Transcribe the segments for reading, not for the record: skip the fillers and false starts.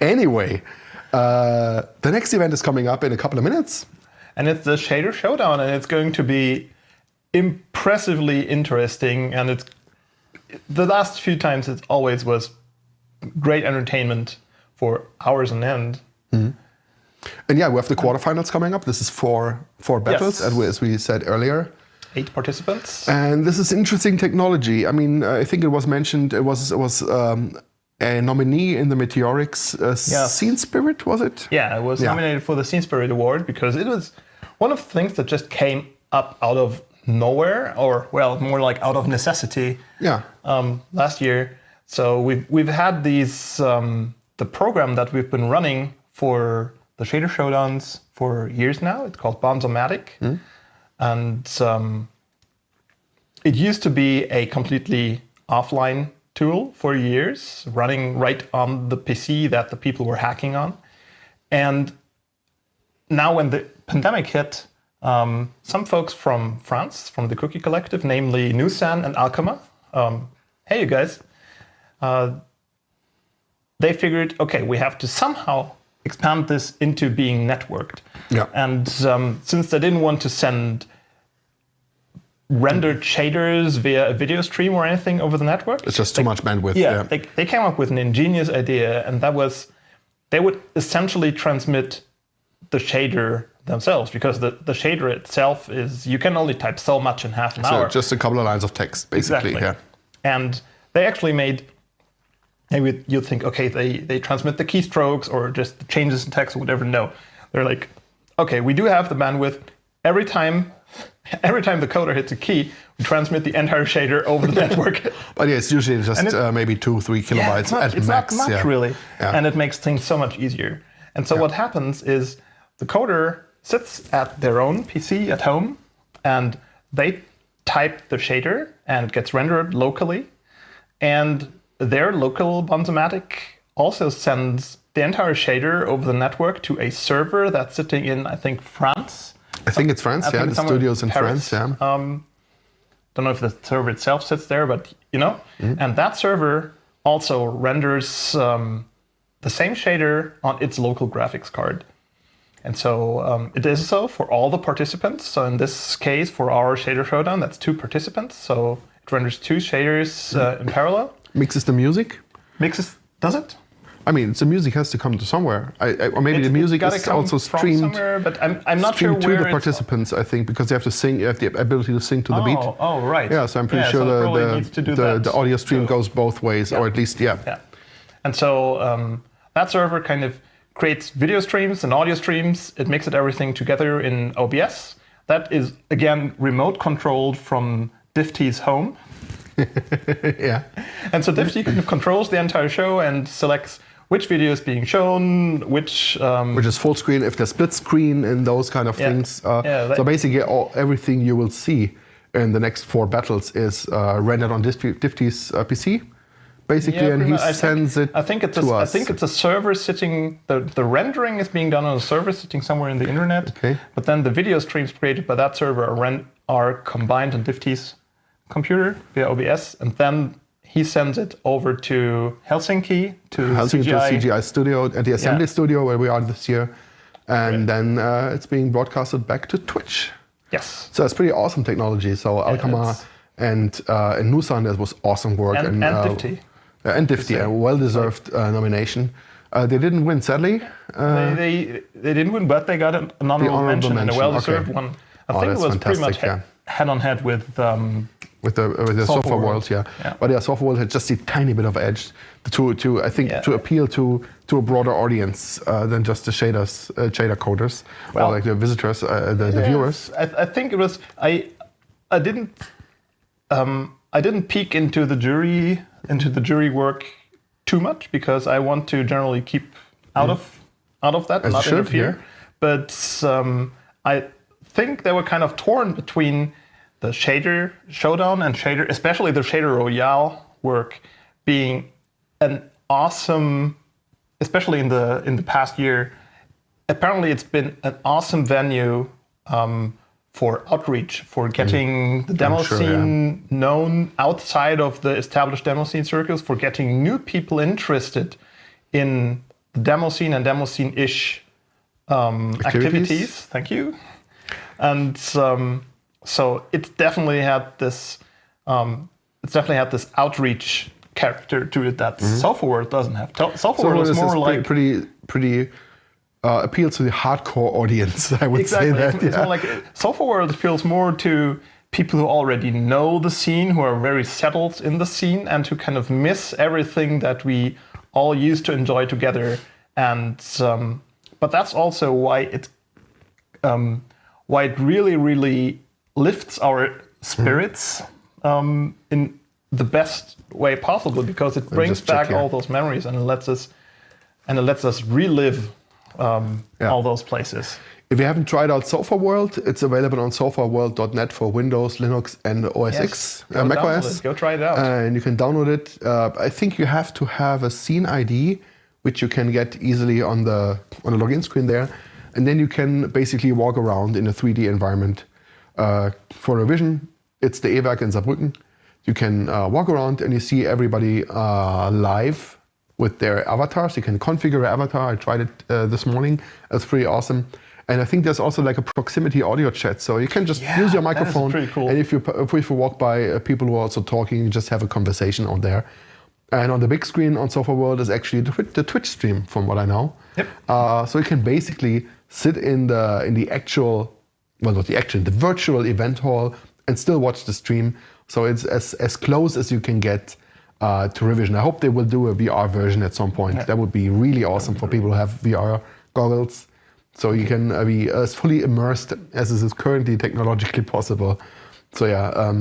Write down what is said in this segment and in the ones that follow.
Anyway, the next event is coming up in a couple of minutes. And it's the Shader Showdown, and it's going to be impressively interesting. And it's the last few times it always was great entertainment for hours on end. Mm-hmm. And yeah, we have the quarterfinals coming up. This is four battles, Yes. as we said earlier. 8 participants. And this is interesting technology. I mean, I think it was mentioned, it was a nominee in the Meteorics Scene Spirit, was it? Yeah, it was nominated for the Scene Spirit Award because it was one of the things that just came up out of nowhere, or well, more like out of necessity. Yeah. Last year. So we've had these the program that we've been running for the Shader Showdowns for years now. It's called Bonzomatic. Mm. And it used to be a completely offline tool for years, running right on the PC that the people were hacking on. And now when the pandemic hit, some folks from France, from the Cookie Collective, namely Nusan and Alchema, hey you guys, they figured, okay, we have to somehow expand this into being networked. Yeah. And since they didn't want to send rendered shaders via a video stream or anything over the network, It's just too much bandwidth. yeah. They came up with an ingenious idea, and that was they would essentially transmit the shader themselves, because the shader itself is, you can only type so much in half an So hour. just a couple of lines of text, basically. Exactly. Yeah. And they actually made, maybe you'd think, okay, they transmit the keystrokes or just the changes in text or whatever. No, they're like, okay, we do have the bandwidth. Every time the coder hits a key, we transmit the entire shader over the network. But yeah, it's usually just maybe 2-3 kilobytes at it's max. not much, really. Yeah. And it makes things so much easier. And so what happens is the coder sits at their own PC at home, and they type the shader, and it gets rendered locally. And their local Bonzomatic also sends the entire shader over the network to a server that's sitting in, I think, France. I think it's France, think the somewhere studio's in Paris. France, yeah. Don't know if the server itself sits there, but you know. Mm-hmm. And that server also renders the same shader on its local graphics card. And so it is so for all the participants. So in this case, for our Shader Showdown, that's 2 participants. So it renders 2 shaders in parallel. Mixes the music. Does it? I mean, the music has to come to somewhere. Or maybe the music gotta is come also from streamed. somewhere, but I'm not sure streamed to where the it's- participants, I think, because they have to sing. You have the ability to sing to the beat. Oh, right. Yeah, so I'm pretty sure so it probably needs to do that the audio stream too. goes both ways, or at least, yeah. And so that server kind of creates video streams and audio streams. It mixes everything together in OBS. That is, again, remote controlled from DiFFTY's home. Yeah. And so DiFFTY kind of controls the entire show and selects which video is being shown, which is full screen, if there's split screen and those kind of things. So basically, everything you will see in the next 4 battles is rendered on DiFFTY's PC, basically, and he sends it to us. I think it's a server sitting. The rendering is being done on a server sitting somewhere in the internet. Okay. But then the video streams created by that server are combined on DiFFTY's computer via OBS, and then he sends it over to Helsinki to CGI studio at the assembly studio where we are this year, and then it's being broadcasted back to Twitch. Yes. So it's pretty awesome technology. So Alchema and Nusan, that was awesome work, and DiFFTY. And DiFFTY, a well-deserved nomination. They didn't win, sadly. They didn't win, but they got an honorable mention and a well-deserved one. I think it was pretty much head-on-head with the Software World, yeah. But yeah, Software World had just a tiny bit of edge to appeal to a broader audience than just the shader coders, or like the visitors, the viewers. I think it was I didn't peek into the jury work too much, because I want to generally keep out of that and not interfere. Yeah. But I think they were kind of torn between the Shader Showdown and especially the Shader Royale work being an awesome, especially in the past year. Apparently, it's been an awesome venue for outreach, for getting the demo scene known outside of the established demo scene circles, for getting new people interested in demo scene and demo scene-ish activities. Thank you. And so it definitely had this. It's definitely had this outreach character to it that Sofa World doesn't have. Sofa World is more like pretty appeals to the hardcore audience. I would say that. It's more like Sofa World appeals more to people who already know the scene, who are very settled in the scene, and who kind of miss everything that we all used to enjoy together. And but that's also why it really, really lifts our spirits in the best way possible, because it brings back all those memories and lets us relive all those places. If you haven't tried out Sofa World, it's available on sofaworld.net for Windows, Linux, and OS X, macOS. Go try it out. And you can download it. I think you have to have a scene ID, which you can get easily on the login screen there. And then you can basically walk around in a 3D environment. For revision, it's the EWAG in Saarbrücken. You can walk around and you see everybody live with their avatars. You can configure an avatar. I tried it this morning. It's pretty awesome. And I think there's also like a proximity audio chat. So you can just use your microphone. That is pretty cool. And if you walk by people who are also talking, you just have a conversation out there. And on the big screen on Sofa World is actually the Twitch stream, from what I know. Yep. So you can basically sit in the actual, well, not the actual, the virtual event hall and still watch the stream. So it's as close as you can get to Revision. I hope they will do a VR version at some point. Yeah. That would be really awesome for people who have VR goggles. So you can be as fully immersed as is currently technologically possible. So yeah.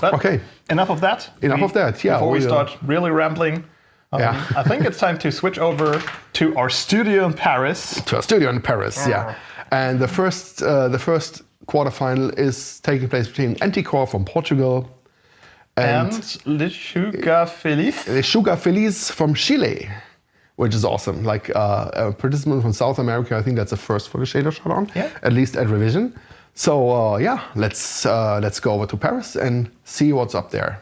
Okay. Enough of that. Yeah. Before we start really rambling, I think it's time to switch over to our studio in Paris. Yeah. And the first quarterfinal is taking place between Anticore from Portugal and LechugaFeliz from Chile, which is awesome. Like a participant from South America. I think that's a first for the Shader Showdown, at least at Revision. So let's go over to Paris and see what's up there.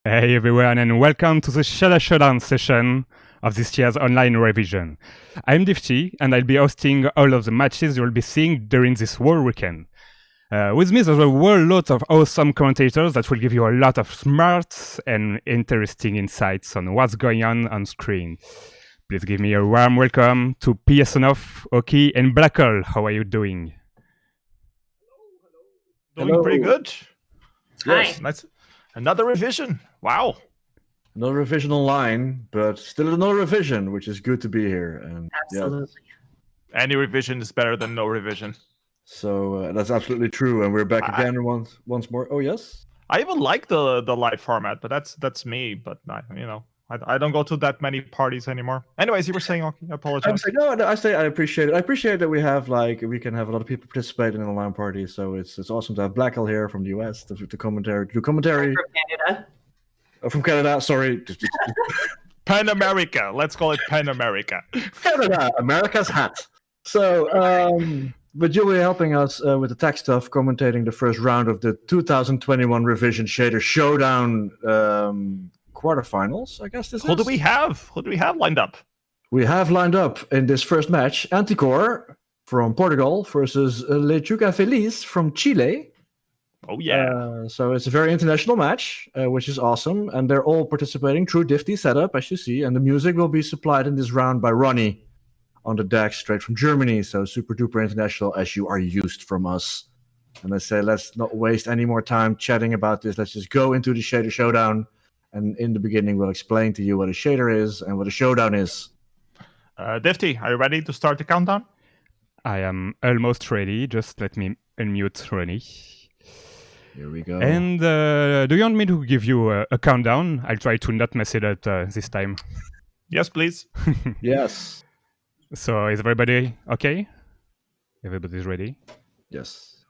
Hey everyone, and welcome to the Showdown session of this year's online revision. I'm DiFFtY, and I'll be hosting all of the matches you'll be seeing during this whole weekend. With me, there's a whole lot of awesome commentators that will give you a lot of smart and interesting insights on what's going on screen. Please give me a warm welcome to Piasonov, Oki, and blackle. How are you doing? Doing pretty good. Yes, nice. Another revision. Wow. Another revision online, but still another revision, which is good to be here. And absolutely. Yeah. Any revision is better than no revision. So that's absolutely true. And we're back again once more. Oh, yes? I even like the live format, but that's me. But I don't go to that many parties anymore. Anyways, you were saying, okay, I apologize. I appreciate it. I appreciate that we can have a lot of people participate in an online party. So it's awesome to have blackle here from the US to commentary. From Canada. From Canada, sorry. Pan America. Let's call it Pan America. Canada, America's hat. So, but you'll be helping us with the tech stuff, commentating the first round of the 2021 Revision Shader Showdown quarterfinals, I guess this is. Who do we have lined up? We have lined up in this first match Anticore from Portugal versus LechugaFeliz from Chile. Oh yeah. So it's a very international match, which is awesome, and they're all participating through DiFFtY setup, as you see, and the music will be supplied in this round by Ronnie on the deck, straight from Germany. So super duper international, as you are used from us. And I say, let's not waste any more time chatting about this. Let's just go into the Shader Showdown. And in the beginning, we'll explain to you what a shader is and what a showdown is. DiFFtY, are you ready to start the countdown? I am almost ready. Just let me unmute Ronnie. Here we go. And do you want me to give you a countdown? I'll try to not mess it up this time. Yes, please. Yes. So is everybody okay? Everybody's ready? Yes.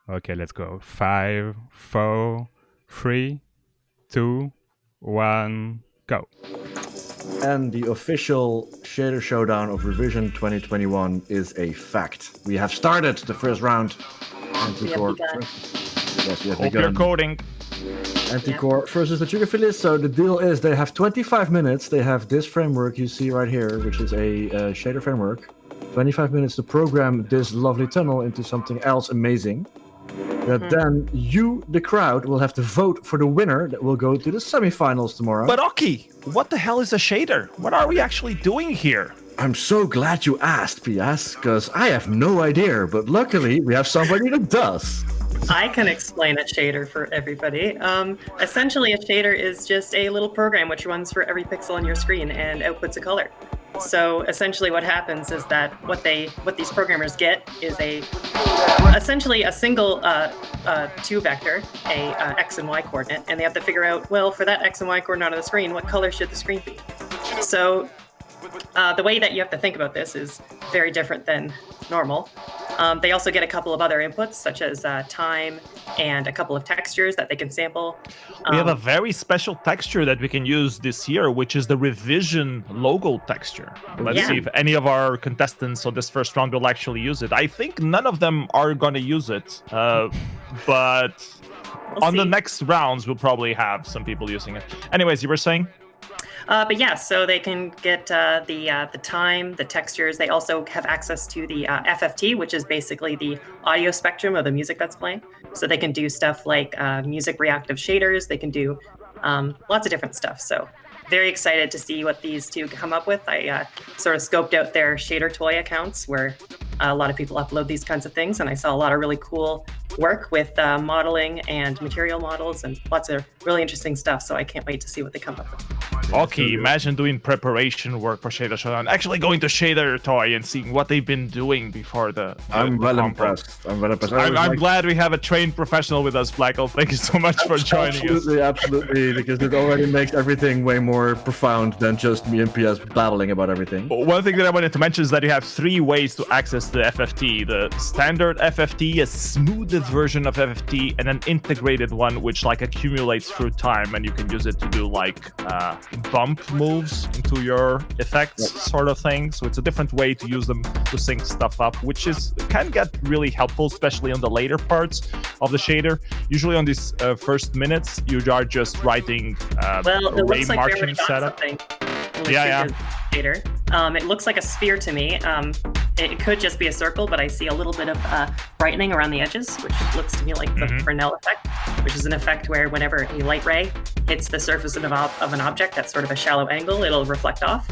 Okay, let's go. 5, 4, 3, 2, 1, go. And the official Shader Showdown of Revision 2021 is a fact. We have started the first round. Anticore. Yes, we have Hope you're coding. Anticore versus LechugaFeliz. So the deal is they have 25 minutes. They have this framework you see right here, which is a shader framework. 25 minutes to program this lovely tunnel into something else amazing. That then you, the crowd, will have to vote for the winner that will go to the semifinals tomorrow. But Oki, what the hell is a shader? What are we actually doing here? I'm so glad you asked, Pias, because I have no idea, but luckily we have somebody that does. I can explain a shader for everybody. Essentially, a shader is just a little program which runs for every pixel on your screen and outputs a color. So essentially what happens is that what these programmers get is essentially a single 2-vector, a x and y coordinate, and they have to figure out, well, for that x and y coordinate on the screen, what color should the screen be? So the way that you have to think about this is very different than normal. They also get a couple of other inputs, such as time and a couple of textures that they can sample. We have a very special texture that we can use this year, which is the Revision logo texture. Let's see if any of our contestants on this first round will actually use it. I think none of them are going to use it, but on the next rounds, we'll probably have some people using it. Anyways, you were saying? But yeah, so they can get the time, the textures. They also have access to the FFT, which is basically the audio spectrum of the music that's playing. So they can do stuff like music reactive shaders. They can do lots of different stuff. So very excited to see what these two come up with. I sort of scoped out their shader toy accounts where a lot of people upload these kinds of things, and I saw a lot of really cool work with modeling and material models and lots of really interesting stuff. So I can't wait to see what they come up with. Okay, imagine doing preparation work for Shader Showdown. Actually going to Shader Toy and seeing what they've been doing before the I'm well impressed. I'm glad we have a trained professional with us, blackle. Thank you so much for joining us. Absolutely, because it already makes everything way more profound than just me and PS babbling about everything. One thing that I wanted to mention is that you have 3 ways to access the FFT. The standard FFT, a smoothed version of FFT, and an integrated one which like accumulates through time, and you can use it to do like bump moves into your effects sort of thing. So it's a different way to use them to sync stuff up, which can get really helpful, especially on the later parts of the shader. Usually on these first minutes, you are just writing array marching setup. Shader. It looks like a sphere to me. It could just be a circle, but I see a little bit of brightening around the edges, which looks to me like the Fresnel effect, which is an effect where whenever a light ray hits the surface of an object at sort of a shallow angle, it'll reflect off.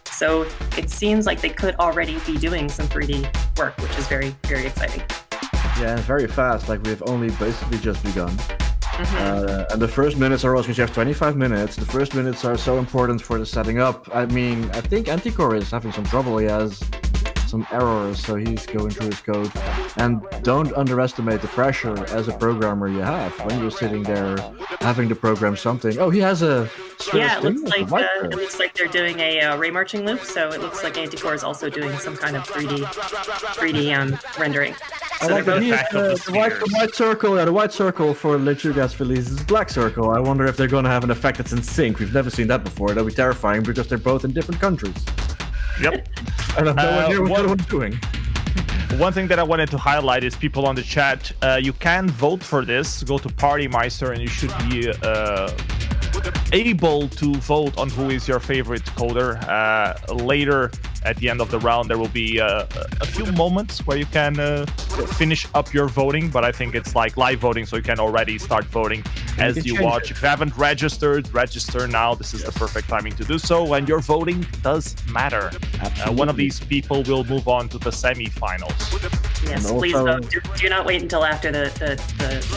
So it seems like they could already be doing some 3D work, which is very, very exciting. Yeah, and very fast. Like we've only basically just begun. And the first minutes are also, because you have 25 minutes, the first minutes are so important for the setting up. I mean, I think Anticore is having some trouble. He has some errors, so he's going through his code. And don't underestimate the pressure as a programmer you have when you're sitting there having to program something. Oh, he has a... Yeah, it looks like they're doing a ray marching loop, so it looks like Anticore is also doing some kind of 3D rendering. So I like the white circle. Yeah, the white circle for LechugaFeliz is a black circle. I wonder if they're going to have an effect that's in sync. We've never seen that before. That'll be terrifying because they're both in different countries. Yep. I have no idea what the other one's doing. One thing that I wanted to highlight is people on the chat. You can vote for this. Go to Partymeister and you should be able to vote on who is your favorite coder. Later at the end of the round, there will be a few moments where you can finish up your voting, but I think it's like live voting, so you can already start voting as you watch. If you haven't registered, register now. This is the perfect timing to do so, and your voting does matter. One of these people will move on to the semi-finals. Yes, please vote. Do not wait until after the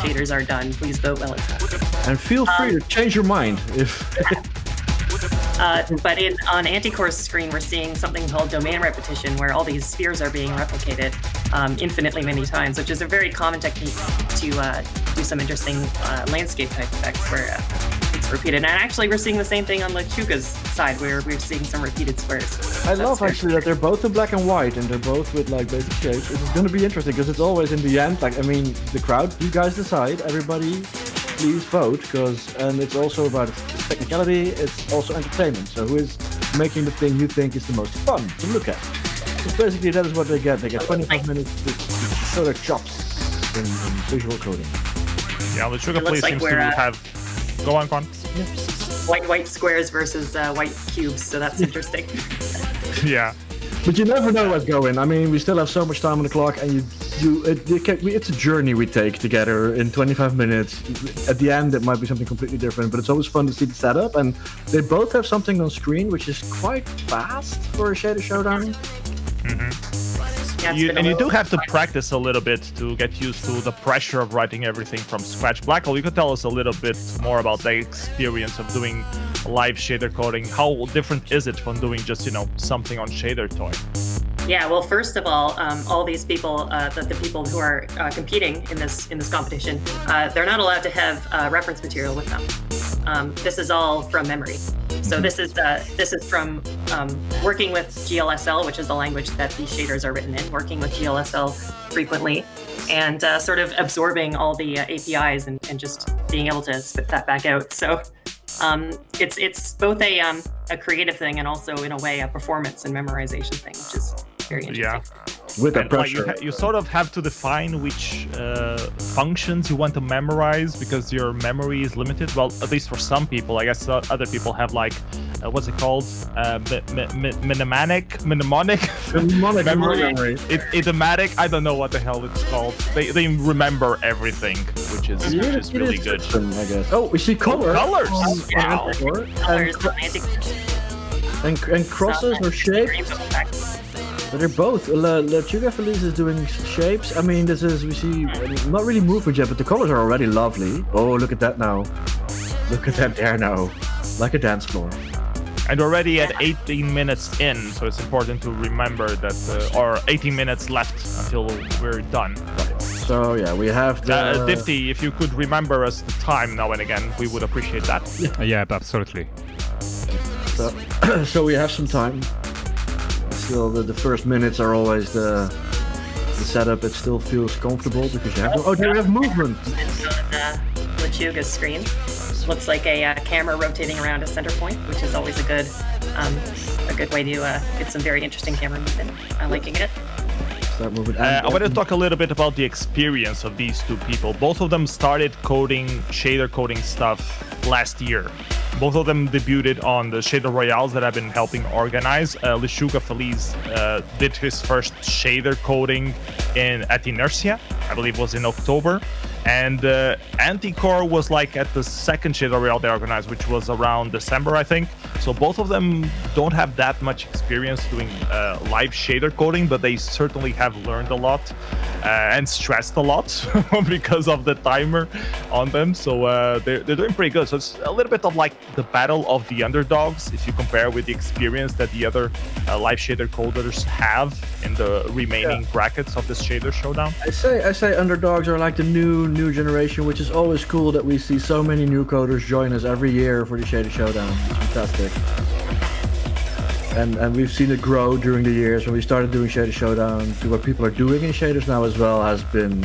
shaders are done. Please vote while it's done. And feel free to change your mind if... But on Anticore's screen, we're seeing something called domain repetition, where all these spheres are being replicated infinitely many times, which is a very common technique to some interesting landscape type effects where it's repeated. And actually, we're seeing the same thing on Lechuga's side, where we're seeing some repeated squares. I love actually that they're both in black and white, and they're both with like basic shapes. It's going to be interesting because it's always in the end. Like, I mean, the crowd, you guys decide. Everybody, please vote, and it's also about technicality. It's also entertainment. So who is making the thing you think is the most fun to look at? So basically, that is what they get. They get 25 minutes to show their chops in visual coding. Yeah, LechugaFeliz seems to have. Go on. Yeah. White squares versus white cubes, so that's interesting. Yeah. But you never know what's going. I mean, we still have so much time on the clock, and it's a journey we take together in 25 minutes. At the end, it might be something completely different, but it's always fun to see the setup. And they both have something on screen which is quite fast for a shader showdown. And you do have to practice a little bit to get used to the pressure of writing everything from scratch. Blackle, you could tell us a little bit more about the experience of doing live shader coding. How different is it from doing just, something on ShaderToy? Yeah, well, first of all these people, the people who are competing in this competition, they're not allowed to have reference material with them. This is all from memory. So this is from working with GLSL, which is the language that these shaders are written in, working with GLSL frequently, and sort of absorbing all the APIs and just being able to spit that back out. So it's both a creative thing and also, in a way, a performance and memorization thing, which is very interesting. Yeah. With the pressure. Like you sort of have to define which functions you want to memorize because your memory is limited. Well, at least for some people. I guess other people have like, what's it called? Mnemonic memory. Idiomatic. I don't know what the hell it's called. They remember everything, which is really good. I guess. Oh, we see colors. Colors. Wow. Colors, and crosses or shapes. But they're both. LechugaFeliz is doing shapes. I mean, we see not really movement yet, but the colors are already lovely. Oh, look at that now. Look at that there now. Like a dance floor. And already at 18 minutes in, so it's important to remember that, or 18 minutes left until we're done. Right. So yeah, we have the... DiFFtY, if you could remember us the time now and again, we would appreciate that. Yeah, absolutely. So we have some time. Still, the first minutes are always the setup. It still feels comfortable because you have... Oh, do you have movement? On Lechuga's screen. Looks like a camera rotating around a center point, which is always a good way to get some very interesting camera movement. I'm liking it. I want to talk a little bit about the experience of these two people. Both of them started shader coding stuff last year. Both of them debuted on the Shader Royales that I've been helping organize. LechugaFeliz did his first shader coding at Inertia, I believe was in October. And Anticore was like at the second Shader Royale they organized, which was around December, I think. So both of them don't have that much experience doing live shader coding, but they certainly have learned a lot and stressed a lot because of the timer on them. So they're doing pretty good. So it's a little bit of like the battle of the underdogs if you compare with the experience that the other live shader coders have in the remaining brackets of this shader showdown. I say underdogs are like the new generation, which is always cool that we see so many new coders join us every year for the Shader Showdown. It's fantastic. And we've seen it grow during the years. When we started doing Shader Showdown to what people are doing in shaders now as well has been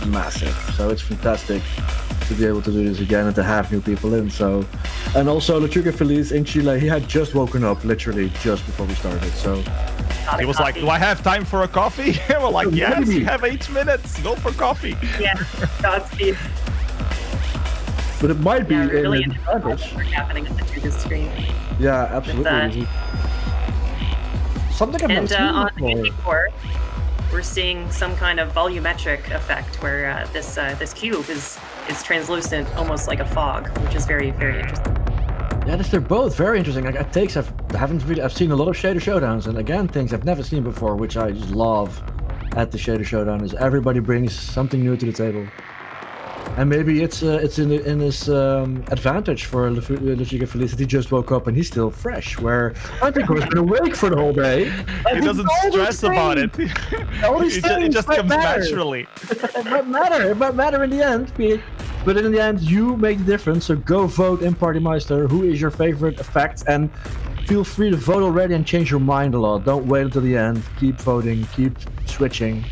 massive. So it's fantastic to be able to do this again and to have new people in. So, and also LechugaFeliz in Chile, he had just woken up literally just before we started. So he was like, do I have time for a coffee? We're like, yes, you have 8 minutes. Go for coffee. Yeah, Godspeed. But it might be really an advantage. Happening through the screen. Yeah, absolutely. Something I've never seen on before. anticore, we're seeing some kind of volumetric effect where this cube is translucent, almost like a fog, which is very, very interesting. Yeah, they're both very interesting. Like I've seen a lot of Shader Showdowns, and again, things I've never seen before, which I just love at the Shader Showdown is everybody brings something new to the table. And maybe it's in his advantage for LechugaFeliz that he just woke up and he's still fresh, where Anticore's been awake for the whole day. He doesn't stress about it. All these it just comes matter. naturally. It might matter. It might matter in the end. But in the end, you make the difference. So go vote in Partymeister. Who is your favorite effect? And feel free to vote already and change your mind a lot. Don't wait until the end. Keep voting. Keep switching.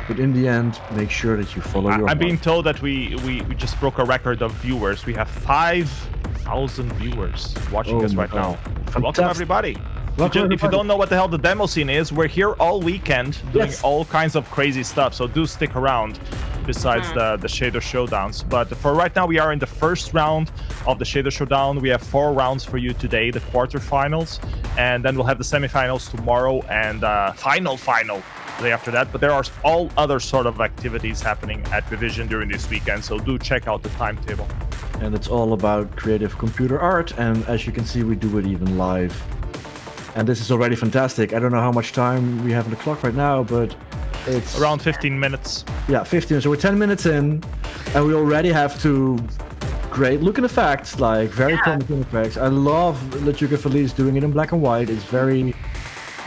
But in the end, make sure that you follow your I'm heart. being told that we just broke a record of viewers. We have 5,000 viewers watching us right now. Welcome, everybody. If you don't know what the hell the demo scene is, we're here all weekend doing all kinds of crazy stuff. So do stick around besides the Shader Showdowns. But for right now, we are in the first round of the Shader Showdown. We have 4 rounds for you today, the quarterfinals. And then we'll have the semifinals tomorrow and final the day after that. But there are all other sort of activities happening at Revision during this weekend. So do check out the timetable. And it's all about creative computer art. And as you can see, we do it even live. And this is already fantastic. I don't know how much time we have on the clock right now, but it's... Around 15 minutes. Yeah, 15. So we're 10 minutes in, and we already have 2 great looking effects, like very promising effects. I love LechugaFeliz doing it in black and white. It's very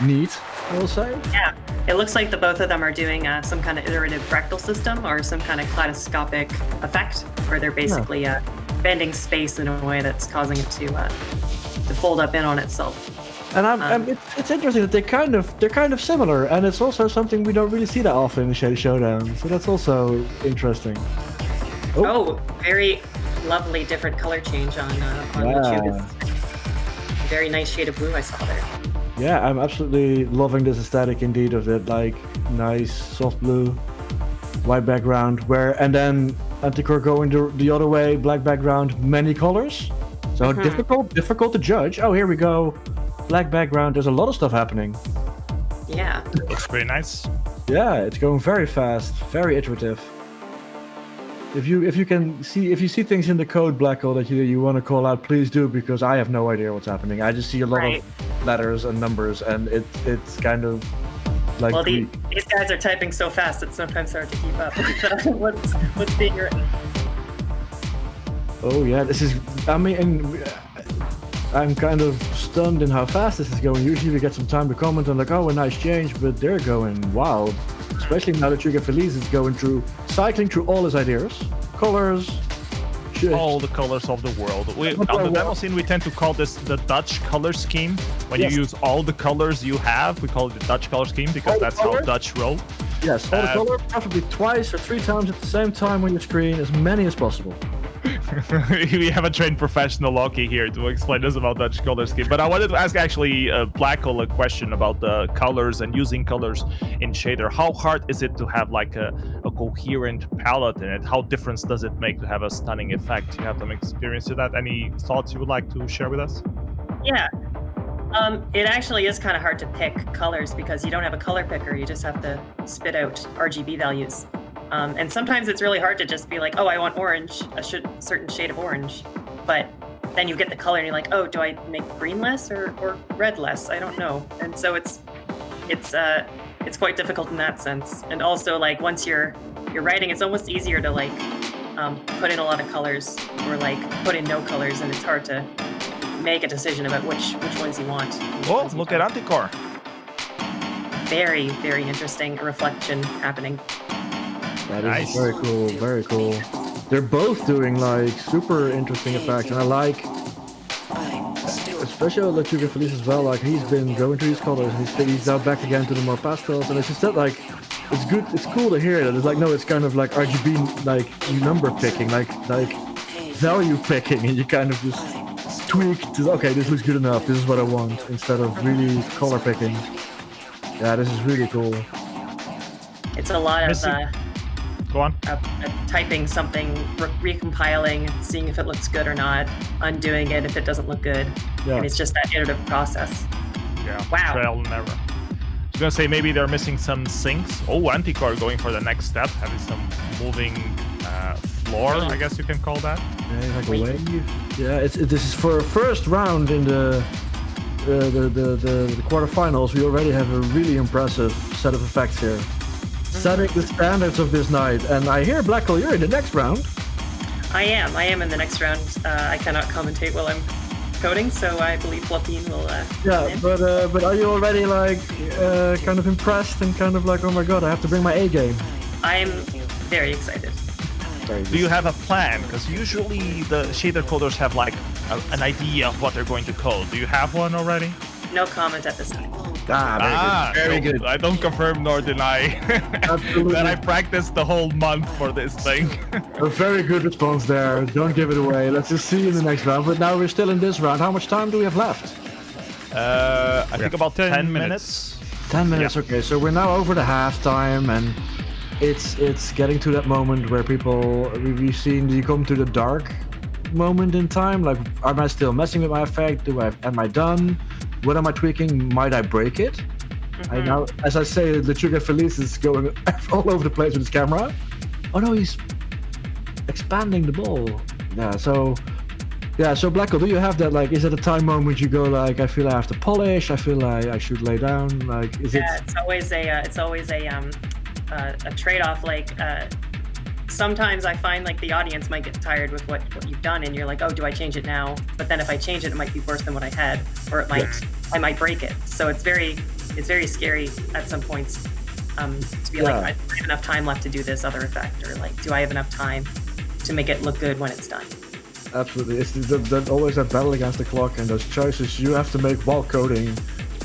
neat, I will say. Yeah, it looks like the both of them are doing some kind of iterative fractal system or some kind of kaleidoscopic effect, where they're basically bending space in a way that's causing it to fold up in on itself. And it's interesting that they're kind of similar, and it's also something we don't really see that often in Shader Showdown. So that's also interesting. Oh, very lovely different color change on Lechuga's. Very nice shade of blue I saw there. Yeah, I'm absolutely loving this aesthetic indeed of it, like nice soft blue, white background, and then anticore going the other way, black background, many colors. So difficult to judge. Oh, here we go. Black background, there's a lot of stuff happening. Yeah. Looks pretty nice. Yeah, it's going very fast, very iterative. If you see things in the code, blackle, that you want to call out, please do, because I have no idea what's happening. I just see a lot of letters and numbers, and it's kind of like... Well, these guys are typing so fast, it's sometimes hard to keep up. what's being written? Oh yeah, this is... I mean... I'm kind of stunned in how fast this is going. Usually we get some time to comment on like, oh, a nice change, but they're going wild. Especially now that LechugaFeliz is cycling through all his ideas, colors, all the colors of the world. On the demo scene, we tend to call this the Dutch color scheme. When you use all the colors you have, we call it the Dutch color scheme because that's how Dutch roll. Yes, all the colors, preferably twice or 3 times at the same time on your screen, as many as possible. We have a trained professional Loki here to explain us about Dutch color scheme. But I wanted to ask actually blackle a question about the colors and using colors in Shader. How hard is it to have like a coherent palette in it? How difference does it make to have a stunning effect? You have some experience with that. Any thoughts you would like to share with us? Yeah. It actually is kind of hard to pick colors because you don't have a color picker. You just have to spit out RGB values. And sometimes it's really hard to just be like, oh, I want orange, a certain shade of orange. But then you get the color and you're like, oh, do I make green less or red less? I don't know. And so it's quite difficult in that sense. And also, like, once you're writing, it's almost easier to like put in a lot of colors or like put in no colors, and it's hard to make a decision about which ones you want. Oh, look at anticore. Very, very interesting reflection happening. That is very cool, very cool. They're both doing like super interesting effects, and I like, especially LechugaFeliz as well. Like he's been going through these colors, and he's now back again to the more pastels, and it's just that like, it's good, it's cool to hear that. It's like, no, it's kind of like RGB, like number picking, like value picking, and you kind of just tweak to, okay, this looks good enough, this is what I want, instead of really color picking. Yeah, this is really cool. It's a lot of go on. Typing something, recompiling, seeing if it looks good or not, undoing it if it doesn't look good. Yeah. And it's just that iterative process. Yeah. Wow. Trial and error. I was gonna say maybe they're missing some syncs. Oh, anticore going for the next step, having some moving floor, I guess you can call that. Yeah, like a wave. Yeah, this is for a first round in the quarterfinals. We already have a really impressive set of effects here. Setting the standards of this night. And I hear, blackle, you're in the next round. I am in the next round. I cannot commentate while I'm coding, so I believe Flopine will yeah, but are you already like kind of impressed and kind of like, oh my god, I have to bring my A game? I'm very excited. Do you have a plan? Because usually the shader coders have like an idea of what they're going to code. Do you have one already? No comment at this time. Very good. I don't confirm nor deny that I practiced the whole month for this thing. A very good response there. Don't give it away. Let's just see in the next round. But now we're still in this round. How much time do we have left? I think about 10 minutes. 10 minutes, okay. So we're now over the halftime, and it's getting to that moment where we've seen you come to the dark moment in time. Like, am I still messing with my effect? Am I done? What am I tweaking? Might I break it? I now, as I say, LechugaFeliz is going all over the place with his camera. Oh no, he's expanding the ball. So blackle, do you have that? Like, is it a time moment you go like, I feel I have to polish, I feel like I should lay down? Like, is it? It's always a trade-off. Like, sometimes I find like the audience might get tired with what you've done, and you're like, oh, do I change it now? But then if I change it, it might be worse than what I had, or I might break it. So it's very scary at some points to be like, I have enough time left to do this other effect, or like, do I have enough time to make it look good when it's done? Absolutely, it's always that battle against the clock and those choices you have to make while coding.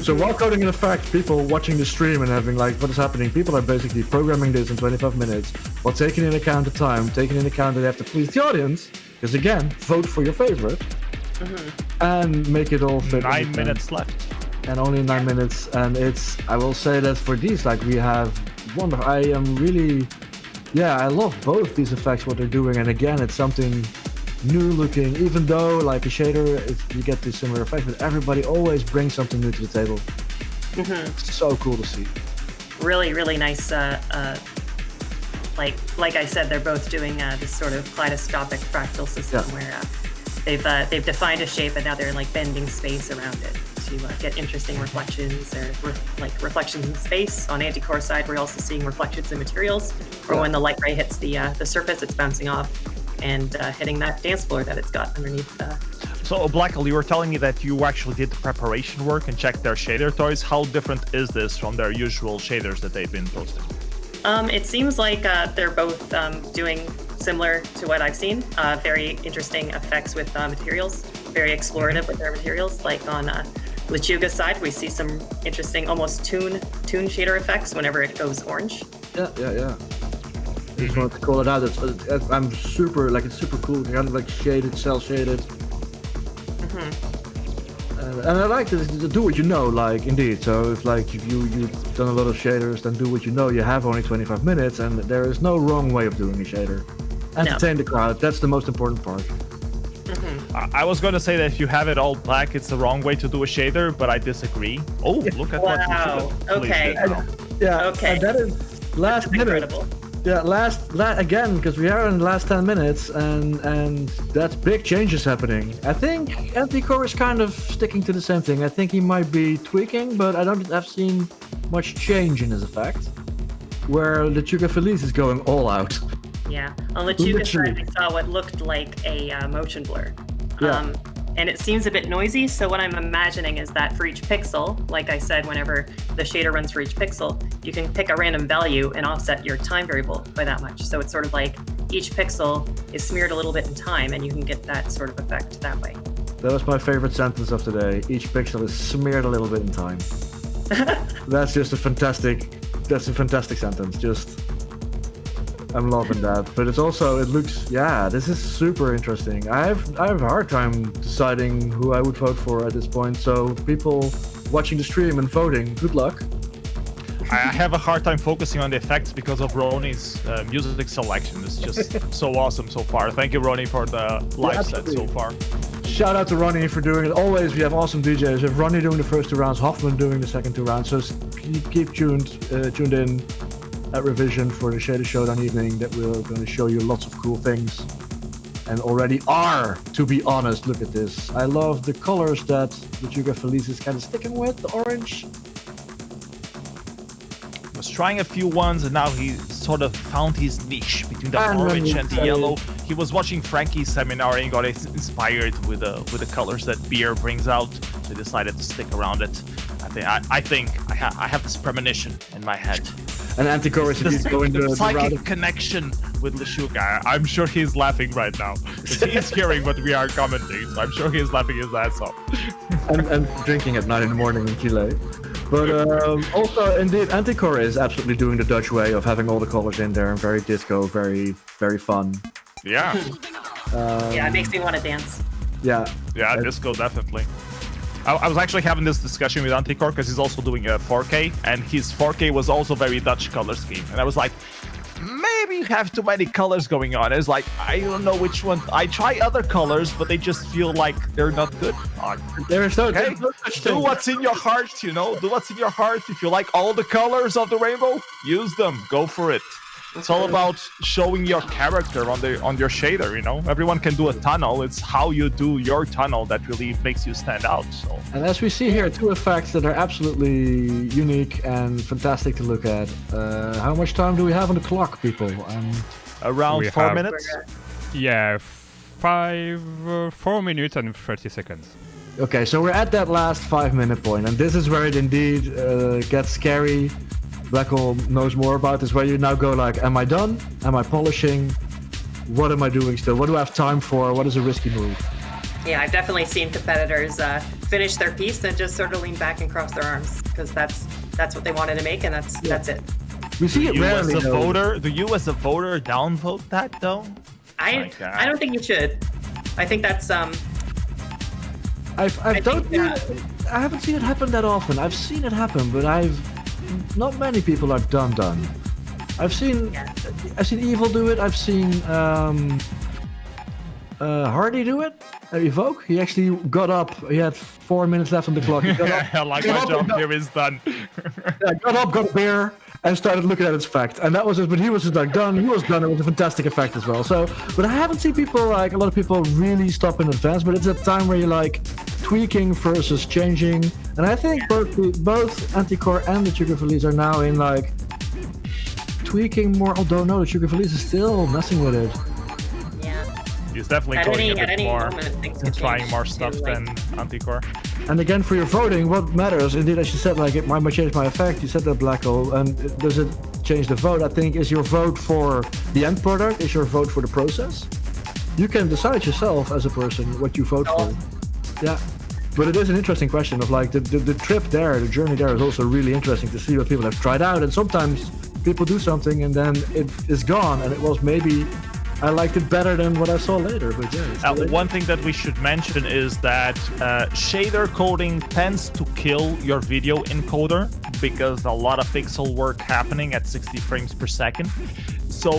So while coding, in effect, people watching the stream and having like, what is happening? People are basically programming this in 25 minutes while taking into account the time, taking into account that they have to please the audience, because again, vote for your favorite, and make it all fit. 9 minutes left. And only 9 minutes, and I will say that for these, like, we have wonderful. I am really, I love both these effects, what they're doing, and again, it's something new looking, even though like a shader you get the similar effect, but everybody always brings something new to the table. It's so cool to see. Really nice. Like I said, they're both doing this sort of kaleidoscopic fractal system where they've defined a shape, and now they're like bending space around it to get interesting reflections, or reflections in space. On anticore side, we're also seeing reflections in materials, or when the light ray hits the surface, it's bouncing off and hitting that dance floor that it's got underneath. So, blackle, you were telling me that you actually did the preparation work and checked their shader toys. How different is this from their usual shaders that they've been posting? It seems like they're both doing similar to what I've seen. Very interesting effects with materials, very explorative with their materials. Like on Lechuga's side, we see some interesting, almost tune shader effects whenever it goes orange. Yeah. I just wanted to call it out. It's super cool. Kind of like shaded, cell shaded. And I like to do what you know, like, indeed. So if like you've done a lot of shaders, then do what you know. You have only 25 minutes, and there is no wrong way of doing a shader. Entertain the crowd. That's the most important part. I was going to say that if you have it all black, it's the wrong way to do a shader, but I disagree. Oh, look at what okay. Okay. And that is last minute. Incredible. Yeah, last again, because we are in the last 10 minutes, and that's big changes happening. I think anticore is kind of sticking to the same thing. I think he might be tweaking, but I don't have seen much change in his effect. Where LechugaFeliz is going all out. Yeah, on Lechuga's side, we saw what looked like a motion blur. And it seems a bit noisy, so what I'm imagining is that for each pixel, like I said, whenever the shader runs for each pixel, you can pick a random value and offset your time variable by that much. So it's sort of like each pixel is smeared a little bit in time, and you can get that sort of effect that way. That was my favorite sentence of today. Each pixel is smeared a little bit in time. That's a fantastic sentence. I'm loving that, but it looks, this is super interesting. I have a hard time deciding who I would vote for at this point, so people watching the stream and voting, good luck. I have a hard time focusing on the effects because of Ronnie's music selection. It's just so awesome so far. Thank you, Ronnie, for the live set so far. Shout out to Ronnie for doing it. Always, we have awesome DJs. We have Ronnie doing the first 2 rounds, Hoffman doing the second 2 rounds, so keep tuned in at Revision for the Shader Showdown evening, that we're going to show you lots of cool things, and already are, to be honest. Look at this. I love the colors that LechugaFeliz is kind of sticking with, the orange. Was trying a few ones, and now he sort of found his niche between the orange and the yellow. He was watching Frankie's seminar and got inspired with the colors that beer brings out, so he decided to stick around it. I think I have this premonition in my head. And anticore is The going to psychic connection with Lechuga. I'm sure he's laughing right now. He's hearing what we are commenting, so I'm sure he's laughing his ass off. and drinking at 9 in the morning in Chile. But also, indeed, anticore is absolutely doing the Dutch way of having all the colors in there and very disco, very, very fun. Yeah. Yeah, it makes me want to dance. Yeah. Yeah, disco, definitely. I was actually having this discussion with Anticore because he's also doing a 4K, and his 4K was also very Dutch color scheme. And I was like, maybe you have too many colors going on. It's like, I don't know which one. I try other colors, but they just feel like they're not good. There's no, Okay? there's no such Do thing. what's in your heart, you know? Do what's in your heart. If you like all the colors of the rainbow, use them. Go for it. It's all about showing your character on your shader, you know? Everyone can do a tunnel. It's how you do your tunnel that really makes you stand out. So. And as we see here, two effects that are absolutely unique and fantastic to look at. How much time do we have on the clock, people? Around We 4 have- minutes? Yeah, 4 minutes and 30 seconds. Okay, so we're at that last 5-minute point, and this is where it indeed gets scary. Blackle knows more about this, where you now go like, am I done? Am I polishing? What am I doing still? What do I have time for? What is a risky move? Yeah, I've definitely seen competitors finish their piece and just sort of lean back and cross their arms because that's what they wanted to make, and that's it. We see it You rarely, as a though. voter, do you as a voter downvote that though? I don't think you should. I think that's I haven't seen it happen that often. I've seen it happen, but not many people are done. I've seen Evil do it. I've seen Hardy do it. Evoke. He actually got up. He had 4 minutes left on the clock. He got up, Like my job here is done. got up, got a beer, and started looking at its fact. And that was it. But he was just like done. He was done. It was a fantastic effect as well. So, but I haven't seen people like a lot of people really stop in advance. But it's a time where you're like tweaking versus changing. And I think both Anticore and LechugaFeliz are now in like tweaking more. Although no, LechugaFeliz is still messing with it. He's definitely going a bit more and trying more stuff than Anticore. And again, for your voting, what matters, indeed, as you said, like, it might change my effect. You said that, Blackle, and does it change the vote? I think, is your vote for the end product? Is your vote for the process? You can decide yourself as a person what you vote for. Yeah. But it is an interesting question of, like, the trip there, the journey there is also really interesting to see what people have tried out. And sometimes people do something and then it is gone, and it was maybe... I liked it better than what I saw later, but yeah. One thing that we should mention is that shader coding tends to kill your video encoder because a lot of pixel work happening at 60 frames per second. So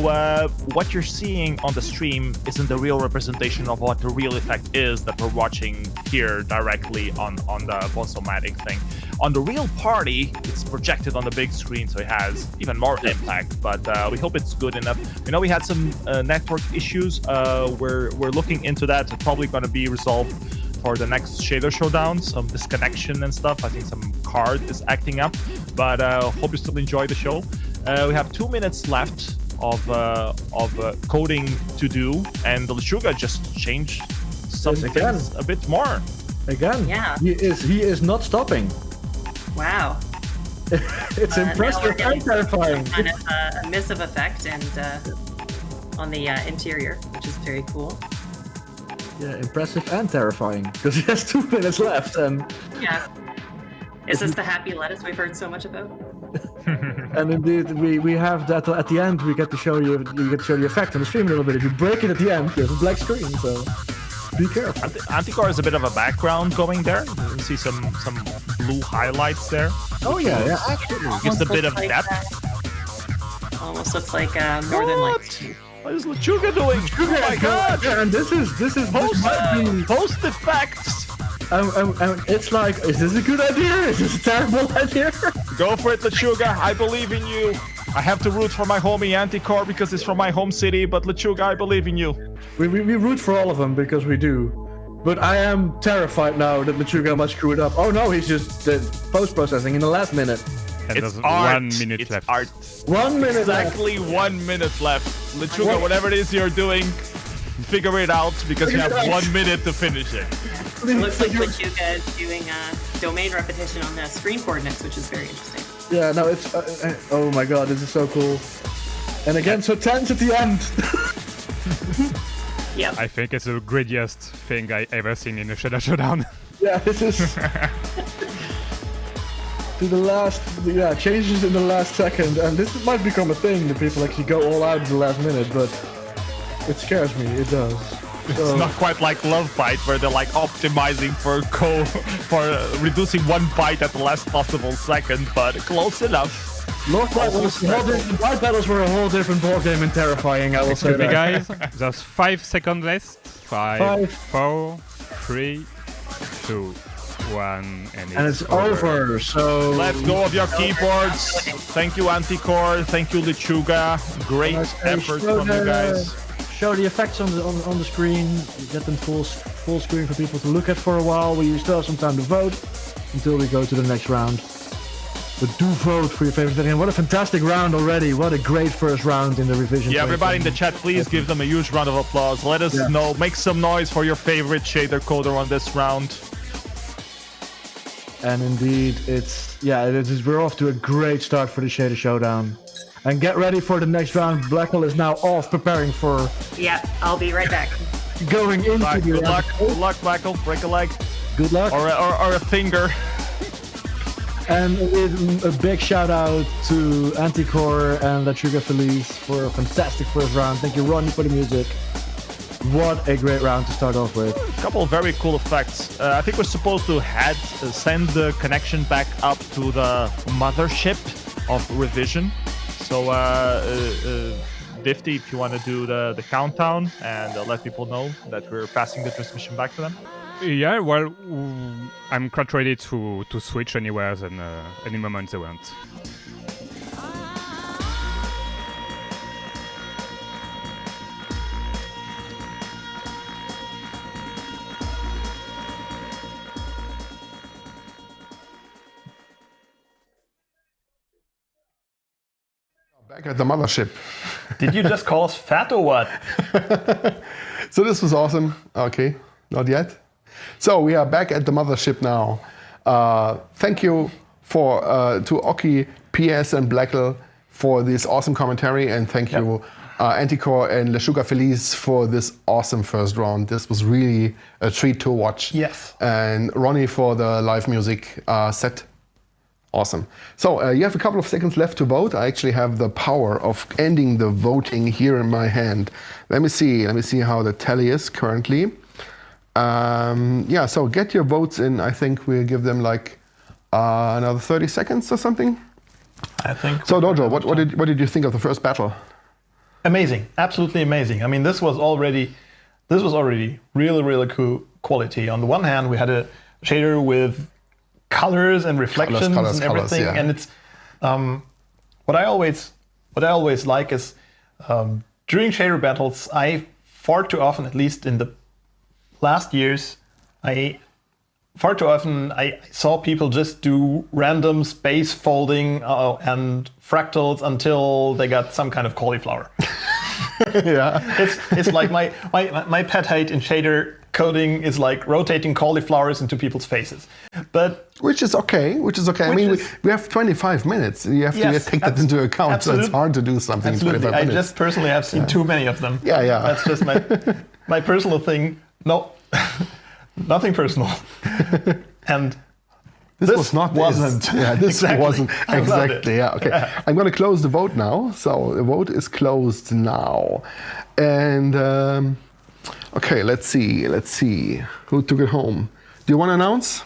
what you're seeing on the stream isn't the real representation of what the real effect is that we're watching here directly on the Vosomatic thing. On the real party, it's projected on the big screen, so it has even more impact, but we hope it's good enough. We know we had some network issues. We're looking into that. It's probably going to be resolved for the next shader showdown, some disconnection and stuff. I think some card is acting up, but hope you still enjoy the show. We have 2 minutes left of coding to do, and the Lechuga just changed some things a bit more. Again, yeah. He is not stopping. Wow. It's impressive and terrifying. Kind of a missive effect and on the interior, which is very cool. Yeah, impressive and terrifying because he has 2 minutes left, and yeah. Is this the happy lettuce we've heard so much about? And indeed, we have that at the end. We get to show you the effect on the stream a little bit. If you break it at the end, there's a black screen. So be careful. Anticore is a bit of a background going there. You can see some blue highlights there. Oh yeah, absolutely. Gives a bit of depth. Almost looks like Northern Lights. What is Lechuga doing? Oh my god! Yeah, and this might be post effects. It's like, is this a good idea? Is this a terrible idea? Go for it, Lechuga. I believe in you. I have to root for my homie Anticore because it's from my home city, but Lechuga, I believe in you. We root for all of them because we do. But I am terrified now that Lechuga might screw it up. Oh no, he's just post-processing in the last minute. And It's there's art. 1 minute It's left. art. 1 minute Exactly left. 1 minute left. Lechuga, whatever it is you're doing, figure it out because you have 1 minute to finish it. It looks like Lechuga is doing domain repetition on the screen coordinates, which is very interesting. Yeah, no, it's... oh my god, this is so cool. And again, so tense at the end. Yeah. I think it's the greatest thing I ever seen in a Showdown. Yeah, this is... to the last... Yeah, changes in the last second. And this might become a thing that people actually go all out in the last minute, but it scares me, it does. It's not quite like Love Bite, where they're like optimizing for reducing 1 byte at the last possible second, but close enough. Love Bite Byte battles were a whole different ballgame and terrifying, I will say that. Guys, there's 5 seconds left. 5, 4, 3, 2, 1, and it's over. So let go of your keyboards. Thank you, Anticore. Thank you, Lechuga. Great effort from you guys. Show the effects on the screen. Get them full screen for people to look at for a while. We still have some time to vote until we go to the next round. But do vote for your favorite thing. And what a fantastic round already. What a great first round in the revision. Yeah, everybody in the chat, please give them a huge round of applause. Let us know. Make some noise for your favorite shader coder on this round. And indeed, we're off to a great start for the Shader Showdown. And get ready for the next round. Blackle is now off, preparing for... Yeah, I'll be right back. Going into the... Good luck, Blackle. Break a leg. Good luck. Or a finger. And a big shout out to Anticore and LechugaFeliz for a fantastic first round. Thank you, Ronnie, for the music. What a great round to start off with. A couple of very cool effects. I think we're supposed to send the connection back up to the mothership of Revision. So, DiFFtY, if you want to do the countdown and let people know that we're passing the transmission back to them. Yeah, well, I'm quite ready to switch anywhere and any moment they want. Back at the mothership. Did you just call us fat or what? So this was awesome. Okay, not yet. So we are back at the mothership now. Thank you to Oki, PS, and blackle for this awesome commentary, and thank you Anticore and LechugaFeliz for this awesome first round. This was really a treat to watch. Yes. And Ronnie for the live music set. Awesome. So you have a couple of seconds left to vote. I actually have the power of ending the voting here in my hand. Let me see how the tally is currently. So get your votes in. I think we'll give them like another 30 seconds or something. I think. So Dojo, what did you think of the first battle? Amazing, absolutely amazing. I mean, this was already really, really cool quality. On the one hand, we had a shader with colors and reflections and everything, and it's what I always like is during shader battles, I far too often, at least in the last years, I saw people just do random space folding and fractals until they got some kind of cauliflower. Yeah, it's like my pet hate in shader coding is like rotating cauliflowers into people's faces, but which is okay. I mean, we have 25 minutes. You have to take that into account. Absolutely. So it's hard to do something in 25 minutes. I just personally have seen too many of them. Yeah. That's just my personal thing. No, nothing personal. And this wasn't. Yeah, this wasn't exactly. Yeah. Okay. Yeah. I'm going to close the vote now. So the vote is closed now, and okay. Let's see who took it home. Do you want to announce?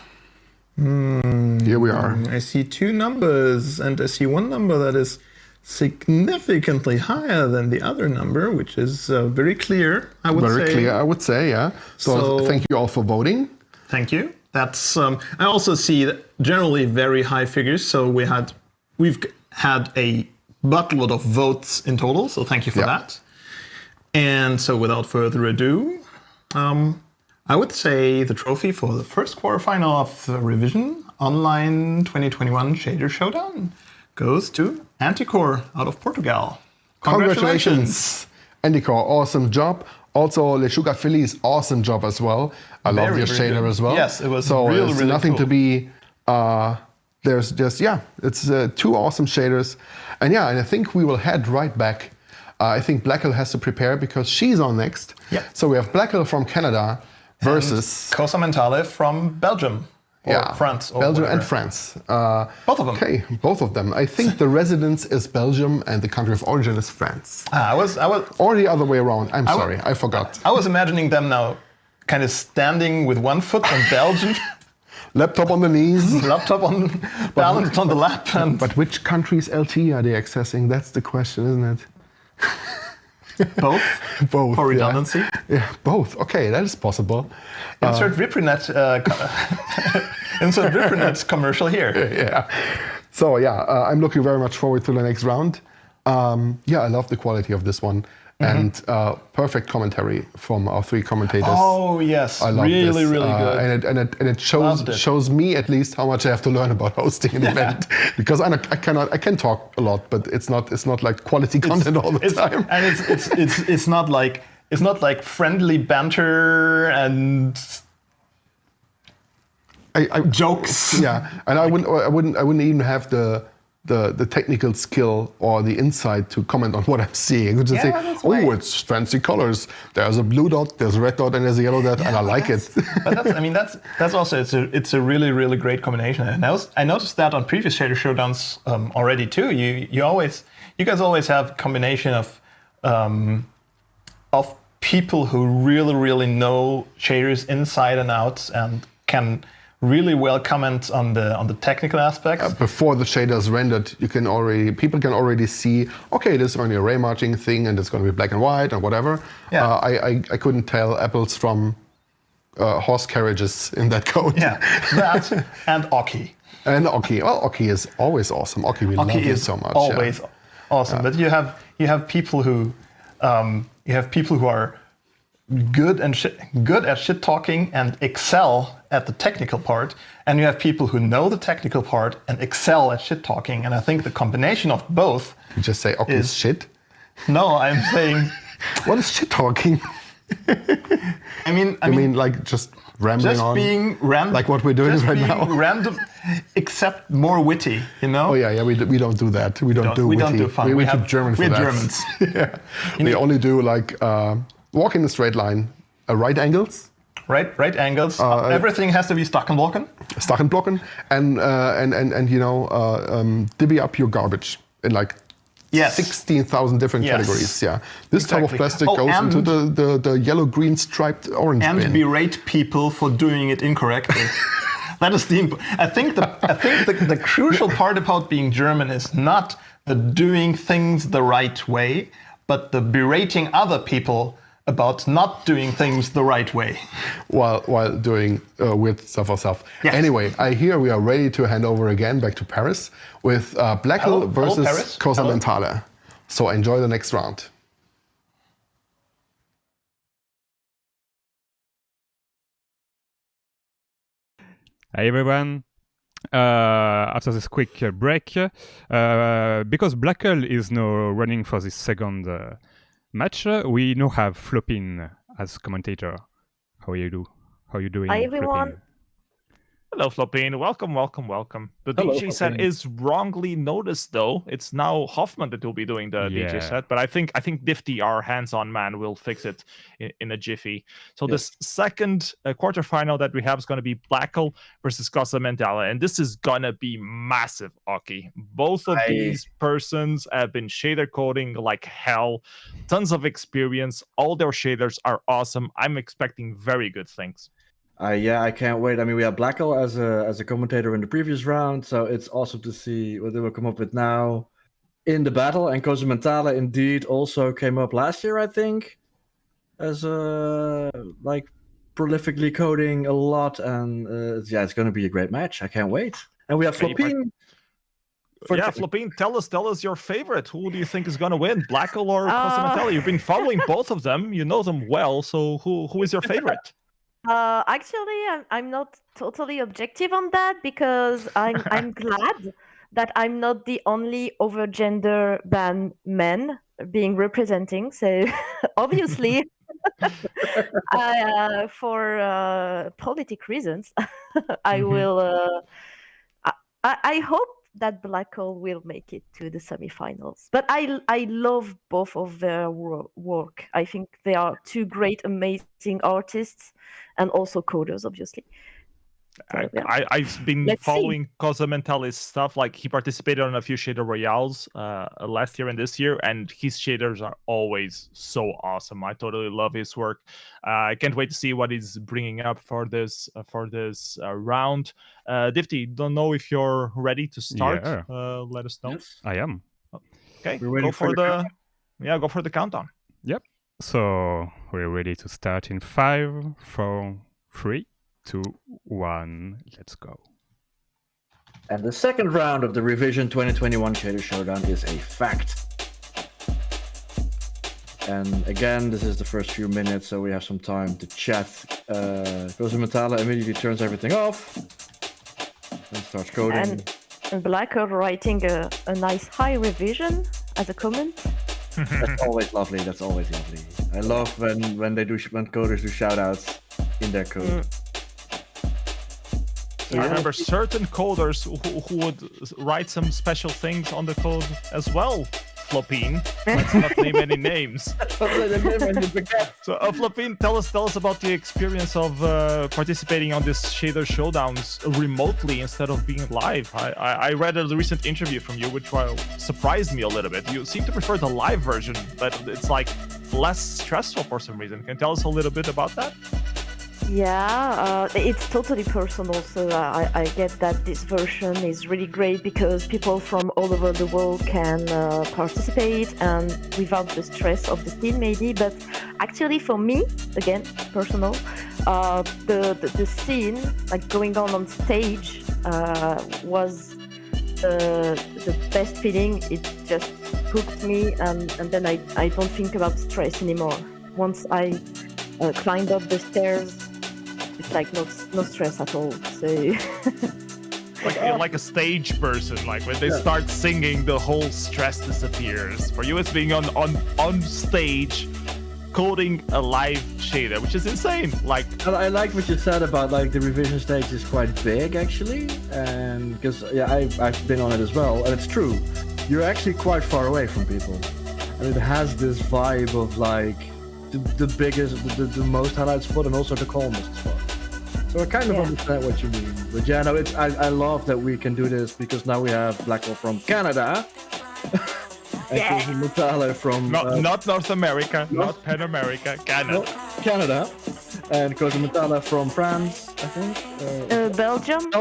Here we are. I see 2 numbers, and I see one number that is significantly higher than the other number, which is very clear. I would say. Yeah. So thank you all for voting. Thank you. That's. I also see that generally very high figures. So we've had a buttload of votes in total. So thank you for that. And so without further ado, I would say the trophy for the first quarterfinal of the Revision Online 2021 Shader Showdown goes to Anticore out of Portugal. Congratulations, Anticore. Awesome job. Also, LechugaFeliz, awesome job as well. I love your shader good. as well. Yes, it was so really, it's really nothing cool. to be. There's just it's 2 awesome shaders, and I think we will head right back. I think blackle has to prepare because she's on next. Yeah. So we have blackle from Canada versus CosaMentale from Belgium. Or France. Or Belgium whatever. and France. Both of them. Okay, both of them. I think the residence is Belgium and the country of origin is France. I was. Or the other way around. I'm sorry, I forgot. I was imagining them now, kind of standing with one foot on Belgium, Laptop on the knees. laptop on balanced on the lap, and But which country's LT are they accessing? That's the question, isn't it? both Both. for redundancy. Yeah, both. Okay, that is possible. Insert VipriNet. Insert VipriNet commercial here. Yeah. So I'm looking very much forward to the next round. I love the quality of this one. And perfect commentary from our 3 commentators. Oh yes, I love really, this. really good. And it shows me at least how much I have to learn about hosting an event, because I can talk a lot, but it's not like quality content all the time. And it's not like friendly banter and jokes. Yeah, and I wouldn't even have the technical skill or the insight to comment on what I'm seeing. I just say, it's fancy colors. There's a blue dot, there's a red dot, and there's a yellow dot, and I like it. But that's also it's a really, really great combination. And I noticed that on previous shader showdowns already too. You guys always have a combination of people who really, really know shaders inside and out and can really well comment on the technical aspects. Before the shader is rendered, people can already see, okay, this is only a ray marching thing, and it's going to be black and white or whatever. Yeah. I couldn't tell apples from horse carriages in that code. Yeah, that and Oki. And Oki. Well, Oki is always awesome. Oki, we love you so much. Always awesome. But you have people who are good at shit talking and excel at the technical part, and you have people who know the technical part and excel at shit talking. And I think the combination of both. You just say Oki is shit? No, I'm saying. What is shit talking? I mean like just rambling on, being random, like what we're doing right now. Random, except more witty, you know. Oh yeah, we don't do that. We don't do fun. We have German for that. We're Germans. Yeah. We only do like walk in a straight line, right angles. Right angles. Everything has to be Stackenblocken, and divvy up your garbage in like 16,000 different categories. Yeah, this type of plastic goes into the yellow, green, striped orange bin. And berate people for doing it incorrectly. That is I think the crucial part about being German is not the doing things the right way, but the berating other people about not doing things the right way. While doing weird stuff ourselves. Yes. Anyway, I hear we are ready to hand over again back to Paris with blackle versus CosaMentale. So enjoy the next round. Hi everyone. After this quick break, because blackle is now running for this second match, we now have Flopine as commentator. How are you doing? Hi everyone. Flopine? Hello, Flopine. Welcome. The Hello, DJ set Flopine. is wrongly noticed, though. It's now Hoffman that will be doing the DJ set, but I think DiFFtY, our hands-on man, will fix it in a jiffy. So this second quarterfinal that we have is going to be blackle versus CosaMentale, and this is going to be massive, Aki. Both of these persons have been shader coding like hell, tons of experience. All their shaders are awesome. I'm expecting very good things. I can't wait. I mean, we had blackle as a commentator in the previous round, so it's awesome to see what they will come up with now in the battle. And CosaMentale indeed also came up last year, I think, as like prolifically coding a lot, and it's going to be a great match. I can't wait. And we have Flopine. Flopine, tell us your favorite. Who do you think is going to win, blackle or CosaMentale? You've been following both of them. You know them well. So who is your favorite? Actually, I'm not totally objective on that because I'm glad that I'm not the only over gender band men being representing. So obviously, For politic reasons, I will. I hope that blackle will make it to the semifinals. But I love both of their work. I think they are two great, amazing artists, and also coders, obviously. So, yeah. I've been following CosaMentale's stuff. Like, he participated on a few shader royales last year and this year, and his shaders are always so awesome. I totally love his work. I can't wait to see what he's bringing up for this round. DiFFtY, don't know if you're ready to start. Yeah. Let us know. Yes. I am. Okay, go for the countdown. Yep. So we're ready to start in 5, 4, 3, 2, 1, let's go. And the second round of the Revision 2021 Shader Showdown is a fact. And again, this is the first few minutes, so we have some time to chat. CosaMentale immediately turns everything off and starts coding. And blackle writing a nice high revision as a comment. That's always lovely. That's always lovely. I love when coders do shoutouts in their code. I remember certain coders who would write some special things on the code as well. Flopine, let's not name any names. So, Flopine, tell us about the experience of participating on this shader showdowns remotely instead of being live. I read a recent interview from you, which surprised me a little bit. You seem to prefer the live version, but it's like less stressful for some reason. Can you tell us a little bit about that? Yeah, it's totally personal, so I get that this version is really great because people from all over the world can participate and without the stress of the scene maybe, but actually for me, again, personal, the scene, like going on stage, was the best feeling. It just hooked me, and then I don't think about stress anymore. Once I climbed up the stairs, it's like no stress at all. So like a stage person, like when they start singing, the whole stress disappears. For you, it's being on stage, coding a live shader, which is insane. Like, I like what you said about like the revision stage is quite big actually, and because I've been on it as well, and it's true. You're actually quite far away from people, and it has this vibe of like the biggest, the most highlight spot, and also the calmest spot. So I kind of understand what you mean. But yeah, no, I love that we can do this because now we have blackle from Canada. And CosaMentale from not North America, not Pan America, Canada. No, Canada. And CosaMentale from France, I think. Belgium.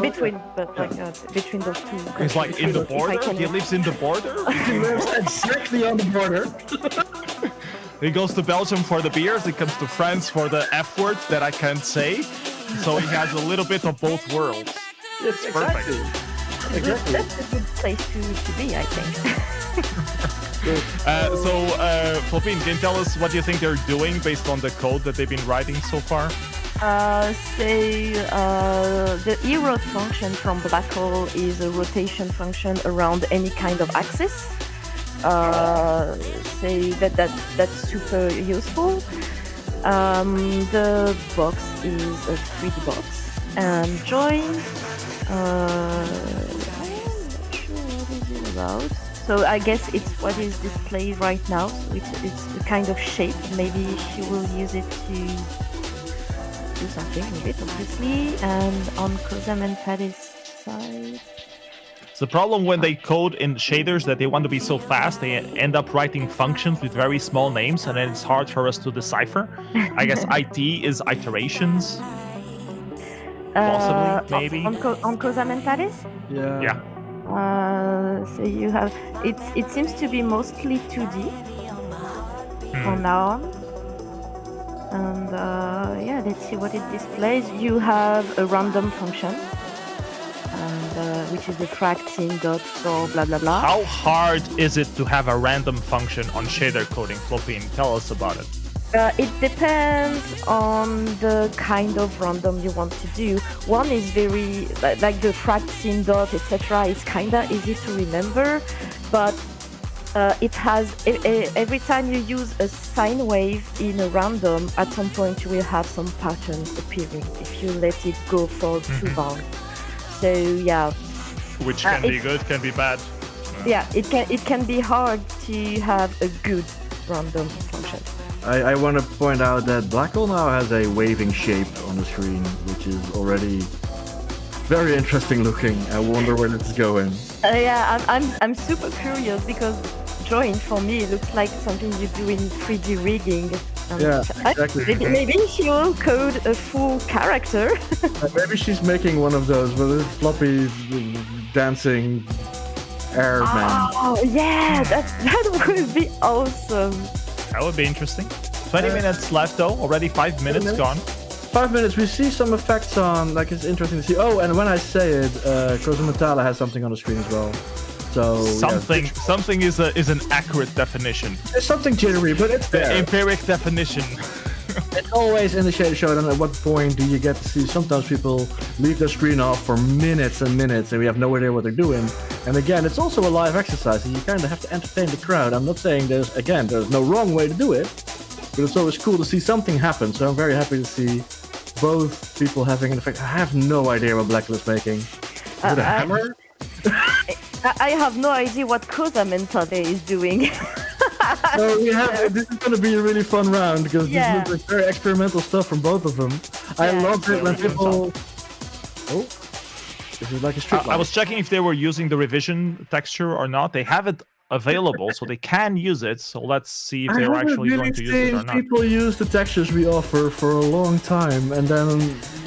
Between those two. It's like in the border. He lives in the border. He lives exactly on the border. He goes to Belgium for the beers. He comes to France for the F word that I can't say. So he has a little bit of both worlds. It's perfect. Exactly. That's a good place to be, I think. Flopine, can you tell us what you think they're doing based on the code that they've been writing so far? The erode function from blackle is a rotation function around any kind of axis. That's super useful. The box is a 3D box, and join. I'm not sure what is it about. So I guess it's what is displayed right now. So it's a kind of shape. Maybe she will use it to do something with it, obviously. And on CosaMentale's side. The problem when they code in shaders that they want to be so fast, they end up writing functions with very small names, and then it's hard for us to decipher. I guess IT is iterations. Possibly, maybe. On CosaMentale? Yeah. So you have it seems to be mostly 2D from now on. And let's see what it displays. You have a random function. Which is the fract scene dot for blah blah blah. How hard is it to have a random function on shader coding, Flopine? Tell us about it. It depends on the kind of random you want to do. One is very like the fract scene dot etc. is kinda easy to remember, but It has every time you use a sine wave in a random, at some point you will have some patterns appearing if you let it go for too long. So yeah. Which can be good, can be bad. Yeah, it can be hard to have a good random function. I want to point out that blackle now has a waving shape on the screen, which is already very interesting looking. I wonder where it's going. Yeah, I'm super curious because drawing for me looks like something you do in 3D rigging. Yeah, exactly. Maybe she will code a full character. Maybe she's making one of those with a floppy dancing airman. Oh yeah, that would be awesome. That would be interesting. 20 minutes left though, already 5 minutes gone. 5 minutes, we see some effects on, like it's interesting to see. Oh, and when I say it, CosaMentale has something on the screen as well. So something is an accurate definition. It's something jittery, but it's there. The empiric definition. It's always in the Shader Showdown. At what point do you get to see? Sometimes people leave their screen off for minutes and minutes, and we have no idea what they're doing. And again, it's also a live exercise, and you kind of have to entertain the crowd. I'm not saying there's no wrong way to do it, but it's always cool to see something happen. So I'm very happy to see both people having an effect. I have no idea what blackle is making. Is it a hammer? I have no idea what CosaMentale is doing. So this is going to be a really fun round because this looks like very experimental stuff from both of them. I love it when people... Oh, this is like a strip I was checking if they were using the revision texture or not. They have it available, so they can use it. So let's see if they're actually going to use it or not. People use the textures we offer for a long time, and then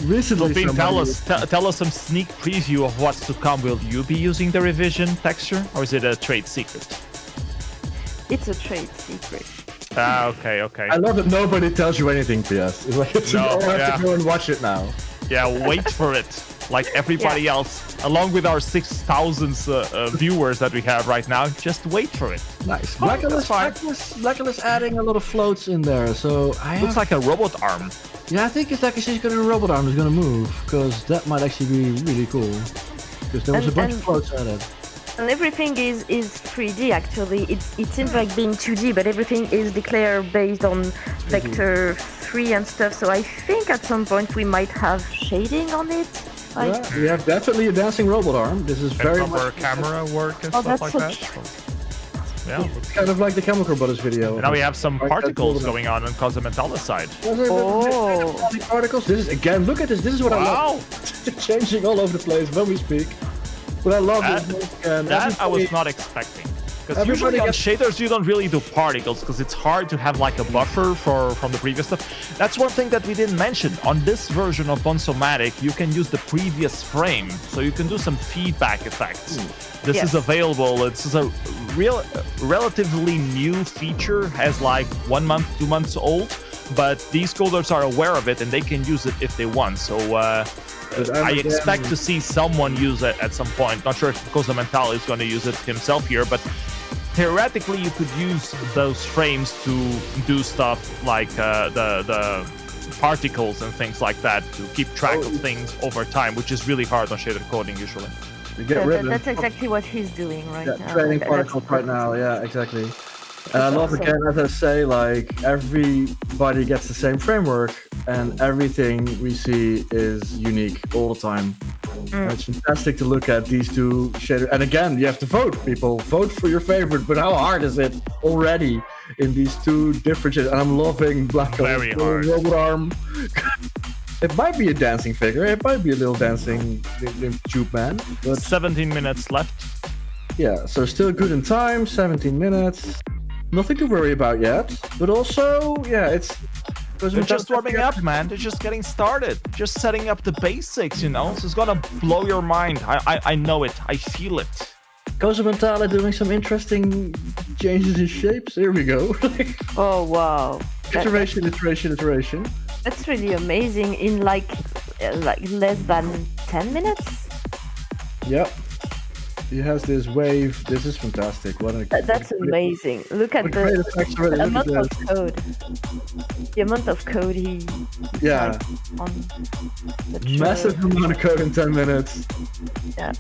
recently... Flopine, tell us some sneak preview of what's to come. Will you be using the revision texture, or is it a trade secret? It's a trade secret. Okay. I love that nobody tells you anything, PS. It's like you all have to go and watch it now. Yeah, wait for it. Like everybody else, along with our 6,000 viewers that we have right now, just wait for it. Nice. Blackle is adding a lot of floats in there, so looks like a robot arm. Yeah, I think it's like she's gonna a robot arm is gonna move, because that might actually be really cool. Because there was a bunch of floats added. And everything is 3D actually. It seems like being 2D, but everything is declared based on vector 3 and stuff. So I think at some point we might have shading on it. Yeah, we have definitely a dancing robot arm. This is very proper camera work and stuff like that. Yeah, it's kind of like the Chemical Brothers video. And now we have some particles going on CosaMentale's side. Oh, particles. This is again. Look at this. This is what I love. Changing all over the place when we speak. What I love is that I was not expecting. Because usually on shaders you don't really do particles because it's hard to have like a buffer from the previous stuff. That's one thing that we didn't mention. On this version of Bonsomatic, you can use the previous frame, so you can do some feedback effects. This is available. It's a relatively new feature, has like 1 month, 2 months old, but these coders are aware of it and they can use it if they want. So I expect to see someone use it at some point. Not sure if CosaMentale is going to use it himself here, but theoretically you could use those frames to do stuff like the particles and things like that to keep track of things over time, which is really hard on shader coding usually. That's exactly what he's doing right now. Training particles right now, yeah, exactly. And I love again, as I say, like everybody gets the same framework and everything we see is unique all the time. It's fantastic to look at these two shaders. And again, you have to vote, people. Vote for your favorite. But how hard is it already in these two different shaders? And I'm loving blackle. Very hard. Robot arm. It might be a dancing figure. It might be a little dancing tube man. But 17 minutes left. Yeah, so still good in time. 17 minutes. Nothing to worry about yet. But also, yeah, it's... They're just warming up, man. They're just getting started. Just setting up the basics, you know? So it's gonna blow your mind. I know it. I feel it. CosaMentale doing some interesting changes in shapes. Here we go. Oh, wow. Iteration. That's really amazing in like less than 10 minutes. Yep. he has this wave. This is fantastic. That's amazing. Look at the amount of code. The amount of code he Yeah. on the Massive amount of code in 10 minutes. Yeah.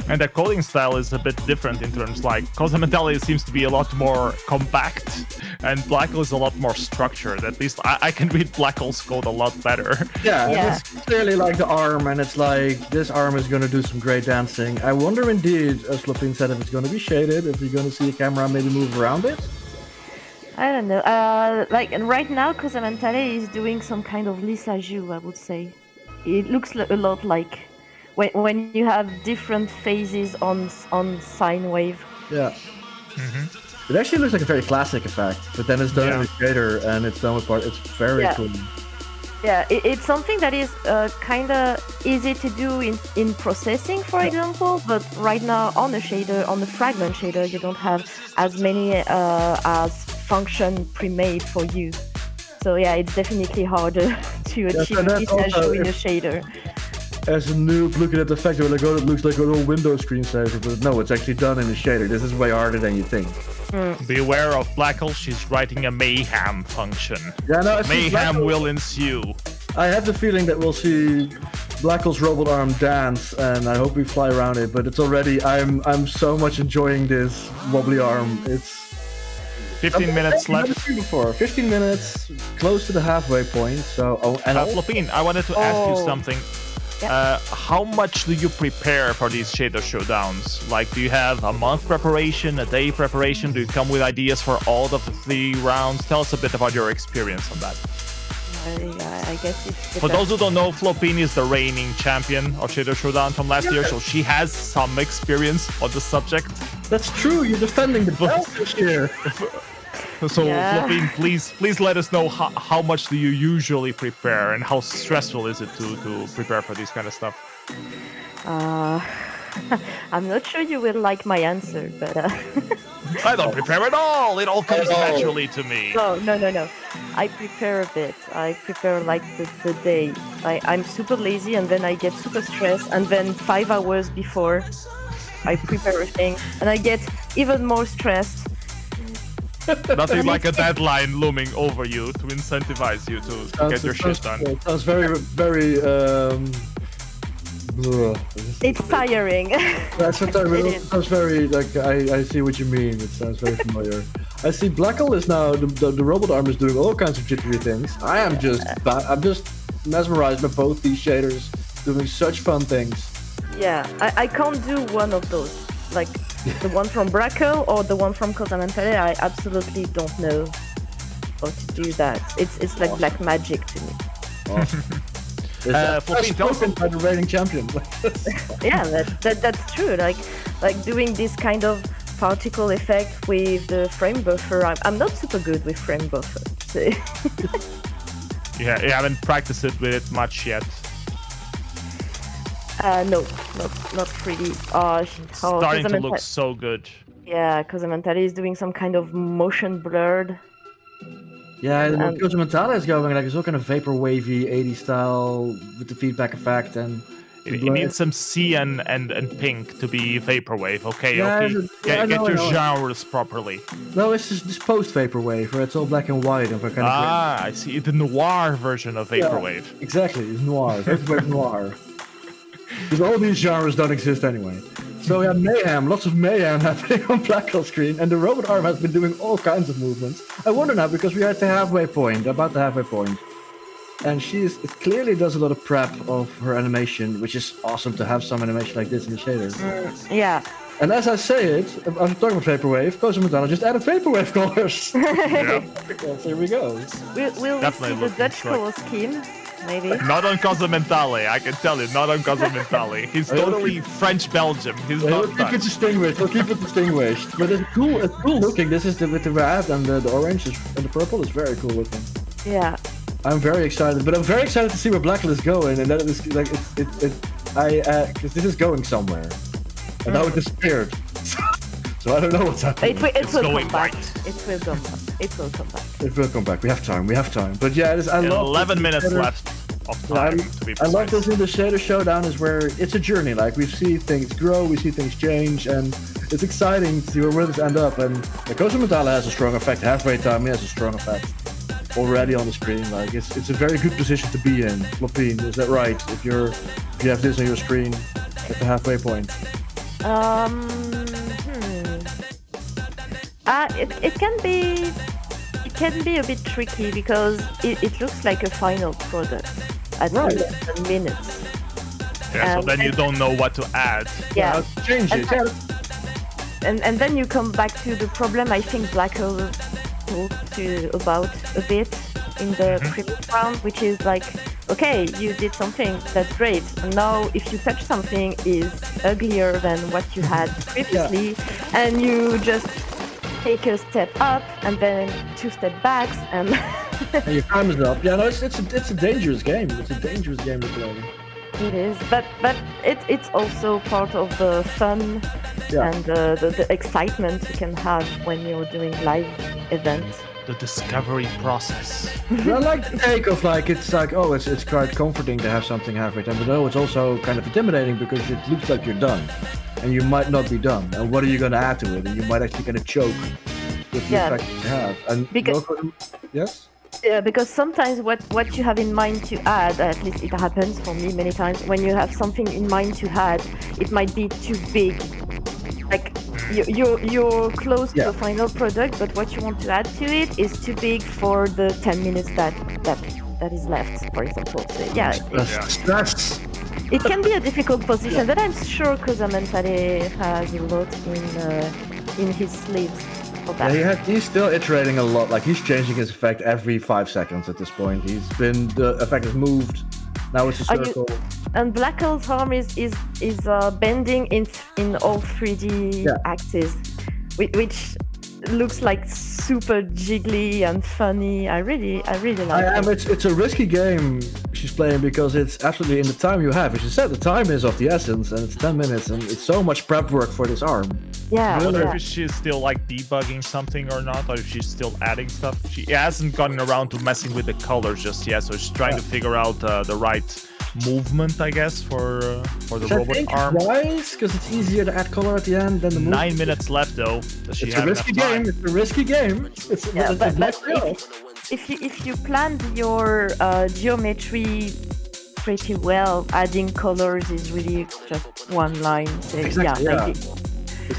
And the coding style is a bit different in terms like CosaMentale seems to be a lot more compact, and blackle is a lot more structured. At least I can read blackle's code a lot better. Yeah, it's clearly like the arm, and it's like this arm is going to do some great dancing. I wonder indeed, as Flopine said, if it's going to be shaded, if you're going to see a camera maybe move around it. I don't know. And right now, CosaMentale is doing some kind of lissajou, I would say. It looks a lot like when you have different phases on sine wave. Yeah. It actually looks like a very classic effect, but then it's done with shader and it's done with part. It's very cool. Yeah, it's something that is kind of easy to do in processing, for example, but right now on the shader, on the fragment shader, you don't have as many as function pre-made for you. So yeah, it's definitely harder to achieve lissajou in a shader. As a noob looking at the fact that it looks like an old Windows screensaver, but no, it's actually done in a shader. This is way harder than you think. Beware of blackle, she's writing a mayhem function. Yeah, no, mayhem will ensue. I have the feeling that we'll see blackle's robot arm dance, and I hope we fly around it. But it's already, I'm so much enjoying this wobbly arm. It's 15 minutes left. Never seen before. 15 minutes, close to the halfway point. So, Flopine, I wanted to ask you something. How much do you prepare for these shader showdowns? Like, do you have a month preparation, a day preparation? Do you come with ideas for all of the 3 rounds? Tell us a bit about your experience on that. I guess it's for those who don't know, Flopine is the reigning champion of Shader Showdown from last year, so she has some experience on the subject. That's true, you're defending the belt this year. So, Flopine, please let us know how much do you usually prepare and how stressful is it to prepare for this kind of stuff? I'm not sure you will like my answer, but... I don't prepare at all! It all comes naturally to me. No. I prepare a bit. I prepare like the day. I'm super lazy and then I get super stressed, and then 5 hours before I prepare a thing and I get even more stressed. Nothing like a deadline looming over you to incentivize you to get your shit done. It sounds very it's tiring. That's what it sounds very like. I see what you mean. It sounds very familiar. I see blackle is now the robot arm is doing all kinds of jittery things. I'm just mesmerized by both these shaders doing such fun things. Yeah, I can't do one of those. Like the one from blackle or the one from CosaMentale. I absolutely don't know how to do that. It's like black magic to me. Awesome. Flopine, tell us by the reigning champion. Yeah, that's true. Like doing this kind of particle effect with the frame buffer. I'm not super good with frame buffer. So. Yeah, you haven't practiced it with it much yet. No, not really. Starting to look so good. Yeah, CosaMentale is doing some kind of motion blurred. Yeah, CosaMentale is going like it's all kind of vapor wavy 80s style with the feedback effect and. It needs some cyan and pink to be vaporwave. Okay. Get your genres properly. No, it's just this post vaporwave where it's all black and white and kind of. I see. The noir version of vaporwave. Yeah, exactly, it's noir. Vaporwave noir. Because all these genres don't exist anyway. So we have mayhem, lots of mayhem happening on blackle screen, and the robot arm has been doing all kinds of movements. I wonder now because we are at the halfway point, about the halfway point. And it clearly does a lot of prep of her animation, which is awesome to have some animation like this in the shaders. Yeah. And as I say it, I'm talking about vaporwave, CosaMentale just added vaporwave colors. Yeah. Well, here we go. Will we see the Dutch color scheme? Maybe. Not on CosaMentale, I can tell you, not on CosaMentale. He's totally French-Belgium. He's not Dutch. Keep it distinguished. We'll keep it distinguished. But it's cool looking. This is with the red and the orange and the purple is very cool looking. Yeah. I'm very excited, but I'm very excited to see where blackle is going, and that is like because this is going somewhere, and now it disappeared. So I don't know what's happening. It will come back. Right. It will come back. It will come back. It will come back. We have time. But yeah, I love 11 minutes left. time to be precise. I love this in the shader showdown is where it's a journey. Like we see things grow, we see things change, and it's exciting to see where this end up. And the CosaMentale has a strong effect. Halfway time has a strong effect already on the screen. Like it's a very good position to be in. Flopine, is that right? If you have this on your screen at the halfway point. It can be a bit tricky because it looks like a final product at 10 minutes. Yeah, so then you don't know what to add. Yeah, change it. And then you come back to the problem I think blackle talked about a bit in the previous round, which is like, okay, you did something, that's great. And now if you touch something is uglier than what you had previously, and you just take a step up and then 2 step backs and your time is up. Yeah, no, it's a dangerous game. It's a dangerous game to play. It is, but it's also part of the fun and the excitement you can have when you're doing live events. The discovery process. I like the take of like it's quite comforting to have something halfway done, but no, it's also kind of intimidating because it looks like you're done, and you might not be done. And what are you going to add to it? And you might actually kind of choke with the effect you have. And yes. Yeah, because sometimes what you have in mind to add, at least it happens for me many times, when you have something in mind to add, it might be too big. Like you're close to a final product, but what you want to add to it is too big for the 10 minutes that is left, for example. So it can be a difficult position, but I'm sure CosaMentale has a lot in his sleeves. Yeah, he's still iterating a lot. Like he's changing his effect every 5 seconds at this point. The effect has moved. Now it's a circle. And blackle's arm is bending in all 3D axes, which looks like super jiggly and funny. I really like it. It's a risky game she's playing because it's absolutely in the time you have. As you said, the time is of the essence, and it's 10 minutes, and it's so much prep work for this arm. I wonder if she's still like debugging something or not, or if she's still adding stuff. She hasn't gotten around to messing with the colors just yet, so she's trying to figure out the right movement, I guess, for the robot arm. Wise, because it's easier to add color at the end than the movement. 9 minutes left, though. It's a risky game. It's a risky game. If you planned your geometry pretty well, adding colors is really just one line.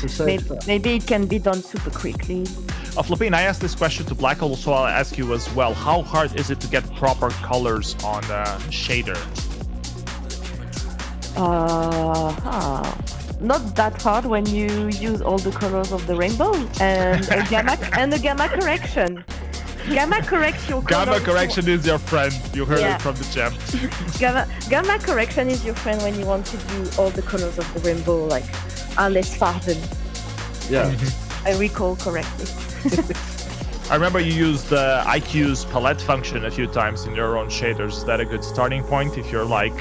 So, maybe it can be done super quickly. Flopine, I asked this question to blackle, so I'll ask you as well. How hard is it to get proper colors on shader? Not that hard when you use all the colors of the rainbow and a gamma correction. Gamma corrects your color. Gamma correction is your friend. You heard it from the champ. Gamma correction is your friend when you want to do all the colors of the rainbow, like alles Farben. Yeah. I recall correctly. I remember you used the IQ's palette function a few times in your own shaders. Is that a good starting point if you're like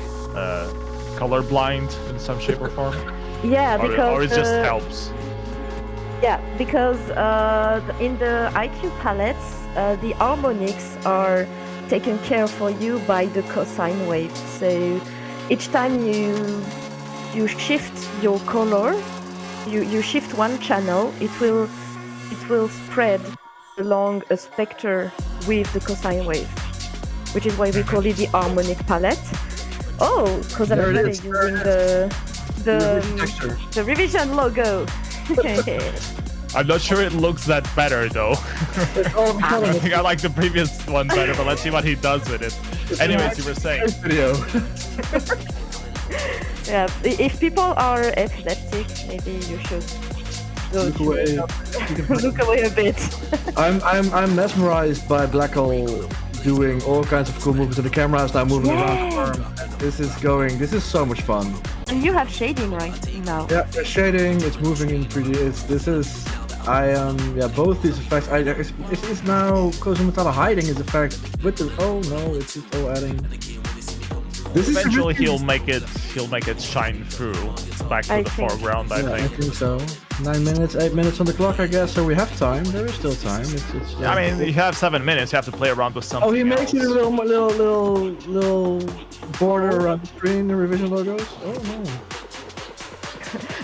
colorblind in some shape or form? Yeah, or it just helps. Yeah, because in the IQ palettes, the harmonics are taken care for you by the cosine wave. So each time you shift your color, you shift one channel, it will spread along a spectre with the cosine wave, which is why we call it the harmonic palette. Oh, CosaMentale is using the revision logo. I'm not sure it looks that better though. I think I like the previous one better, but let's see what he does with it. Anyways, you were saying. Video. Yeah, if people are epileptic, maybe you should look away. Look away a bit. I'm mesmerized by blackle doing all kinds of cool movements, and the camera is now moving around the arm. This is so much fun. And you have shading right now. Yeah, there's shading, it's moving in 3D. Both these effects. Is now CosaMentale hiding his effect with the? Oh no, it's all adding. Eventually, he'll make it shine through back to the foreground. I think so. 9 minutes, 8 minutes on the clock, I guess. So we have time. There is still time. I mean, you have 7 minutes. You have to play around with something. Oh, he makes it a little border around the screen. The revision logos. Oh no.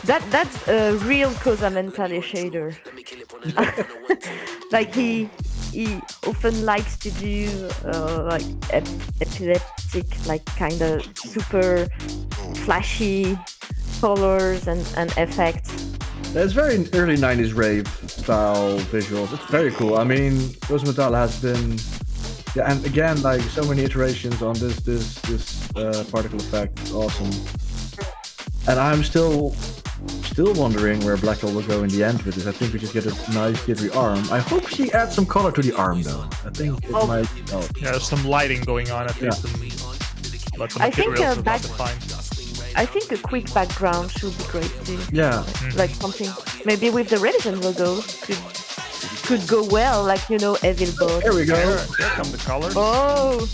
That's a real CosaMentale shader. Like he often likes to do like epileptic, like kind of super flashy colors and effects. It's very early 90s rave style visuals. It's very cool. I mean, CosaMentale has been, and again, like so many iterations on this particle effect. It's awesome. And I'm still wondering where blackle will go in the end with this. I think we just get a nice glittery arm. I hope she adds some color to the arm though. I think it might help. Yeah, there's some lighting going on at least. But the materials are not defined. I think a quick background should be great too. Yeah. Like something maybe with the revision logo could go well, like evvvvil. There we go. There come the colors. Oh.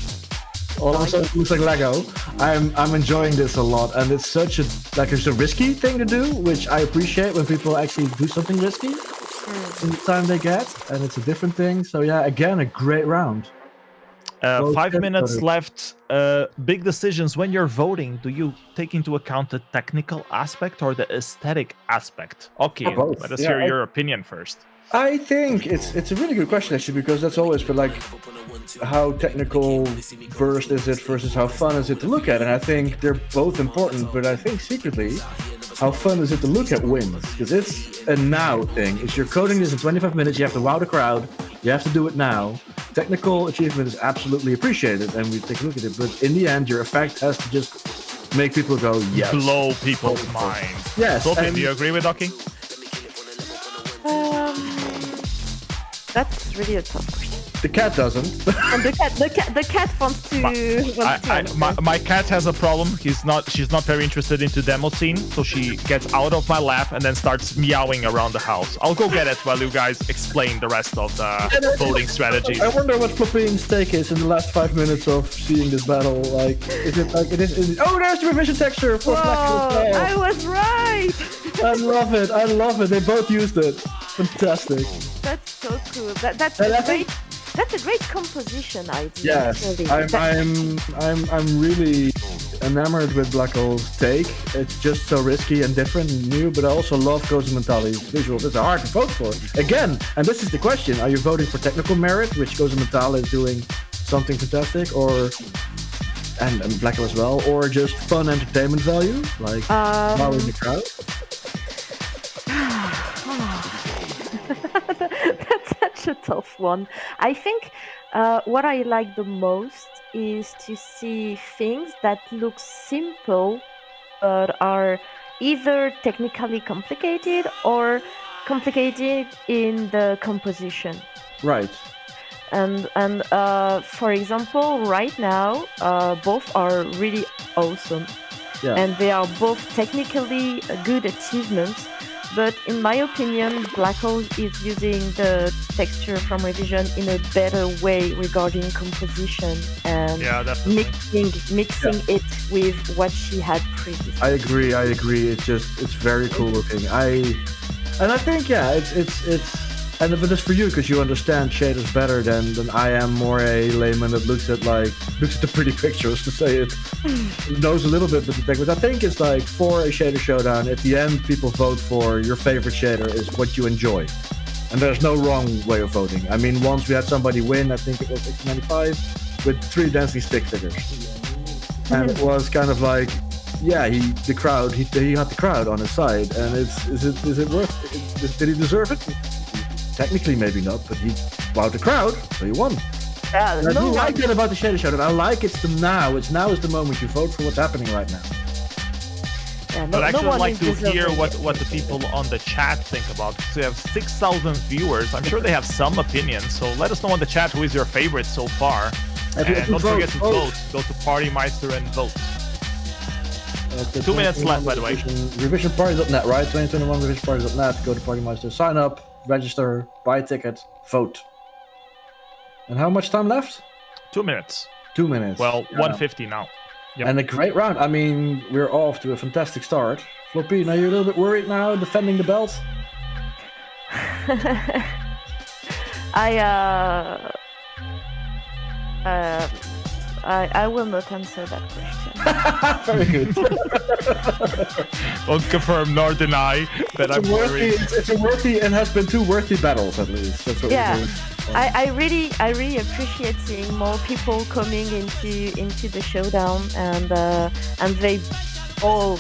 All of a sudden it looks like Lego. I'm enjoying this a lot, and it's such a risky thing to do, which I appreciate when people actually do something risky in the time they get, and it's a different thing. So yeah, again, a great round. 5 minutes left. Big decisions when you're voting. Do you take into account the technical aspect or the aesthetic aspect? Okay, let us hear your opinion first. I think it's a really good question actually, because that's always been like, how technical versed is it versus how fun is it to look at? And I think they're both important, but I think secretly, how fun is it to look at wins? Because it's a now thing. If you're coding this in 25 minutes, you have to wow the crowd. You have to do it now. Technical achievement is absolutely appreciated, and we take a look at it. But in the end, your effect has to just make people go, yes. Blow people's minds. Yes. Flopine, do you agree with Doki? That's really a tough question. The cat doesn't. And the cat wants to. My cat has a problem. She's not very interested into demo scene, so she gets out of my lap and then starts meowing around the house. I'll go get it while you guys explain the rest of the voting strategies. I wonder what Flopine's take is in the last 5 minutes of seeing this battle. Like, is it like it is? Oh, there's the revision texture for blackle. I was right. I love it. They both used it. Fantastic. That's so cool. That's a great composition idea. Yes, I'm really enamored with blackle's take. It's just so risky and different and new, but I also love CosaMentale's visuals. It's hard to vote for. Again, and this is the question, are you voting for technical merit, which CosaMentale is doing something fantastic, and blackle as well, or just fun entertainment value, like wowing the crowd? That's such a tough one. I think what I like the most is to see things that look simple but are either technically complicated or complicated in the composition. Right. And for example, right now, both are really awesome. Yeah. And they are both technically good achievements. But in my opinion, blackle is using the texture from revision in a better way regarding composition and mixing it with what she had previously. I agree. It's very cool looking. I think but it's for you because you understand shaders better than I am. More a layman that looks at the pretty pictures, to say it. Knows a little bit, but I think it's like for a shader showdown. At the end, people vote for your favorite shader is what you enjoy, and there's no wrong way of voting. I mean, once we had somebody win, I think it was 1995, with 3 dancing stick figures, and it was kind of like, yeah, he had the crowd on his side, and is it worth it? Did he deserve it? Technically, maybe not, but he wowed the crowd, so he won. I do like that about the Shader Showdown. I like it's the now. Now is the moment you vote for what's happening right now. I'd actually like to hear what the people on the chat think about it. So we have 6,000 viewers. I'm sure they have some opinions. So let us know in the chat who is your favorite so far. And don't forget to vote. Go to Partymeister and vote. 2 minutes left, by the way. Revisionparty.net, right? 2021 revisionparty.net. Go to Partymeister, sign up, register, buy a ticket, vote. And how much time left? 2 minutes. 2 minutes. Well, 150 now. Yep. And a great round. I mean, we're off to a fantastic start. Flopine, are you a little bit worried now defending the belt? I will not answer that question. Very good. Won't confirm nor deny that I'm worried. It's a worthy and has been 2 worthy battles at least. That's what we're doing. I really appreciate seeing more people coming into the showdown, and they all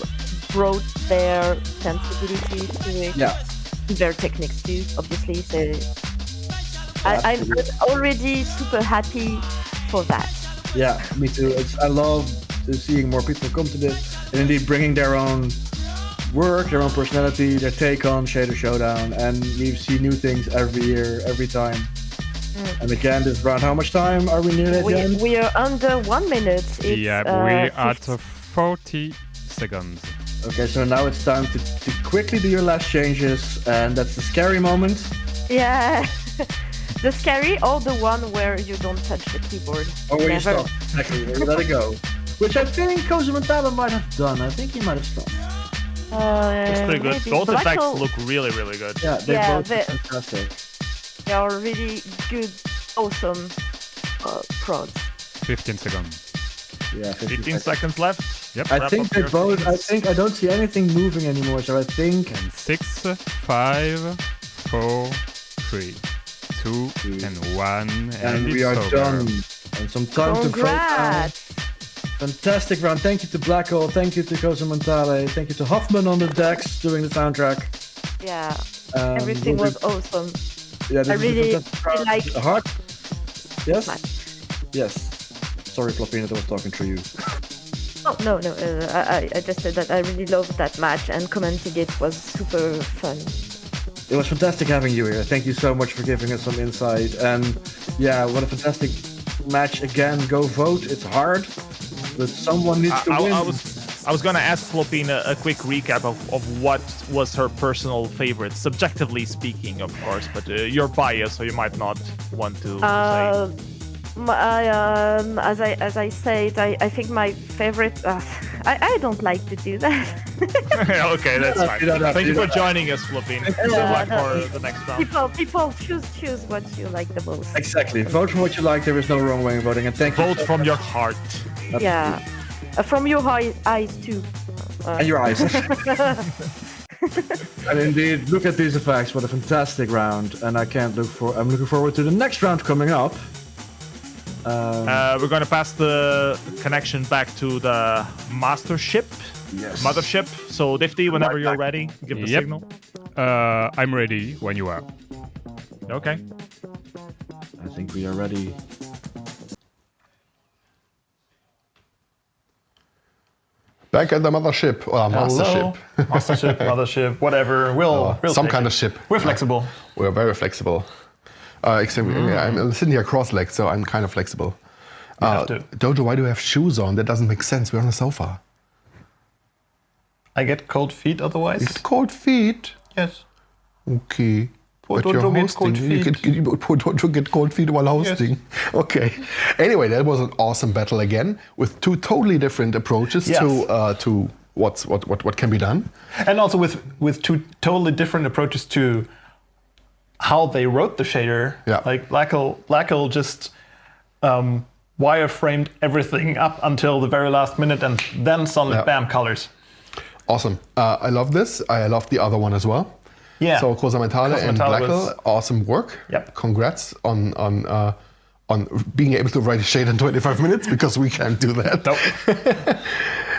brought their sensibility to it. Yeah. Their techniques too, obviously. So I'm already super happy for that. Yeah, me too. I love seeing more people come to this and indeed bringing their own work, their own personality, their take on Shader Showdown, and we see new things every year, every time. And again, this round, how much time are we near at the end? We are under 1 minute. We're at 40 seconds. Okay, so now it's time to quickly do your last changes, and that's the scary moment. Yeah. The scary or the one where you don't touch the keyboard. Or where you stop. Exactly, where you let it go. Which I think CosaMentale might have done. I think he might have stopped. It's pretty good. Both effects look really, really good. Yeah, they're both fantastic. They are really good, awesome prods. 15 seconds. Yeah, 15 seconds left. Yep. I think they both. I think I don't see anything moving anymore. So I think. And 6, 5, 4, 3, 2, and 1, and we are over. done. And some time to vote now. Fantastic round. Thank you to blackle. Thank you to CosaMentale. Thank you to Hoffman on the decks doing the soundtrack. Yeah, everything was awesome. Yeah, I really like Hard. Yes. Match. Yes. Sorry, Flopine, I was talking to you. Oh no, I just said that I really loved that match, and commenting it was super fun. It was fantastic having you here. Thank you so much for giving us some insight. And yeah, what a fantastic match again. Go vote. It's hard, but someone needs to win. I was gonna ask Flopine a quick recap of what was her personal favorite, subjectively speaking, of course, but you're biased, so you might not want to say. As I said, I think my favorite. I don't like to do that. Okay, that's fine. Thank you for joining us, Flopine. Good luck for the next round. People choose what you like the most. Exactly. Vote for what you like. There is no wrong way of voting. And thank you. Vote from your heart. Yeah, from your eyes too. And your eyes. And indeed, look at these effects. What a fantastic round! And I'm looking forward to the next round coming up. We're going to pass the connection back to the master ship. Yes. Mothership. So DiFFtY, whenever you're ready, give the signal. I'm ready when you are. Okay. I think we are ready. Back at the mothership, or mastership. Mastership, mothership, whatever. We'll some take kind it. of ship. We're flexible. We're very flexible. Except I'm sitting here cross-legged, so I'm kind of flexible. Dojo, why do you have shoes on? That doesn't make sense. We're on a sofa. I get cold feet otherwise. You get cold feet? Yes. Okay. But you're Dojo gets hosting. cold feet. Dojo get cold feet while hosting. Yes. Okay. Anyway, that was an awesome battle again, with 2 totally different approaches to what can be done. And also with 2 totally different approaches to how they wrote the shader. Yeah. Like blackle just wireframed everything up until the very last minute, and then suddenly bam, colors. Awesome. I love this. I love the other one as well. Yeah. So CosaMentale and blackle, awesome work. Yep. Congrats on being able to write a shader in 25 minutes, because we can't do that. Nope.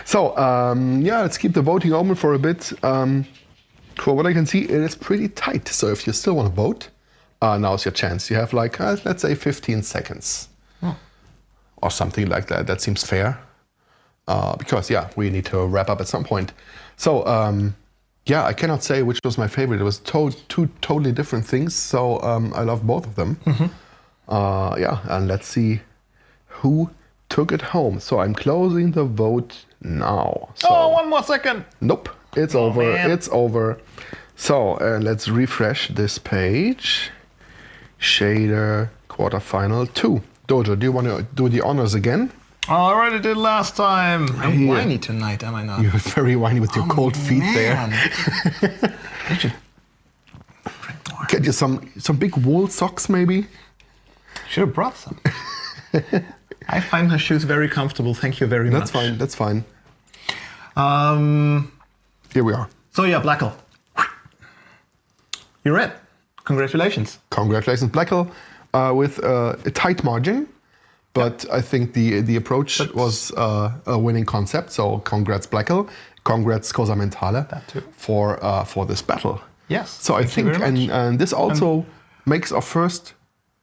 So let's keep the voting open for a bit. For what I can see, it is pretty tight. So if you still want to vote, now's your chance. You have like, let's say 15 seconds or something like that. That seems fair. Because we need to wrap up at some point. So I cannot say which was my favorite. It was 2 totally different things. So I love both of them. And let's see who took it home. So I'm closing the vote now. So, 1 more second. Nope. It's over. Man. It's over. So let's refresh this page. Shader quarterfinal 2. Dojo, do you want to do the honors again? I already did last time. I'm whiny tonight, am I not? You're very whiny with your cold feet there. Get you some big wool socks, maybe? Should have brought some. I find my shoes very comfortable. Thank you very much. That's fine. Here we are. So yeah, blackle. You're in. Congratulations. Congratulations, blackle, with a tight margin. But I think the approach was a winning concept. So congrats, blackle. Congrats, CosaMentale, for this battle. Yes. So I think, and this also makes our first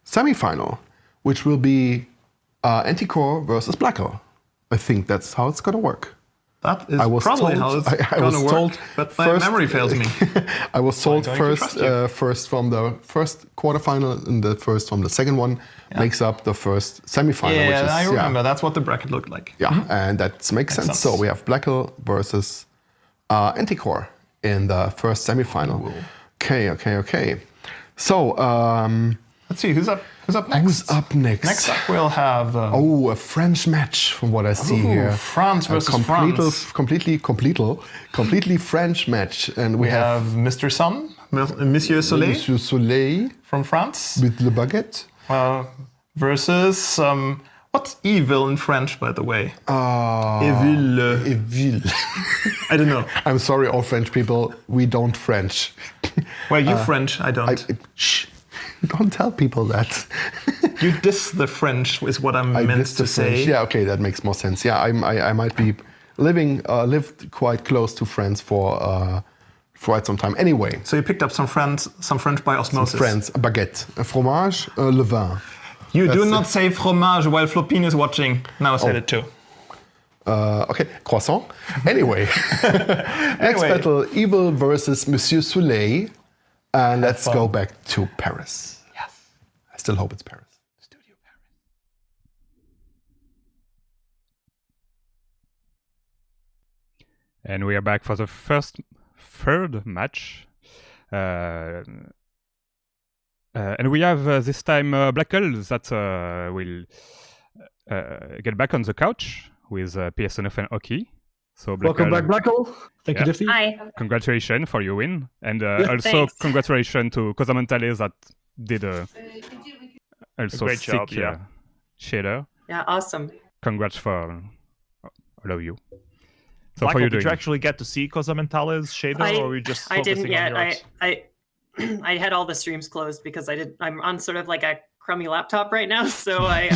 semi-final, which will be anticore versus blackle. I think that's how it's gonna work. That is probably how it's gonna work. But my memory fails me. I was told first from the first quarterfinal and the first from the second one makes up the first semi-final. Yeah, which is, I remember. That's what the bracket looked like. Yeah, and that makes sense. So we have blackle versus anticore in the first semi-final. Okay. So let's see who's up next. Who's up next? Next up we'll have a French match from what I see here. France versus France. Completely French match, and we have Mr. Sun, Monsieur Soleil. Monsieur Soleil from France with le baguette. Versus what's evil in French, by the way? Evvvvil. I don't know. I'm sorry, all French people. We don't French. Well, you French, I don't. Shh. Don't tell people that. You diss the French is what I'm meant to say. French. Yeah, okay, that makes more sense. Yeah, I might be lived quite close to France for quite some time. Anyway. So you picked up some French by osmosis. Some French, baguette, fromage, le vin. You do not say fromage while Flopine is watching. Now I said it too. Okay, croissant. Anyway, next battle, Evil versus Monsieur Soleil. And let's go back to Paris. Yes. I still hope it's Paris. Studio Paris. And we are back for the third match. And we have this time blackle that will get back on the couch with PSNF and Hockey. So welcome back, blackle. Thank you, DiFFtY. Hi. Congratulations for your win, and also congratulations to CosaMentale that did also great job, shader. Yeah, awesome. Congrats for all of you. So Blackle, for you did you actually get to see CosaMentale's shader, or were you just focusing I didn't yet. on yours? I had all the streams closed because I'm on sort of like a crummy laptop right now, so I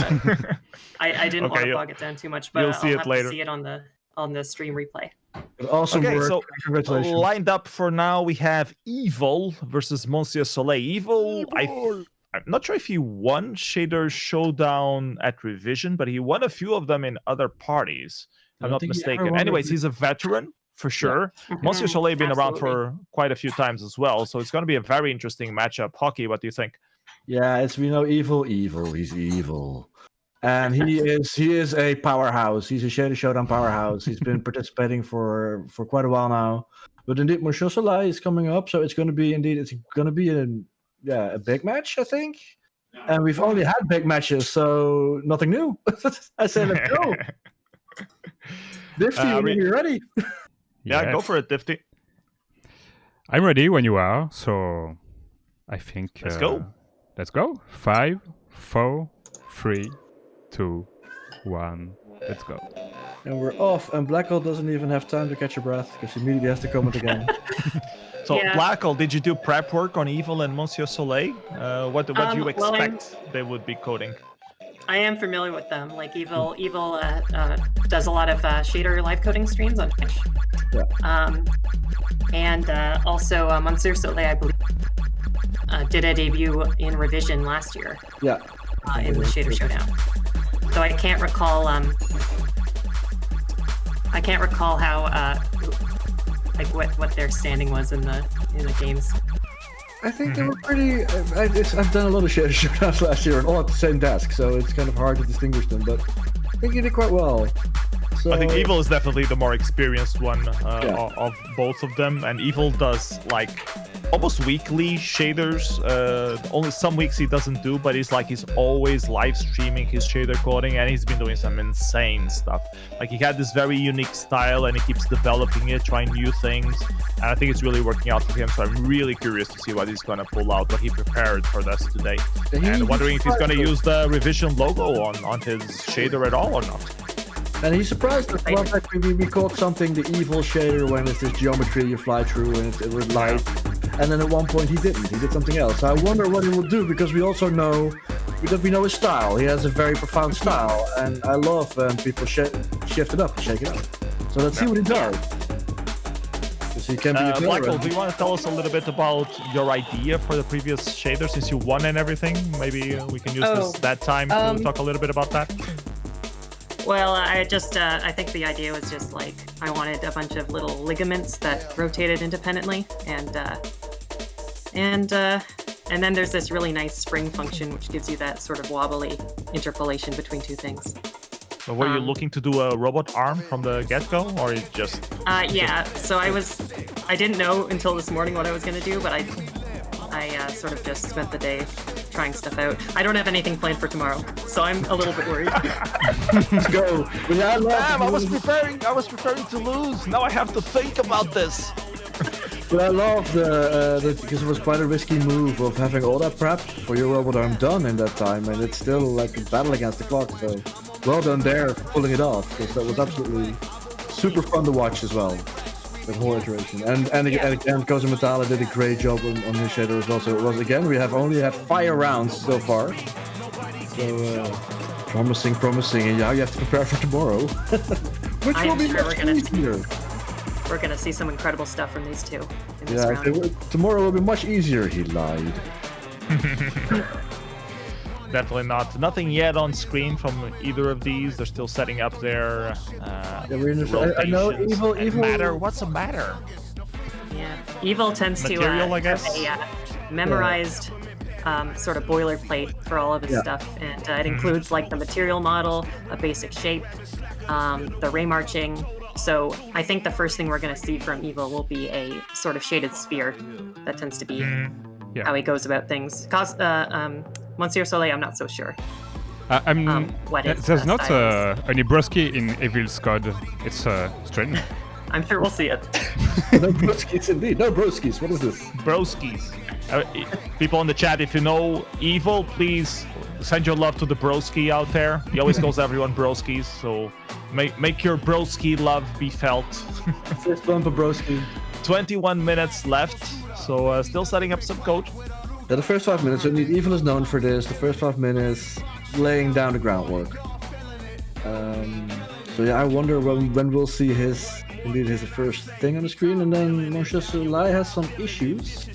didn't want to bog it down too much. But I'll have to see it on the stream replay. Awesome work. So congratulations. Lined up for now, we have Evil versus Monsieur Soleil. Evil. I'm not sure if he won Shader Showdown at Revision, but he won a few of them in other parties, if I'm not mistaken. Anyways, he's a veteran for sure. Yeah. Monsieur Soleil been around for quite a few times as well, so it's going to be a very interesting matchup. Hockey, what do you think? Yeah, it's evil. He's evil. And he is a powerhouse. He's a Shader Showdown powerhouse. He's been participating for quite a while now. But indeed, Monsieur Soleil is coming up, so it's going to be a big match, I think. And we've only had big matches, so nothing new. I said, let's go. DiFFtY, when you're ready. Yeah, go for it, DiFFtY. I'm ready when you are, so I think let's go. Let's go. 5, 4, 3, 2, 1. Let's go. And we're off, and blackle doesn't even have time to catch a breath because he immediately has to comment again. So, blackle, did you do prep work on Evil and Monsieur Soleil? What do you expect they would be coding? I am familiar with them. Like Evil does a lot of shader live coding streams on Twitch. Yeah. And also Monsieur Soleil, I believe, did a debut in Revision last year. Yeah. In the Shader Showdown. So I can't recall. How like what their standing was in the games. I think they were pretty. I've done a lot of Shader Showdowns last year, and all at the same desk, so it's kind of hard to distinguish them. But I think you did quite well. So, I think Evil is definitely the more experienced one of both of them, and Evil does like almost weekly shaders. Only some weeks he doesn't do, but he's always live streaming his shader coding, and he's been doing some insane stuff. Like, he had this very unique style, and he keeps developing it, trying new things, and I think it's really working out for him. So I'm really curious to see what he's gonna pull out, what he prepared for us today, and wondering if he's gonna use the revision logo on his shader at all or not. And he surprised us. Well, we caught something, the evil shader, when it's this geometry you fly through and it was light. And then at one point he didn't. He did something else. So I wonder what he will do, because we also know, because we know his style. He has a very profound style, and I love when people shift it up and shake it up. So let's see what he does. He can be Blackle, do you want to tell us a little bit about your idea for the previous shader, since you won and everything? Maybe we can use that time to talk a little bit about that. Well, I think the idea was just like, I wanted a bunch of little ligaments that rotated independently, and then there's this really nice spring function which gives you that sort of wobbly interpolation between two things. So were you looking to do a robot arm from the get-go, or you just... Yeah, so I didn't know until this morning what I was going to do, but I sort of just spent the day trying stuff out. I don't have anything planned for tomorrow, so I'm a little bit worried. Let's go. Damn, I was preparing to lose. Now I have to think about this. But I love the because it was quite a risky move of having all that prep for your robot arm done in that time, and it's still like a battle against the clock. So well done there for pulling it off, because that was absolutely super fun to watch as well. The whole iteration, and again, CosaMentale did a great job on his shader as well. So it was, again, we have only had 5 rounds so far. So promising, and now you have to prepare for tomorrow, which will be much easier. We're gonna see some incredible stuff from these two in this round. Tomorrow will be much easier. He lied. Definitely not. Nothing yet on screen from either of these. They're still setting up their rotations. I know evil. Matter. What's a matter? Yeah, evil tends Material, to I guess. have a memorized sort of boilerplate for all of his stuff, and it includes like the material model, a basic shape, the ray marching. So I think the first thing we're going to see from evil will be a sort of shaded sphere. That tends to be how he goes about things. Monsieur Soleil, I'm not so sure. What is there's not any broski in Evil's code. It's strange. I'm sure we'll see it. No broskis indeed. No broskis. What is this? Broskis. People in the chat, if you know Evil, please send your love to the broski out there. He always calls everyone broskis, so make your broski love be felt. First bump of broski. 21 minutes left, so still setting up some code. Yeah, the first 5 minutes, indeed, Evil is known for this. The first 5 minutes, laying down the groundwork. So yeah, I wonder when we'll see his first thing on the screen, and then Monsieur Soleil has some issues,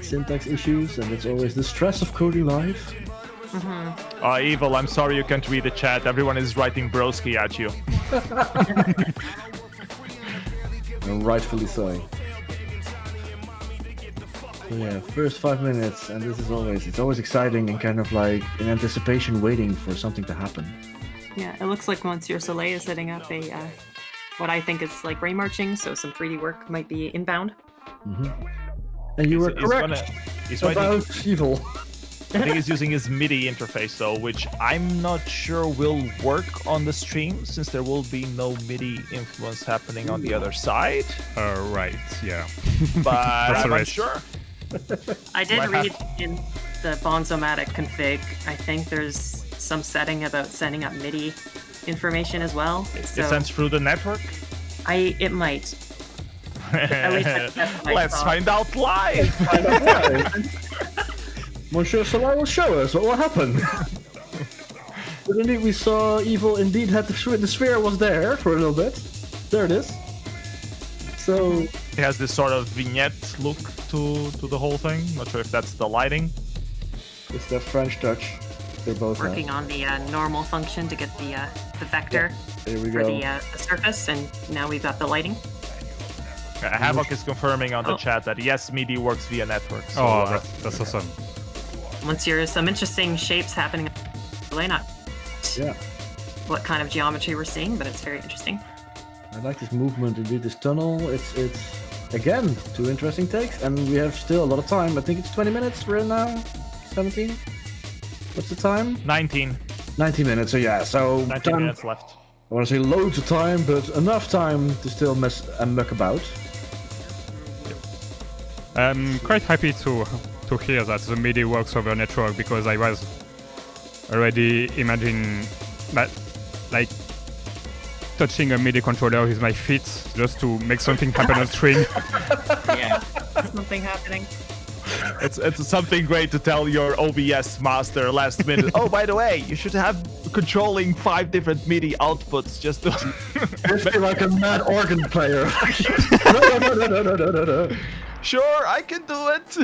syntax issues, and it's always the stress of coding live. Evil, I'm sorry you can't read the chat. Everyone is writing broski at you. And rightfully so. Yeah, first 5 minutes, and this is always exciting and kind of like in anticipation, waiting for something to happen. Yeah, it looks like Monsieur Soleil is setting up a what I think is like ray marching, so some 3D work might be inbound. And you were correct he's about Evil. I think he's using his MIDI interface though, which I'm not sure will work on the stream, since there will be no MIDI influence happening on the other side. Right, yeah. But I'm not sure. I did read in the Bonzomatic config, I think there's some setting about sending up MIDI information as well. So it sends through the network? It might. At least Let's find out live! Monsieur Soleil will show us what will happen. But indeed, we saw Evil indeed had the sphere was there for a little bit. There it is. So it has this sort of vignette look to the whole thing. Not sure if that's the lighting. It's that French touch. They're both working on the normal function to get the vector there we for go. the surface, and now we've got the lighting. Havoc is confirming on the chat that yes, MIDI works via network. So, that's awesome. Once there's some interesting shapes happening, really not what kind of geometry we're seeing, but it's very interesting. I like this movement, indeed, this tunnel. It's again, 2 interesting takes, and we have still a lot of time. I think it's 20 minutes. We're in now 17. What's the time? 19. 19 minutes. So yeah, so 19 minutes left. I want to say loads of time, but enough time to still mess and muck about. I'm quite happy to hear that the MIDI works over network, because I was already imagining that, like, touching a MIDI controller with my feet just to make something happen on screen. Yeah, something happening. It's something great to tell your OBS master last minute. Oh, by the way, you should have controlling 5 different MIDI outputs just to Be like a mad organ player. No. Sure, I can do it.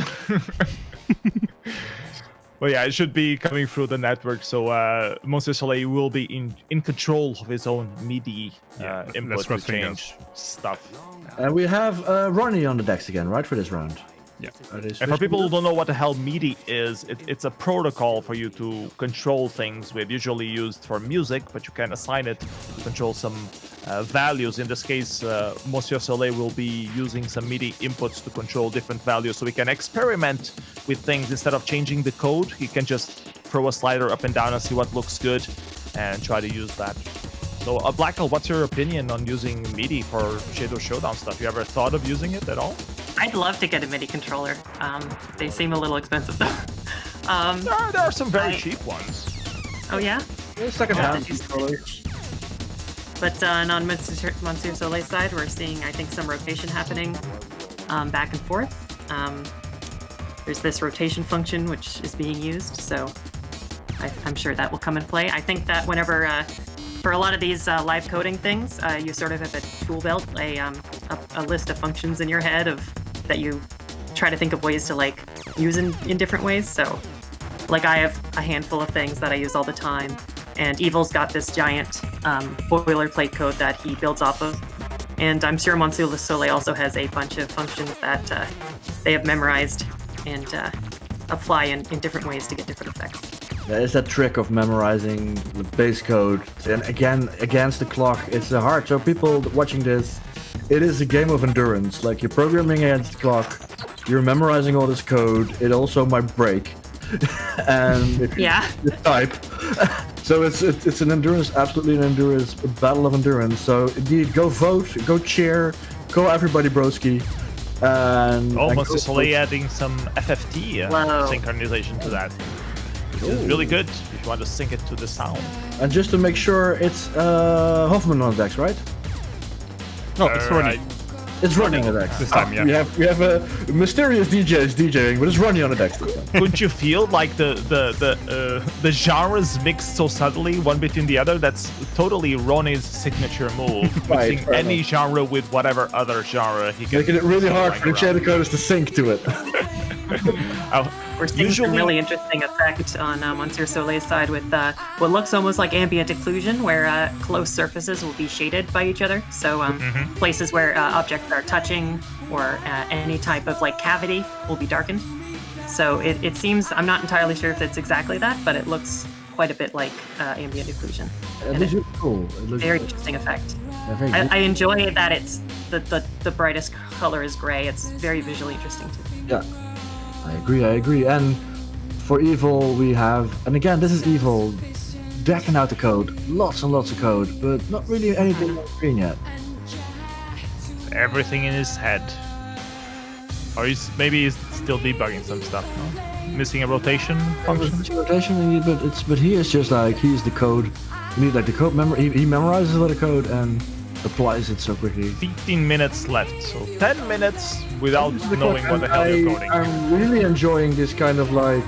But yeah, it should be coming through the network, so Monsieur Soleil will be in control of his own MIDI input to change stuff. And we have Ronnie on the decks again, right, for this round? Yeah. And for people who don't know what the hell MIDI is, it's a protocol for you to control things with, usually used for music, but you can assign it to control some values. In this case, Monsieur Soleil will be using some MIDI inputs to control different values, so we can experiment with things. Instead of changing the code, he can just throw a slider up and down and see what looks good and try to use that. So, blackle, what's your opinion on using MIDI for Showdown stuff? You ever thought of using it at all? I'd love to get a MIDI controller. They seem a little expensive though. There are some very cheap ones. Oh yeah? Second hand. But on Monsieur Soleil's side, we're seeing, I think, some rotation happening back and forth. There's this rotation function which is being used, so I'm sure that will come in play. I think that whenever, for a lot of these live coding things, you sort of have a tool belt, a list of functions in your head that you try to think of ways to like use in different ways. So, like, I have a handful of things that I use all the time, and Evil's got this giant boilerplate code that he builds off of. And I'm sure Monsieur Soleil also has a bunch of functions that they have memorized and apply in different ways to get different effects. There is that trick of memorizing the base code, and again, against the clock, it's hard. So people watching this, it is a game of endurance. Like, you're programming against the clock, you're memorizing all this code, it also might break. And if you type. So it's an endurance, absolutely an endurance, a battle of endurance. So indeed, go vote, go cheer, go everybody broski. And Monsieur Soleil adding some FFT synchronization to that. Which is really good if you want to sync it to the sound. And just to make sure, it's Hoffman on decks, right? No, it's Ronnie. It's Ronnie on the decks. This time, yeah. We have a mysterious DJ DJing, but it's Ronnie on the decks this time. Couldn't you feel like the genres mixed so subtly one between the other? That's totally Ronnie's signature move. Right, mixing any genre with whatever other genre he can. Making it really hard for the shader coders to sync to it. We're seeing some really interesting effect on Monsieur Soleil's side with what looks almost like ambient occlusion, where close surfaces will be shaded by each other. So places where objects are touching or any type of like cavity will be darkened. So it seems, I'm not entirely sure if it's exactly that, but it looks quite a bit like ambient occlusion. It looks cool. It looks very interesting effect. Yeah, I enjoy that it's the brightest color is gray. It's very visually interesting too. Yeah. I agree. And for Evil, we have, and again, this is Evil, decking out the code. Lots and lots of code, but not really anything on the screen yet. Everything in his head. Or maybe he's still debugging some stuff. No? Missing a rotation function? But he is just like, he's the code. You need like the code memory. He memorizes a lot of code and applies it so quickly. 15 minutes left, so 10 minutes without knowing what the hell you're coding. I'm really enjoying this kind of like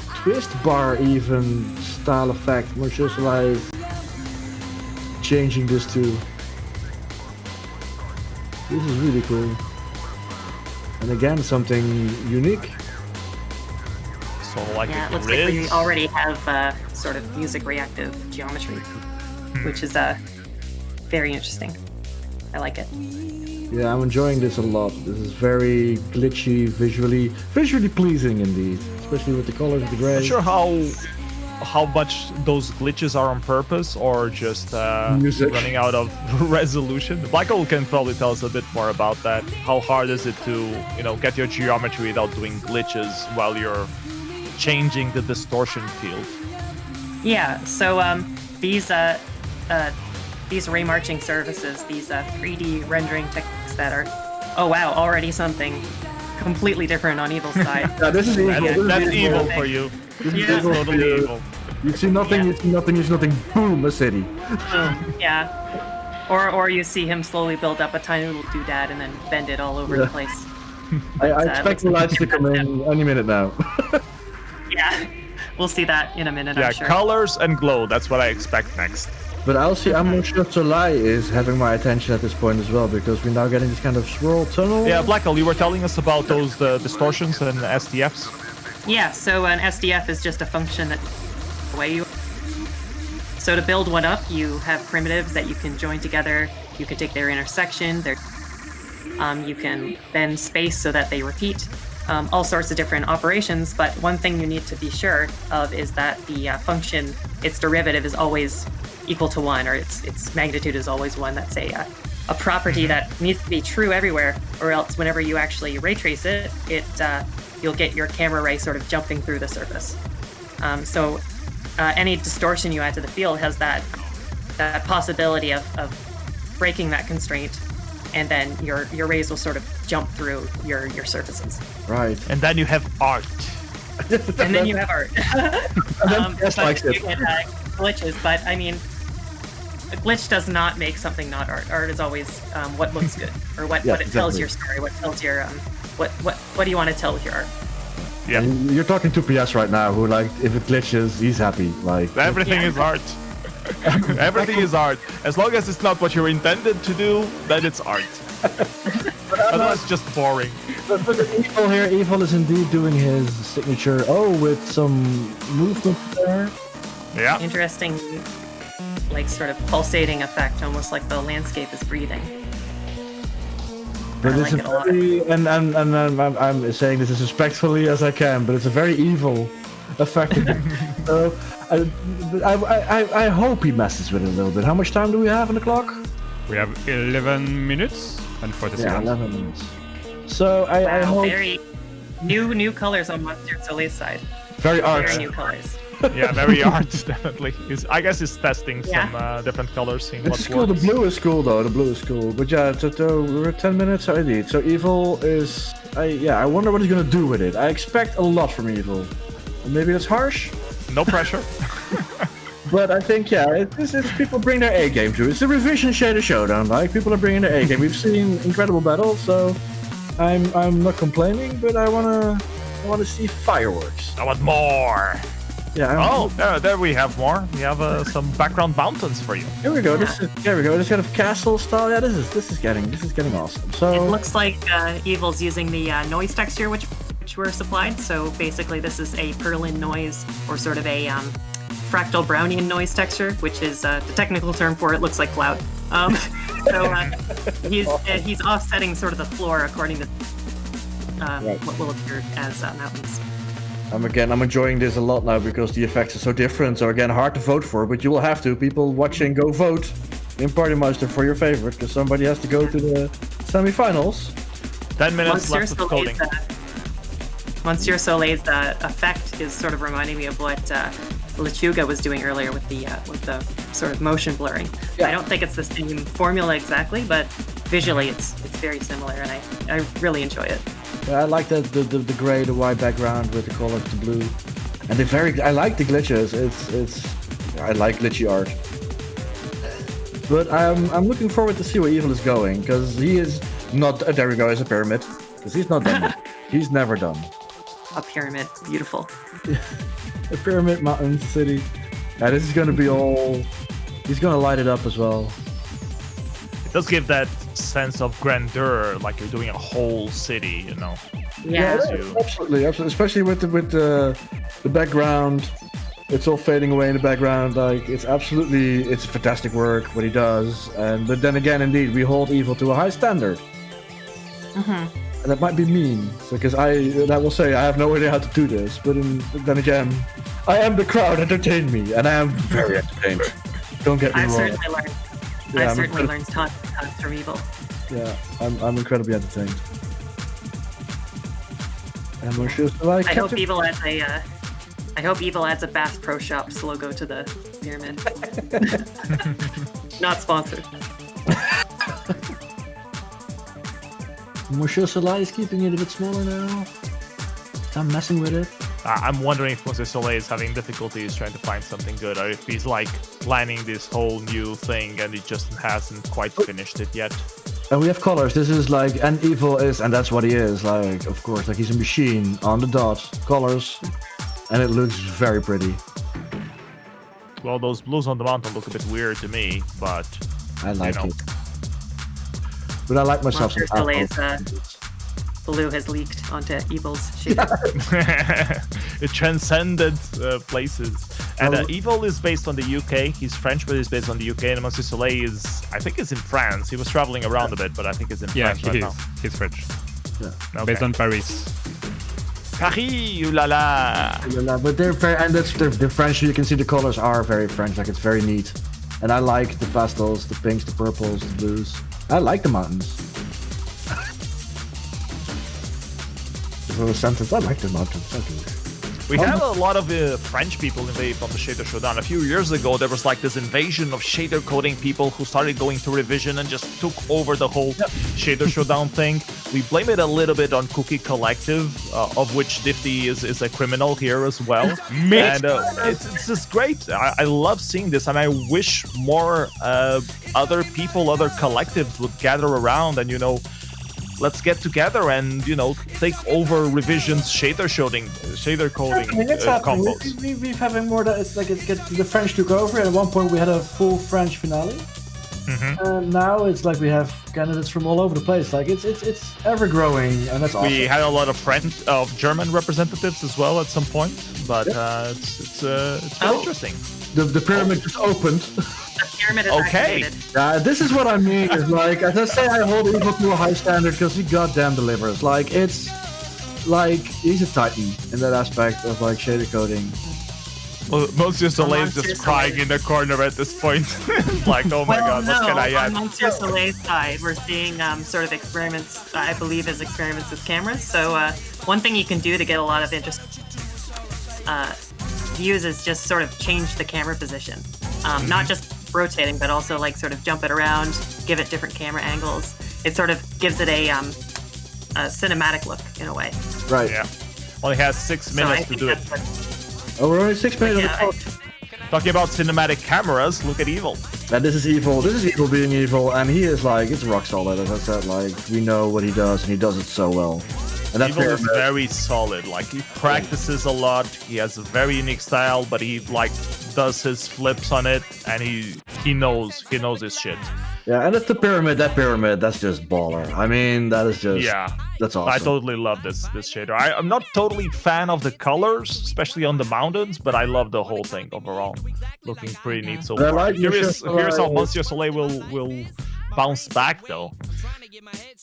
twist bar even style effect. Monsieur Soleil is changing this to. This is really cool. And again, something unique. So like it looks like we already have sort of music reactive geometry, which is very interesting. I like it. Yeah, I'm enjoying this a lot. This is very glitchy, visually pleasing indeed. Especially with the colors of the gray. Not sure how how much those glitches are on purpose or just running out of resolution? Blackle can probably tell us a bit more about that. How hard is it to, get your geometry without doing glitches while you're changing the distortion field? Yeah, so these ray marching services, these 3D rendering techniques that are, oh wow, already something completely different on Evil's side. Yeah, this is evil. That's evil for you. That's totally evil. You see nothing, you see nothing, you see nothing, boom, a city. Yeah. Or you see him slowly build up a tiny little doodad and then bend it all over the place. I expect the lights to come in any minute now. Yeah, we'll see that in a minute, I'm sure. Colors and glow, that's what I expect next. But I'll see, Monsieur Soleil is having my attention at this point as well, because we're now getting this kind of swirl tunnel. Yeah, Blackle, you were telling us about those distortions and SDFs. Yeah, so an SDF is just a function that way you. So to build one up, you have primitives that you can join together. You can take their intersection, you can bend space so that they repeat. All sorts of different operations, but one thing you need to be sure of is that the function, its derivative is always equal to 1, or its magnitude is always 1. That's a property that needs to be true everywhere, or else whenever you actually ray trace it, you'll get your camera ray sort of jumping through the surface. So any distortion you add to the field has that possibility of breaking that constraint, and then your rays will sort of jump through your surfaces. Right. And then you have art. And then you have art. But you get glitches, but I mean, a glitch does not make something not art. Art is always what looks good, or what it tells your story, what tells your what do you want to tell with your art. Yeah. You're talking to PS right now, who if it glitches, he's happy. Everything is art. Everything is art. As long as it's not what you're intended to do, then it's art. Otherwise, it's just boring. But Evil here, Evil is indeed doing his signature. Oh, with some movement there. Yeah. Interesting, sort of pulsating effect, almost like the landscape is breathing. But it's and I'm saying this as respectfully as I can, but it's a very evil effect. So I hope he messes with it a little bit. How much time do we have on the clock? We have 11 minutes and 40 seconds. 11 minutes. So I hope... Very new colors on Monsieur Soleil's side. Very art. Very new colors. Yeah, very art, definitely. I guess he's testing some different colors, seeing what It's cool. works. The blue is cool, though. The blue is cool. But yeah, we're 10 minutes already. So Evil is... I wonder what he's going to do with it. I expect a lot from Evil. Maybe it's harsh? No pressure. But I think, it's people bring their A game to it. It's a revision shader showdown. People are bringing their A game. We've seen incredible battles, so I'm not complaining, but I wanna see fireworks. I want more. Yeah. There we have more. We have some background mountains for you. Here we go. There we go. This kind of castle style. Yeah, this is getting awesome. So it looks like Evil's using the noise texture which were supplied. So basically, this is a Perlin noise, or sort of a fractal Brownian noise texture, which is the technical term for it. Looks like cloud. So he's offsetting sort of the floor according to what will appear as mountains. I'm enjoying this a lot now because the effects are so different. So again, hard to vote for, but you will have to. People watching, go vote in Partymeister for your favorite, because somebody has to go to the semifinals. 10 minutes left of coding. Monsieur Soleil's effect is sort of reminding me of what Lechuga was doing earlier with the sort of motion blurring. Yeah. I don't think it's the same formula exactly, but visually it's very similar, and I really enjoy it. Yeah, I like the gray, the white background with the colors, the blue, and I like the glitches. I like glitchy art. But I'm looking forward to see where Evil is going, because he is not. There we go, as a pyramid, because he's not done. He's never done. A pyramid, beautiful. A pyramid, mountain, city. Yeah, this is going to be all... He's going to light it up as well. It does give that sense of grandeur, like you're doing a whole city, you know. Yeah, absolutely. Especially with the background. It's all fading away in the background. It's fantastic work what he does. But then again, indeed, we hold Evil to a high standard. Mm-hmm. that might be mean, because I will say I have no idea how to do this. But then again, I am the crowd. Entertain me, and I am very entertained. Don't get me wrong. I've certainly learned tons from evvvvil. Yeah, I'm incredibly entertained. And Monsieur Soleil, I hope evvvvil adds a Bass Pro Shops logo to the pyramid. Not sponsored. Monsieur Soleil is keeping it a bit smaller now. I'm messing with it. I'm wondering if Monsieur Soleil is having difficulties trying to find something good, or if he's like planning this whole new thing and he just hasn't quite finished it yet. And we have colors. This is like, and evvvvil is, and that's what he is. Like, of course, like he's a machine on the dot, colors, and it looks very pretty. Well, those blues on the mountain look a bit weird to me, but I like it. But I like myself. Monsieur Soleil's blue has leaked onto evvvvil's shader. It transcended places. And evvvvil is based on the UK. He's French, but he's based on the UK. And Monsieur Soleil is, I think, is in France. He was traveling around a bit, but I think he's in France right now. He's French. Yeah. Okay. Based on Paris. Paris, ooh la la. But they're very, and that's the French. You can see the colors are very French. Like, it's very neat. And I like the pastels, the pinks, the purples, the blues. I like the mountains. Little sentence. I like the mountains. I do. We have a lot of French people invade on the Shader Showdown. A few years ago, there was like this invasion of shader coding people who started going to revision and just took over the whole Shader Showdown thing. We blame it a little bit on Cookie Collective, of which DiFFtY is a criminal here as well. And it's just great. I love seeing this, and I wish more other people, other collectives would gather around and, let's get together and, take over revision's shader coding combos. We've having more that the French took over, and at one point we had a full French finale. And now it's like we have candidates from all over the place. Like it's ever growing, and that's awesome. We had a lot of German representatives as well at some point, but it's very interesting. The pyramid just opened. The pyramid is activated. This is what I mean. Is like, as I say, I hold evvvvil to a high standard because he goddamn delivers. Like, it's like he's a titan in that aspect of like shader coding. Well, Monsieur Soleil is just crying in the corner at this point. It's like, oh my god, what can I add? On Monsieur Soleil's side, we're seeing sort of experiments, I believe, as experiments with cameras. So one thing you can do to get a lot of interest views is just sort of change the camera position. Not just rotating, but also like sort of jump it around, give it different camera angles. It sort of gives it a cinematic look in a way. Right. Yeah. Only has 6 minutes to do it. We're only 6 minutes. Talking about cinematic cameras, look at evvvil. And this is evvvil. This is evvvil being evvvil, and he is like, it's rock solid. As I said, like we know what he does, and he does it so well. And evvvil is very solid. Like he practices a lot. He has a very unique style, but he like does his flips on it, and he knows his shit. Yeah, and it's the pyramid. That pyramid, that's just baller. I mean, that is just that's awesome. I totally love this shader. I'm not totally fan of the colors, especially on the mountains, but I love the whole thing overall. Looking pretty neat so far. Here's how Monsieur Soleil will bounce back though.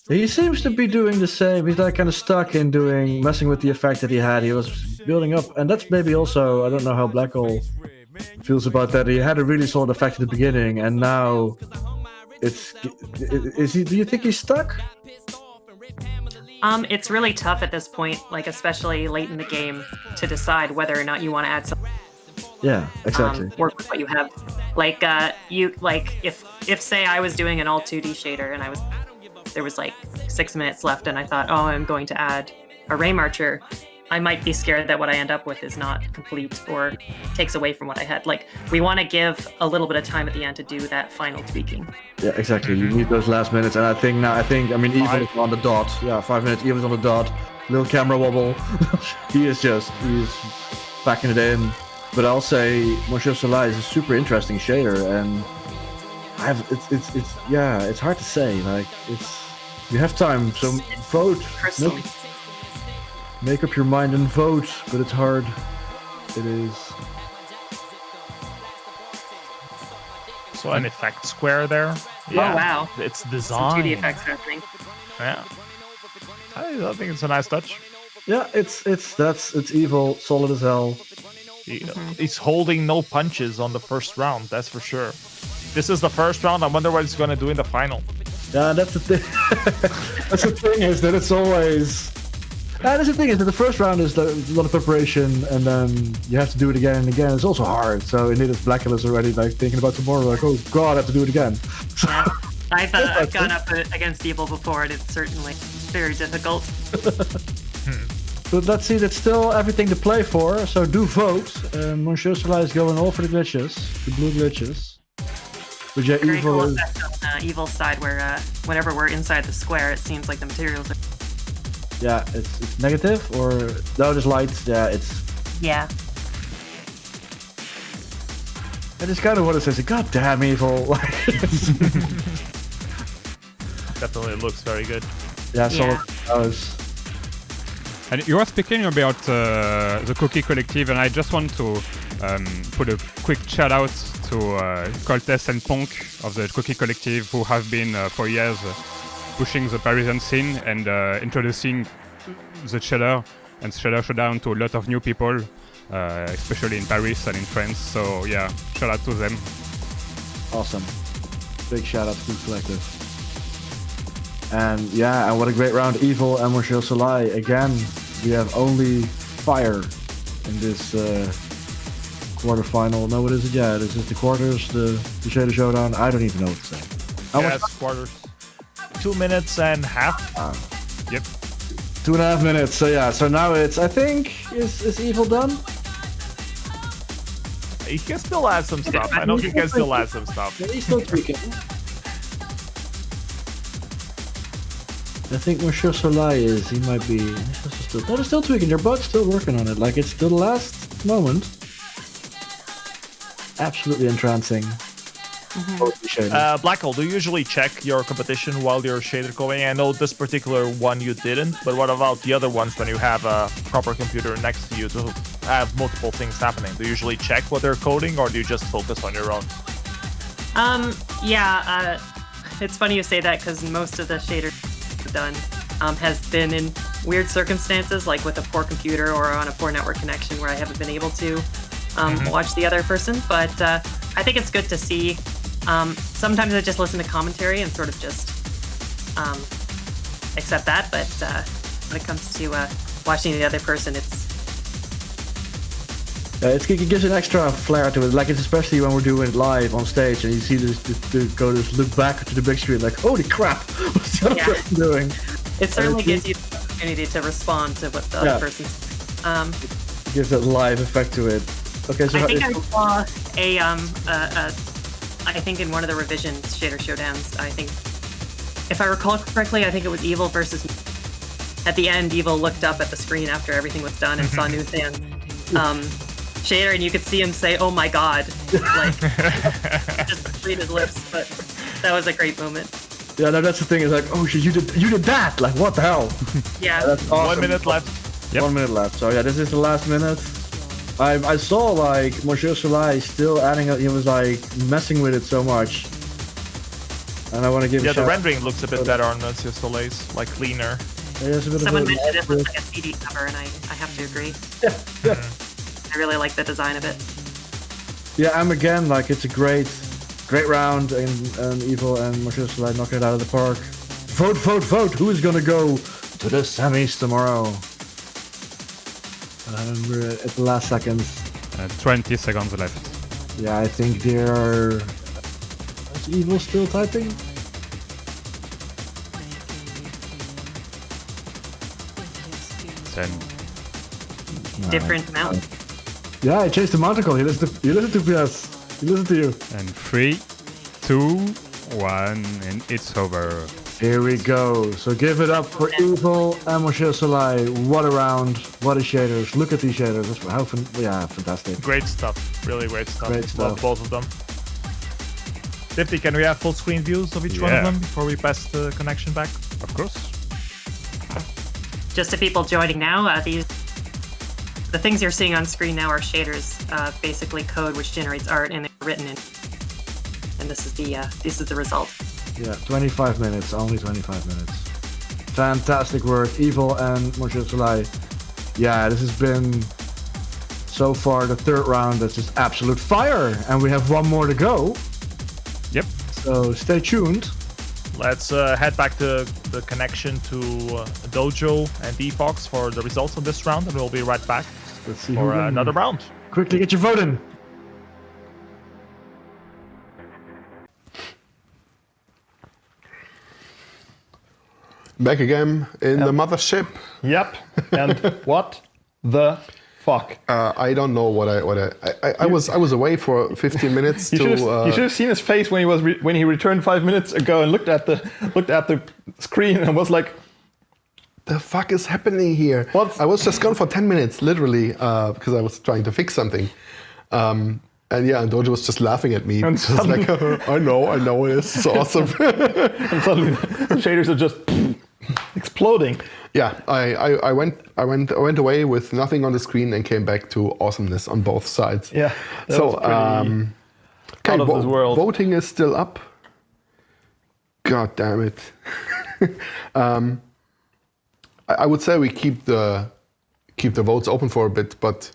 He seems to be doing the same. He's like kind of stuck in messing with the effect that he had. He was building up, and that's maybe also, I don't know how blackle feels about that. He had a really solid effect at the beginning, and now do you think he's stuck? It's really tough at this point, like especially late in the game, to decide whether or not you want to add something. Yeah, exactly. Work with what you have. Like if say I was doing an all 2D shader and there was like 6 minutes left and I thought, oh, I'm going to add a ray marcher, I might be scared that what I end up with is not complete or takes away from what I had. Like, we want to give a little bit of time at the end to do that final tweaking. Yeah, exactly. You need those last minutes, and I think evvvil is on the dot. Yeah, 5 minutes. evvvil is on the dot. Little camera wobble. He's packing it in. But I'll say Monsieur Soleil is a super interesting shader, and it's hard to say. Like, you have time, so vote. Make up your mind and vote, but it's hard. It is. So an effect square there. Yeah. Oh wow! It's designed. Some 2D effects happening. Yeah. I think it's a nice touch. Yeah, it's evil, solid as hell. He's holding no punches on the first round, that's for sure. This is the first round. I wonder what he's gonna do in the final. Yeah, that's the thing. That's the thing is that it's always. That's the thing is that the first round is a lot of preparation, and then you have to do it again and again. It's also hard. So indeed, if blackle is already like thinking about tomorrow, like, oh god, I have to do it again. Yeah. I've gone up against evil before, and it's certainly very difficult. But let's see, that's still everything to play for. So do vote. Monsieur Soleil is going all for the glitches, the blue glitches. But yeah, Very evil cool is. effect on evil's side, where whenever we're inside the square, it seems like the materials are. Yeah, it's negative or no, just light. Yeah, it's. Yeah. That is kind of what it says. God damn evil. Definitely looks very good. Yeah, solid. Yeah. And you were speaking about the Cookie Collective, and I just want to put a quick shout out to Coltes and Ponk of the Cookie Collective, who have been for years pushing the Parisian scene and introducing the shader and shader Showdown to a lot of new people, especially in Paris and in France. So yeah, shout out to them. Awesome. Big shout out to the collective. And yeah, and what a great round. Evil and Monsieur Soleil. Again, we have only fire in this quarterfinal. No, what is it? Yeah, this is the quarters, the shader Showdown. I don't even know what to say. Yeah, it's quarters. 2 minutes and half. Yep. 2.5 minutes. So yeah, so now it's, I think, is Evil done? He can still add some stuff. I know he can still add some stuff. Yeah, he's still tweaking. I think Monsieur Soleil is, he might be, they're still tweaking, they're both still working on it, like it's still the last moment. Absolutely entrancing. Blackle, do you usually check your competition while you're shader going? I know this particular one you didn't, but what about the other ones when you have a proper computer next to you to have multiple things happening? Do you usually check what they're coding, or do you just focus on your own? Yeah, it's funny you say that, because most of the shader done has been in weird circumstances, like with a poor computer or on a poor network connection where I haven't been able to watch the other person. But I think it's good to see. Sometimes I just listen to commentary and sort of just accept that. But when it comes to watching the other person, it gives an extra flair to it. Like, it's especially when we're doing it live on stage and you see this look back to the big screen, like, holy crap, what's the other person doing? It certainly gives you the opportunity to respond to what the other person's It gives that live effect to it. Okay, so I think I saw I think in one of the revision shader showdowns, I think, if I recall correctly, I think it was Evil versus. At the end, Evil looked up at the screen after everything was done and saw Newthan shader, and you could see him say, "Oh my god!" Like just read his lips. But that was a great moment. Yeah, no, that's the thing. Is like, oh shit, you did that! Like, what the hell? Yeah. That's awesome. 1 minute left. Yep. 1 minute left. So yeah, this is the last minute. I saw like Monsieur Soleil still adding up. He was like messing with it so much, and I want to give. The rendering looks a bit better on Monsieur Soleil's, like cleaner. Yeah, someone mentioned it looks like a CD cover, and I have to agree. Yeah. I really like the design of it. Yeah, and again, like, it's a great round, and Evil and Monsieur Soleil knocking it out of the park. Vote! Who is gonna go to the semis tomorrow? And we're at the last seconds. 20 seconds left. Yeah, I think they're. Is Evil still typing? 10. Different amount. Yeah, I changed the article. He listened to PS. He listened to you. And 3, 2, 1, and it's over. Here we go. So give it up for Evil and Monsieur Soleil. What a round. What a shaders. Look at these shaders. Yeah, fantastic. Great stuff. Really great stuff. Great stuff. Love both of them. DiFFtY, can we have full screen views of each one of them before we pass the connection back? Of course. Just to people joining now, the things you're seeing on screen now are shaders, basically code which generates art and they're written in. And this is the result. Yeah, 25 minutes, only 25 minutes. Fantastic work, Evil and Monsieur Soleil. Yeah, this has been so far the third round. That's just absolute fire, and we have one more to go. Yep. So stay tuned. Let's head back to the connection to Dojo and DiFFTY for the results of this round, and we'll be right back for another round. Quickly get your vote in. Back again in the mothership. Yep. And what the fuck? I don't know what I was away for 15 minutes. You should have seen his face when he returned 5 minutes ago and looked at the screen and was like, the fuck is happening here? I was just gone for 10 minutes, literally, because I was trying to fix something. And Dojo was just laughing at me. And suddenly, like, I know, this is awesome. And suddenly the shaders are just exploding. Yeah, I went away with nothing on the screen and came back to awesomeness on both sides. Yeah. So, out of this world. Voting is still up. God damn it. I would say we keep the votes open for a bit, but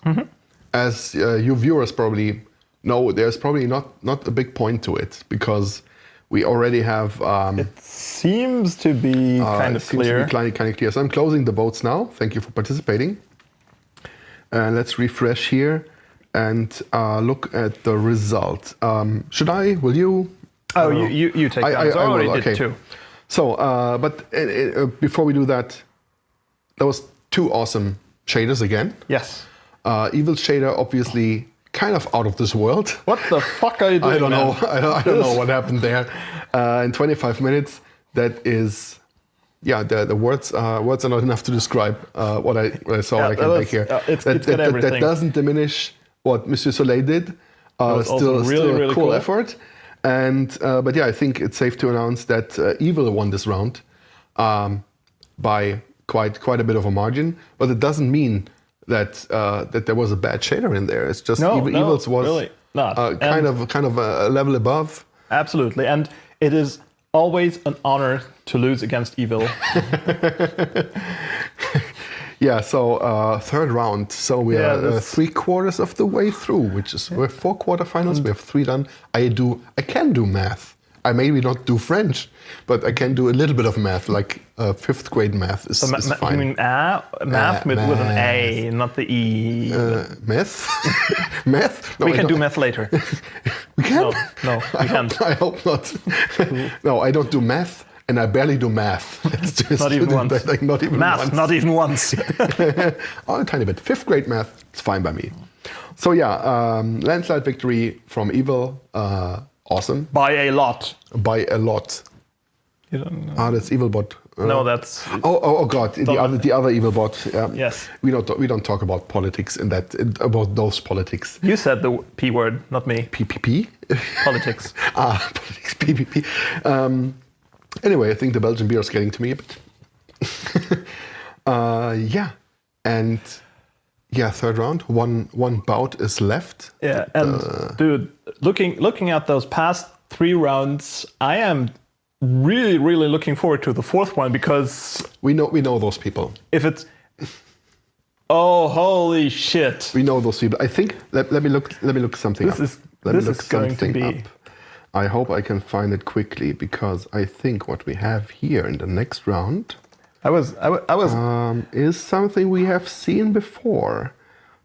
as you viewers probably know, there's probably not a big point to it because we already have. It seems to be kind of clear. Kind of clear. So I'm closing the votes now. Thank you for participating. Let's refresh here and look at the result. Should I? Will you? Oh, you take that. I already did too. So, but before we do that, there was two awesome shaders again. Yes. Evil shader, obviously, kind of out of this world. What the fuck are you doing? I don't know. I don't know what happened there. In 25 minutes, that is, the words are not enough to describe what I saw. I can make here. That doesn't diminish what Monsieur Soleil did. Still a cool effort. And but I think it's safe to announce that Evil won this round by quite a bit of a margin. But it doesn't mean that there was a bad shader in there. It's just Evil's was really not. kind of a level above. Absolutely, and it is always an honor to lose against Evil. Yeah, so third round. So we are 3/4 of the way through, which is we're 4 quarterfinals. We have 3 done. I can do math. I maybe not do French, but I can do a little bit of math, like 5th grade math is fine. You mean math with an A, not the E. Math? Math? No, we can do math later. We can? No, we can't. I hope not. No, I don't do math. And I barely do math. It's just not even once. Like, not even math, once. not even once. A tiny bit. 5th grade math, it's fine by me. So landslide victory from Evil. Awesome. By a lot. By a lot. You don't know. That's Evil bot. No, that's. Oh God! The other Evil bot. Yes. We don't talk about politics about those politics. You said the P word, not me. PPP. Politics. Politics. PPP. Anyway, I think the Belgian beer is getting to me a bit. And third round. One bout is left. Yeah, and dude, looking at those past 3 rounds, I am really looking forward to the 4th one because we know those people. If it's holy shit, we know those people. I think let me look something up. This is going to be. I hope I can find it quickly because I think what we have here in the next round is something we have seen before.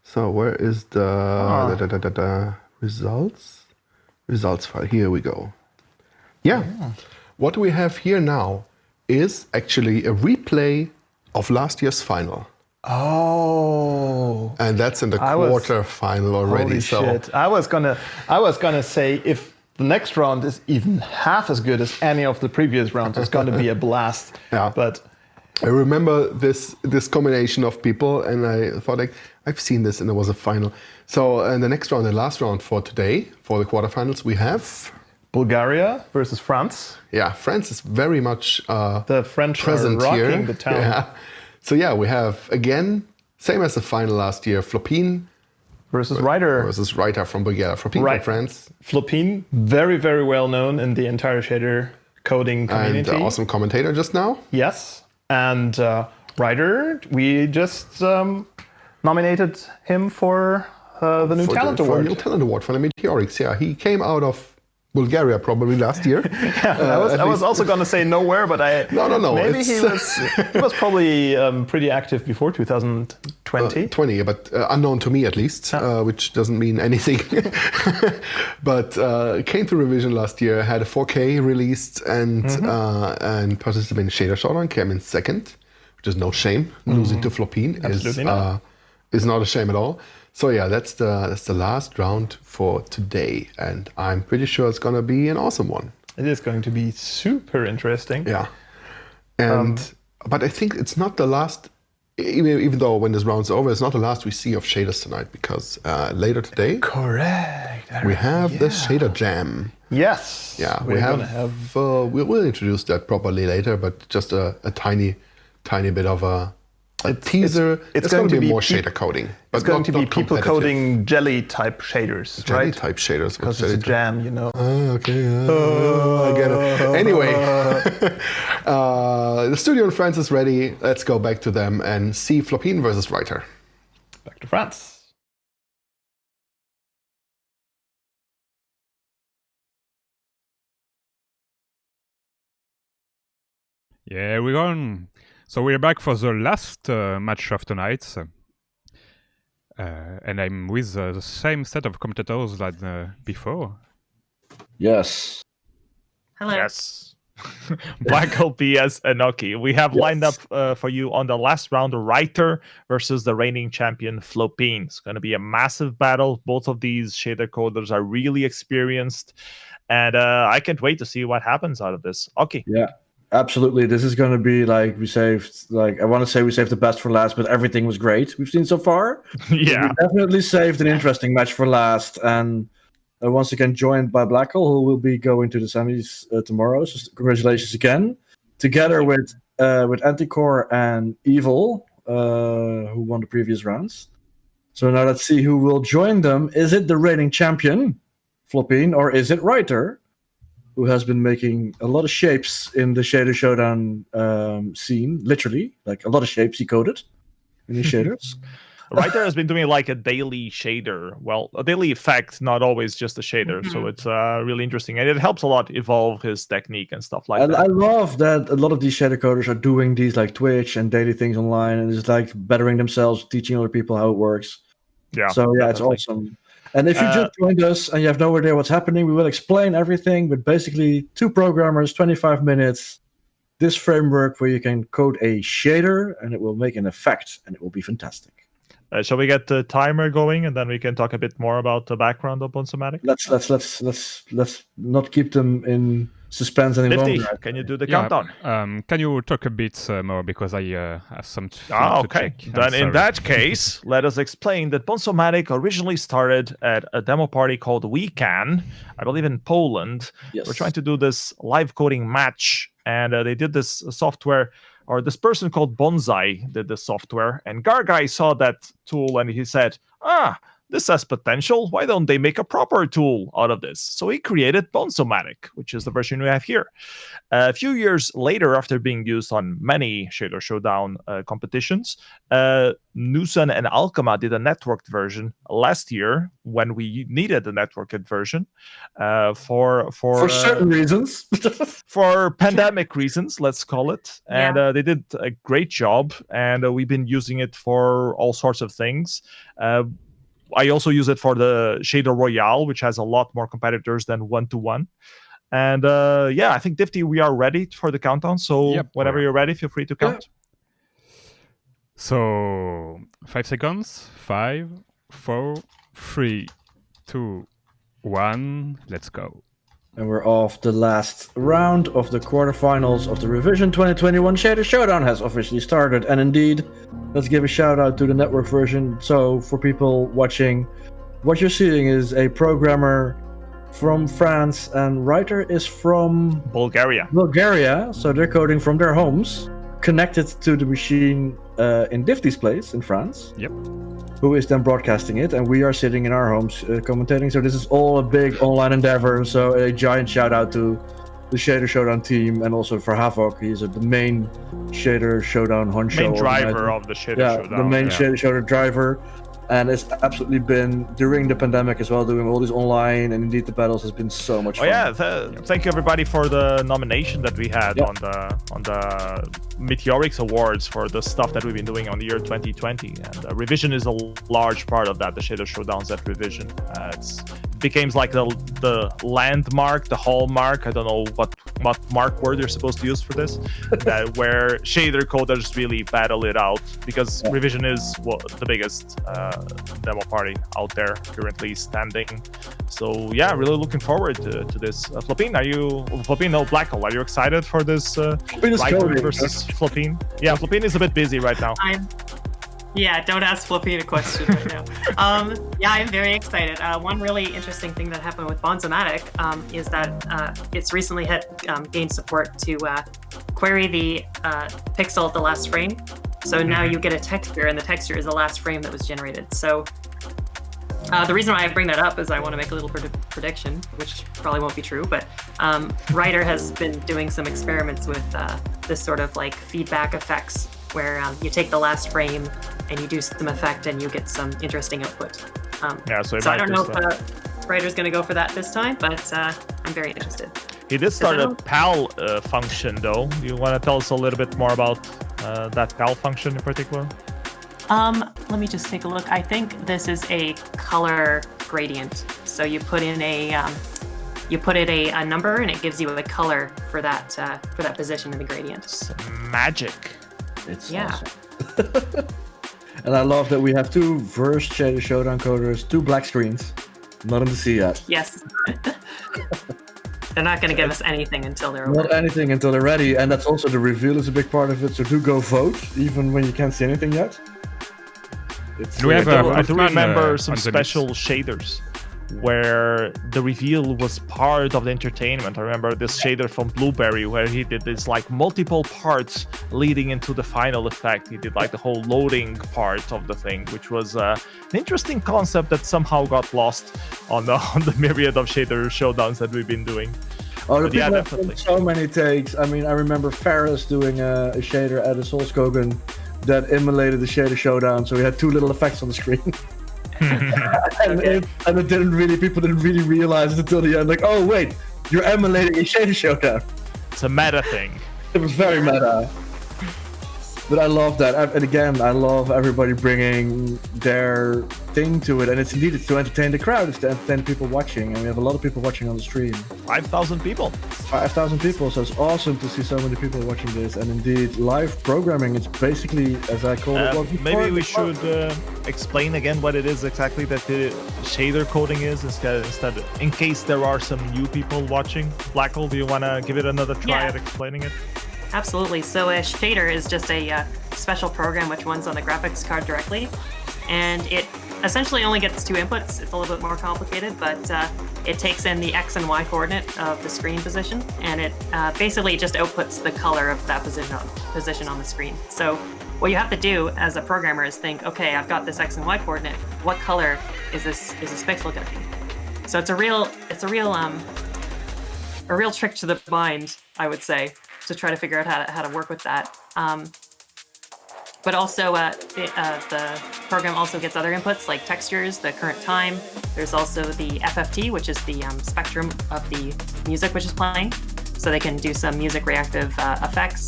So where is the results file? Here we go. Yeah. What we have here now is actually a replay of last year's final. Oh. And that's in the quarter final already. Holy shit. I was gonna say if the next round is even half as good as any of the previous rounds, it's going to be a blast. Yeah. But I remember this combination of people, and I thought I've seen this, and there was a final. So in the next round, the last round for today, for the quarterfinals, we have Bulgaria versus France. Yeah, France is very much the French present are rocking here. The town. Yeah. So we have again same as the final last year, Flopine. Versus wrighter. Versus wrighter from Bulgaria. Flopine from France. Flopine, very, very well known in the entire shader coding community. And awesome commentator just now. Yes. And wrighter, we just nominated him for the new talent award. For the new talent award for the Meteorics. Yeah, he came out of Bulgaria probably last year. I was also going to say nowhere, but No. Maybe he was probably pretty active before 2020. 20, but unknown to me at least, which doesn't mean anything. But came to Revision last year, had a 4K released, and participated in Shader Showdown, came in second, which is no shame. Losing to Flopine is not a shame at all. So yeah, that's the last round for today, and I'm pretty sure it's gonna be an awesome one. It is going to be super interesting. Yeah, and but I think it's not the last. Even though when this round's over, it's not the last we see of shaders tonight, because later today, correct, we have the shader jam. Yes. Yeah, we'll introduce that properly later, but just a tiny bit of a teaser. It's going to be more shader coding. It's going to be people coding jelly type shaders, jelly type shaders. Because it's a jam, you know. Okay. I get it. Anyway, the studio in France is ready. Let's go back to them and see Flopine versus wrighter. Back to France. Yeah, we're on. So we're back for the last match of tonight, and I'm with the same set of commentators than before. Yes. Hello. Yes. blackle, PS, and Oki. We have lined up for you on the last round, wrighter versus the reigning champion, Flopine. It's going to be a massive battle. Both of these shader coders are really experienced, and I can't wait to see what happens out of this. Oki. Yeah. Absolutely, this is going to be I want to say we saved the best for last, but everything was great we've seen so far. Yeah, we definitely saved an interesting match for last, and once again joined by blackle, who will be going to the semis tomorrow. So congratulations again, together with Anticore and evvvvil, who won the previous rounds. So now let's see who will join them. Is it the reigning champion, Flopine, or is it wrighter, who has been making a lot of shapes in the Shader Showdown scene, literally, like a lot of shapes he coded in his shaders. wrighter has been doing like a daily shader, well, a daily effect, not always just a shader. So it's really interesting, and it helps a lot evolve his technique and stuff like that. I love that a lot of these shader coders are doing these like Twitch and daily things online, and just like bettering themselves, teaching other people how it works. Yeah. So yeah, definitely. It's awesome. And if you just joined us and you have no idea what's happening, we will explain everything with basically 2 programmers, 25 minutes, this framework where you can code a shader and it will make an effect, and it will be fantastic. Shall we get the timer going, and then we can talk a bit more about the background of Bonsomatic? Let's not keep them in suspense any DiFFtY, longer. can you do the countdown? Can you talk a bit more, because I have some to okay. check. Then in that case, let us explain that Bonsomatic originally started at a demo party called WeCan, I believe in Poland. Yes. We're trying to do this live coding match, and they did this software, or this person called Bonsai did the software, and Gargai saw that tool and he said, this has potential. Why don't they make a proper tool out of this? So he created Bonsomatic, which is the version we have here. A few years later, after being used on many Shader Showdown competitions, Nusen and Alchema did a networked version last year when we needed a networked version for certain reasons. for pandemic reasons, let's call it. And they did a great job, and we've been using it for all sorts of things. I also use it for the Shader Royale, which has a lot more competitors than 1-to-1. And I think DiFFtY, we are ready for the countdown. So whenever you're ready, feel free to count. So 5 seconds. 5, 4, 3, 2, 1. Let's go. And we're off. The last round of the quarterfinals of the Revision 2021 Shader Showdown has officially started. And indeed, let's give a shout out to the network version. So for people watching, what you're seeing is a programmer from France, and wrighter is from Bulgaria. So they're coding from their homes, connected to the machine in DiFFTY's place in France. Yep. Who is then broadcasting it, and we are sitting in our homes commentating. So this is all a big online endeavor. So a giant shout out to the Shader Showdown team, and also for Havoc. He's the main Shader Showdown honcho. Main driver of the Shader Showdown. The main Shader Showdown driver. And it's absolutely been, during the pandemic as well, doing all these online, and indeed the battles has been so much fun. Thank you everybody for the nomination that we had on the Meteorix Awards for the stuff that we've been doing on the year 2020. And Revision is a large part of that, the Shader Showdowns at Revision. It became like the landmark, the hallmark, I don't know what mark word you're supposed to use for this, where shader coders really battle it out, because Revision is the biggest demo party out there currently standing. So yeah, really looking forward to this. Flopine, blackle, are you excited for this wrighter versus Flopine? Yeah, Flopine is a bit busy right now. Don't ask Flopine a question right now. I'm very excited. One really interesting thing that happened with Bonzomatic is that it's recently gained support to query the pixel at the last frame. So now you get a texture, and the texture is the last frame that was generated. So the reason why I bring that up is I want to make a little prediction, which probably won't be true, but wrighter has been doing some experiments with this sort of like feedback effects, where you take the last frame and you do some effect and you get some interesting output. So I don't know if writer's going to go for that this time, but I'm very interested. He did start a PAL function, though. Do you want to tell us a little bit more about that PAL function in particular? Let me just take a look. I think this is a color gradient. So you put in a number, and it gives you a color for that position in the gradient. It's magic. It's awesome. And I love that we have two Verse Shader Showdown coders, two black screens. Not in the sea yet. Yes. They're not going to give us anything until they're Not anything until they're ready, and that's also the reveal is a big part of it. So do go vote, even when you can't see anything yet. I do remember some special shaders where the reveal was part of the entertainment. I remember this shader from Blueberry where he did this like multiple parts leading into the final effect. He did like the whole loading part of the thing, which was an interesting concept that somehow got lost on the myriad of shader showdowns that we've been doing. Definitely. So many takes. I mean, I remember Ferris doing a shader at a Solskogen that emulated the shader showdown, so we had two little effects on the screen. and people didn't really realize it until the end, like, oh wait, you're emulating a shader showdown. It's a meta thing. It was very meta. But I love that, and again, I love everybody bringing their thing to it, and it's to entertain the crowd, it's to entertain people watching, and we have a lot of people watching on the stream. 5,000 people. 5,000 people, so it's awesome to see so many people watching this, and indeed, live programming, it's basically, as I call it, maybe we should explain again what it is exactly that the shader coding is, instead, in case there are some new people watching. Blackle, do you want to give it another try at explaining it? Absolutely. So a shader is just a special program which runs on the graphics card directly, and it essentially only gets two inputs. It's a little bit more complicated, but it takes in the X and Y coordinate of the screen position, and it basically just outputs the color of that position on the screen. So what you have to do as a programmer is think, okay, I've got this X and Y coordinate. What color is this pixel going to be? So it's a real trick to the mind, I would say, to try to figure out how to work with that. But also, the program also gets other inputs like textures, the current time. There's also the FFT, which is the spectrum of the music which is playing. So they can do some music reactive effects.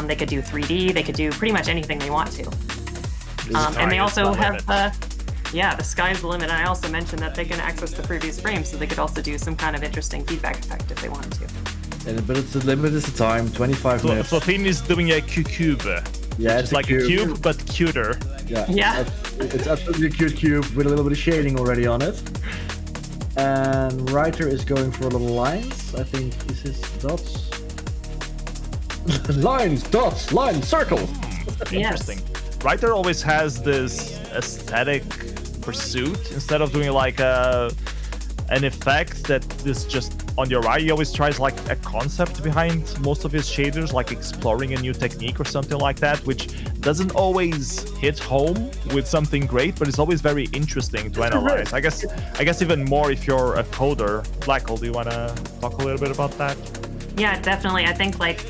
They could do 3D. They could do pretty much anything they want to. And they also have, the sky's the limit. And I also mentioned that they can access the previous frame, so they could also do some kind of interesting feedback effect if they wanted to. But it's the limit is the time, 25 minutes. Flopine is doing a cube. Yeah, it's like a cube, but cuter. Yeah. It's absolutely a cute cube with a little bit of shading already on it. And writer is going for little lines. I think this is dots. Lines, dots, lines, circle. Interesting. Writer always has this aesthetic pursuit. Instead of doing like an effect that is just on your eye, he always tries like a concept behind most of his shaders, like exploring a new technique or something like that, which doesn't always hit home with something great, but it's always very interesting to analyze. I guess even more if you're a coder. Blackle, do you want to talk a little bit about that? Yeah, definitely. I think like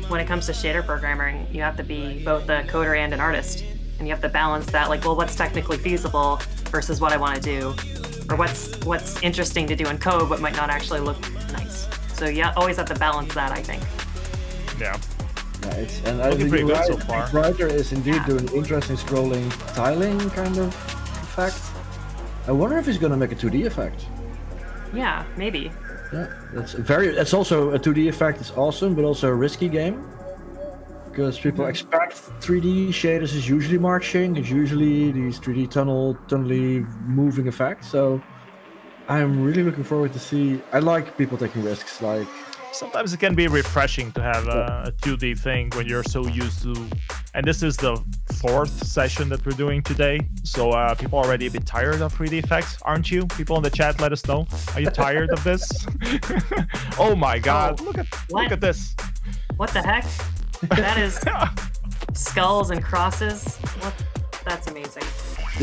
when it comes to shader programming, you have to be both a coder and an artist, and you have to balance that. Like, well, what's technically feasible versus what I want to do, or what's interesting to do in code but might not actually look nice. So you always have to balance that, I think. Yeah. And I think pretty good so far. Writer is indeed doing interesting scrolling tiling kind of effect. I wonder if he's going to make a 2D effect. Yeah, maybe. Yeah, that's also a 2D effect. It's awesome, but also a risky game because people expect 3D shaders is usually marching. It's usually these 3D tunnely moving effects. So I'm really looking forward to see. I like people taking risks. Like sometimes it can be refreshing to have a 2D thing when you're so used to. And this is the 4th session that we're doing today, so people are already a bit tired of 3D effects, aren't you? People in the chat, let us know. Are you tired of this? Oh my God! Look at this! What the heck? That is skulls and crosses. What? That's amazing.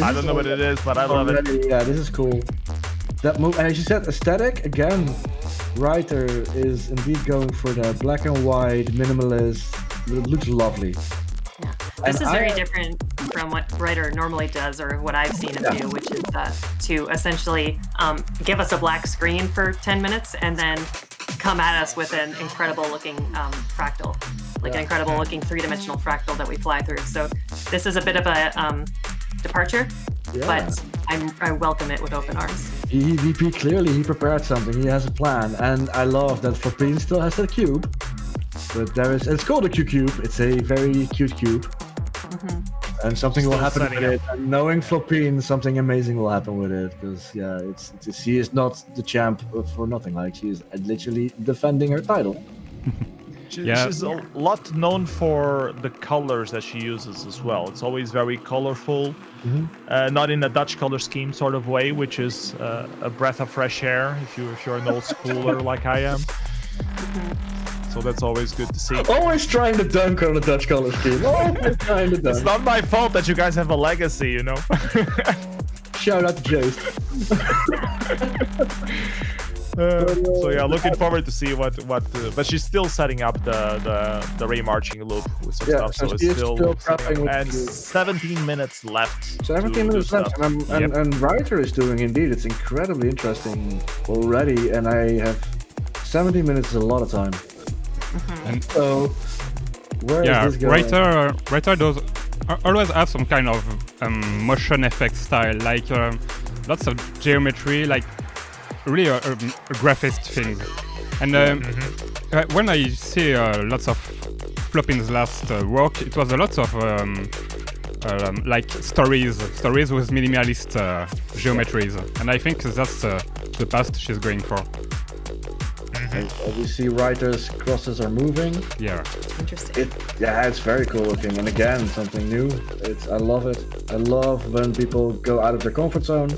I don't know what it is, but I love it. Yeah, this is cool. That move, and as you said, aesthetic again. Writer is indeed going for the black and white minimalist. It looks lovely. Yeah. This is very different from what Writer normally does, or what I've seen him do, which is to essentially give us a black screen for 10 minutes and then come at us with an incredible looking fractal, like an incredible looking 3-dimensional fractal that we fly through. So this is a bit of a departure, but I welcome it with open arms. He clearly he prepared something. He has a plan, and I love that Flopine still has that cube. But it's called a Q-cube. It's a very cute cube. Mm-hmm. And something will happen with it. And knowing Flopine, something amazing will happen with it. Because, she is not the champ for nothing. Like, she is literally defending her title. She's a lot known for the colors that she uses as well. It's always very colorful. Mm-hmm. Not in a Dutch color scheme sort of way, which is a breath of fresh air if you're an old schooler like I am. So that's always good to see. Always trying to dunk on the Dutch color scheme. Always trying to dunk. It's not my fault that you guys have a legacy, you know. Shout out to Jace. So yeah, looking forward to see what. But she's still setting up the Ray marching loop with some stuff. So it's still prepping. And 17 minutes left. 17 minutes left, and Writer is doing indeed. It's incredibly interesting already, and I have 17 minutes is a lot of time. And so, where is this going? Writer does always have some kind of motion effect style, like lots of geometry, like really a graphist thing. And when I see lots of Flopine's last work, it was a lot of like stories with minimalist geometries, and I think that's the path she's going for. We see Writer's crosses are moving. Yeah. Interesting. It's very cool looking, and again, something new. I love it. I love when people go out of their comfort zone.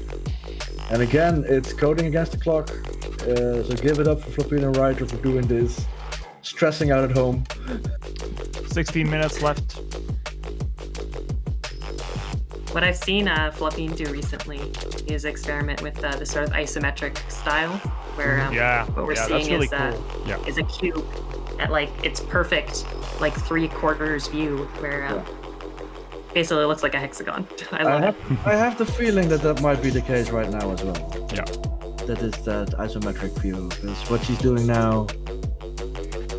And again, it's coding against the clock. So give it up for Flopine and Writer for doing this. Stressing out at home. 16 minutes left. What I've seen Flopine do recently is experiment with the sort of isometric style, where what we're seeing really is a cube at like its perfect like 3/4 view, where basically it looks like a hexagon. I love it. I have the feeling that might be the case right now as well. Yeah. That is that isometric view. That's what she's doing now.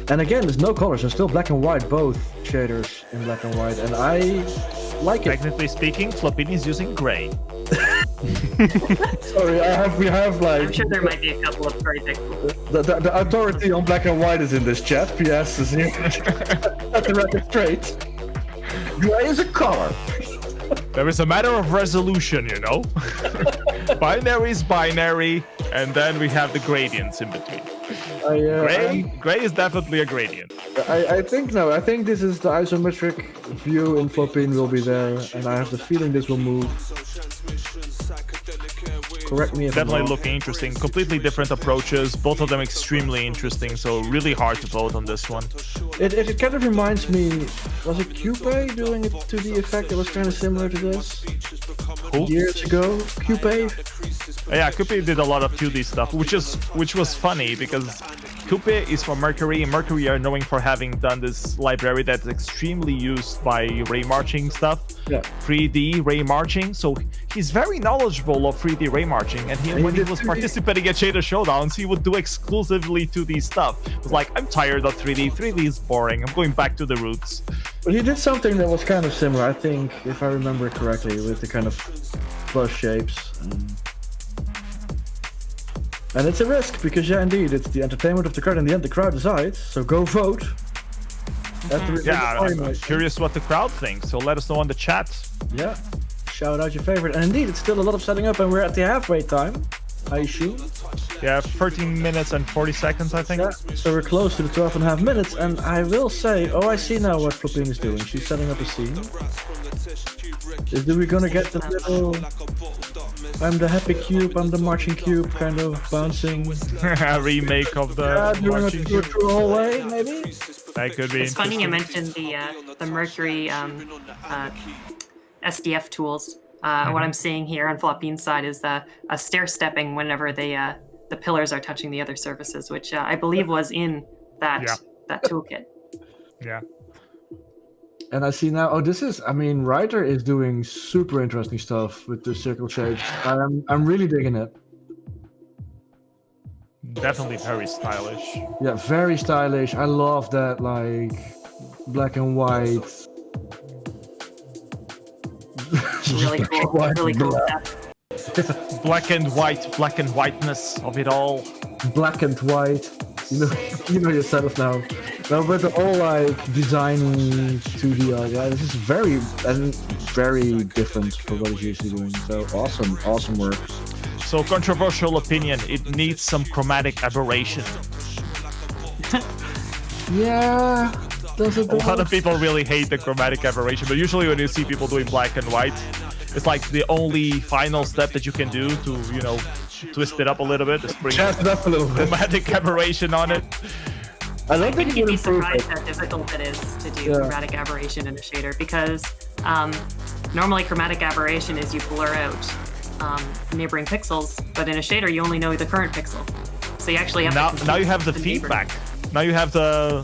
And again, there's no colors. There's still black and white, both shaders in black and white, and I like it. Technically speaking, Flopine is using gray. Sorry, we have like... I'm sure there might be a couple of very pixels. The authority on black and white is in this chat. PS is here. At the record straight. Gray is a color. There is a matter of resolution, you know? Binary is binary, and then we have the gradients in between. Gray is definitely a gradient. I think this is the isometric view in Flopine will be there, and I have the feeling this will move. Correct me if I'm definitely wrong. looking interesting. Completely different approaches, both of them extremely interesting, so really hard to vote on this one. It kind of reminds me, was it Coupe doing a 2D effect that was kind of similar to this? Who? Years ago? Coupe? Yeah, Coupe did a lot of 2D stuff, which was funny because Coupe is from Mercury, and Mercury are known for having done this library that's extremely used by ray marching stuff. Yeah. 3D ray marching. So he's very knowledgeable of 3D ray marching, and when he was participating at Shader Showdowns, he would do exclusively 2D stuff. It was like, I'm tired of 3D. 3D is boring. I'm going back to the roots. But he did something that was kind of similar, I think, if I remember correctly, with the kind of plus shapes. And it's a risk, because yeah, indeed, it's the entertainment of the crowd. In the end, the crowd decides, so go vote. Yeah, I'm curious what the crowd thinks, so let us know in the chat. Yeah, shout out your favorite. And indeed, it's still a lot of setting up, and we're at the halfway time, I assume. Yeah, 13 minutes and 40 seconds, I think. Yeah, so we're close to the 12.5 minutes, and I will say, oh, I see now what Flopine is doing. She's setting up a scene. Are we gonna get the little... I'm the happy cube, I'm the marching cube, kind of bouncing... remake of the marching cube. Through the whole way, maybe? That could be. It's funny you mentioned the Mercury SDF tools. What I'm seeing here on Flopine's side is a stair-stepping whenever the pillars are touching the other surfaces, which I believe was in that toolkit. Yeah. And I see now, wrighter is doing super interesting stuff with the circle shapes. I'm really digging it. Definitely very stylish. Yeah, very stylish. I love that, like, black and white. Really cool. Really cool stuff. Black and whiteness of it all. Black and white. You know yourself now. No, but the whole like design 2D art, yeah, this is very different from what he's usually doing. So awesome work. So controversial opinion, it needs some chromatic aberration. Yeah. Does it? A lot of people really hate the chromatic aberration, but usually when you see people doing black and white, it's like the only final step that you can do to, twist it up a little bit, is bring chromatic aberration on it. I think you'd be surprised how difficult it is to do chromatic aberration in a shader, because normally chromatic aberration is you blur out neighboring pixels, but in a shader you only know the current pixel. So you actually have now you have the feedback. Now you have the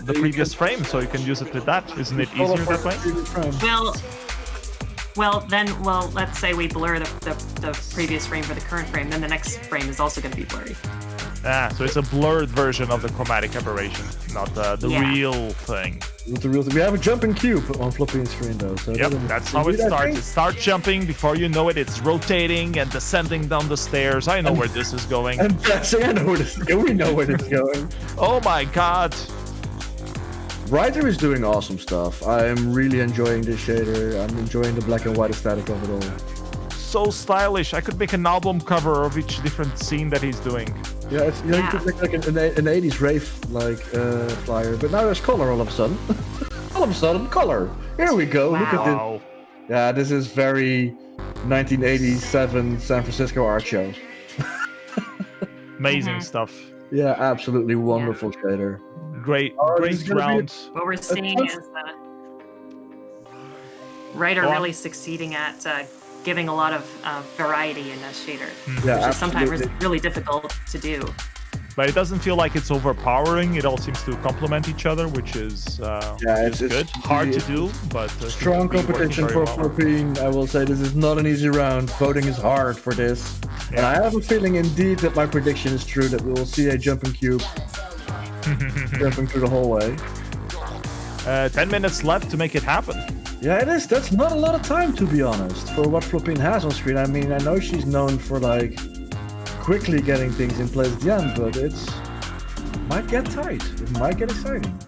previous frame, so you can use it with that. Isn't it easier that way? Well, let's say we blur the previous frame for the current frame, then the next frame is also going to be blurry. So it's a blurred version of the chromatic aberration, not the real thing. We have a jumping cube on Flopine's screen though. So yep, that's how it starts. It starts jumping, before you know it, it's rotating and descending down the stairs. I know where this is going. And I know where this is going. We know where it's going. Oh my god. Wrighter is doing awesome stuff. I'm really enjoying this shader. I'm enjoying the black and white aesthetic of it all. So stylish. I could make an album cover of each different scene that he's doing. Yeah, you could make like an 80s rave flyer, but now there's color all of a sudden. All of a sudden, color. Here we go. Wow. Look at this. Yeah, this is very 1987 San Francisco art show. Amazing stuff. Yeah, absolutely wonderful shader. Great ground. What we're seeing is wrighter really succeeding at giving a lot of variety in a shader, which is sometimes really difficult to do. But it doesn't feel like it's overpowering. It all seems to complement each other, which is it's good. Hard to do, but strong competition for Flopine. I will say this is not an easy round. Voting is hard for this, and I have a feeling indeed that my prediction is true, that we will see a jumping cube jumping through the hallway. 10 minutes left to make it happen. Yeah, it is. That's not a lot of time, to be honest, for what Flopine has on screen. I mean, I know she's known for like quickly getting things in place at the end, but it might get tight. It might get exciting.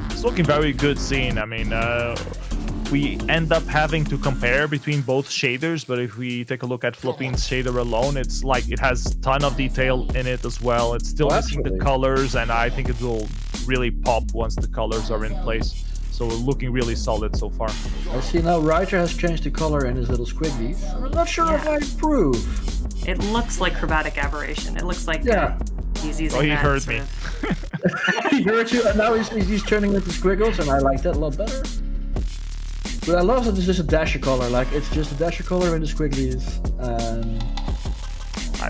It's looking very good scene. I mean, we end up having to compare between both shaders, but if we take a look at Flopine's shader alone, it's like it has a ton of detail in it as well. It's still missing the colors, and I think it will really pop once the colors are in place. So we're looking really solid so far. I see now wrighter has changed the color in his little squigglies. I'm not sure if I approve. It looks like chromatic aberration. It looks like he's using he that heard me. He heard you, and now he's turning into squiggles, and I like that a lot better. But I love that it's just a dasher color. Like, it's just a dasher color in the squigglies.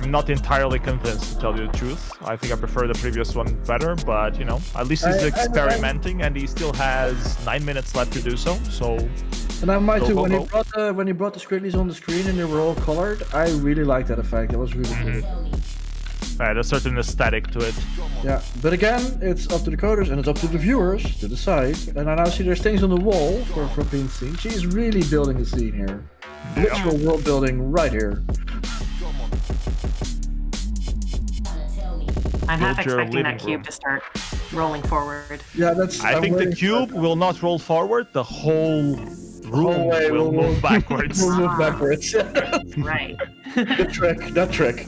I'm not entirely convinced, to tell you the truth. I think I prefer the previous one better, but you know, at least he's experimenting, and he still has 9 minutes left to do so. So, and I might too. When he brought the squigglies on the screen and they were all colored, I really liked that effect. That was really cool. There's a certain aesthetic to it. Yeah, but again, it's up to the coders and it's up to the viewers to decide. And I now see there's things on the wall for Flopine's scene. She's really building the scene here. Literal world building right here. I'm half expecting that cube to start rolling forward. Yeah, that's. I think the cube will not roll forward. The whole room will move backwards. Will move backwards. Right. That trick.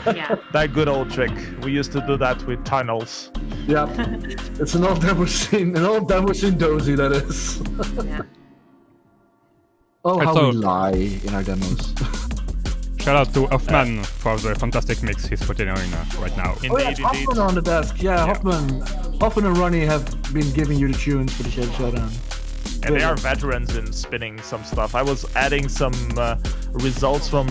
Yeah. That good old trick. We used to do that with tunnels. Yeah. It's an old demo scene. An old demo scene dozy, that is. Yeah. Oh, how we lie in our demos. Shout out to Hoffman for the fantastic mix he's putting on right now. Indeed. Hoffman on the desk. Yeah, Hoffman and Ronnie have been giving you the tunes for the Showdown. And they are veterans in spinning some stuff. I was adding some results from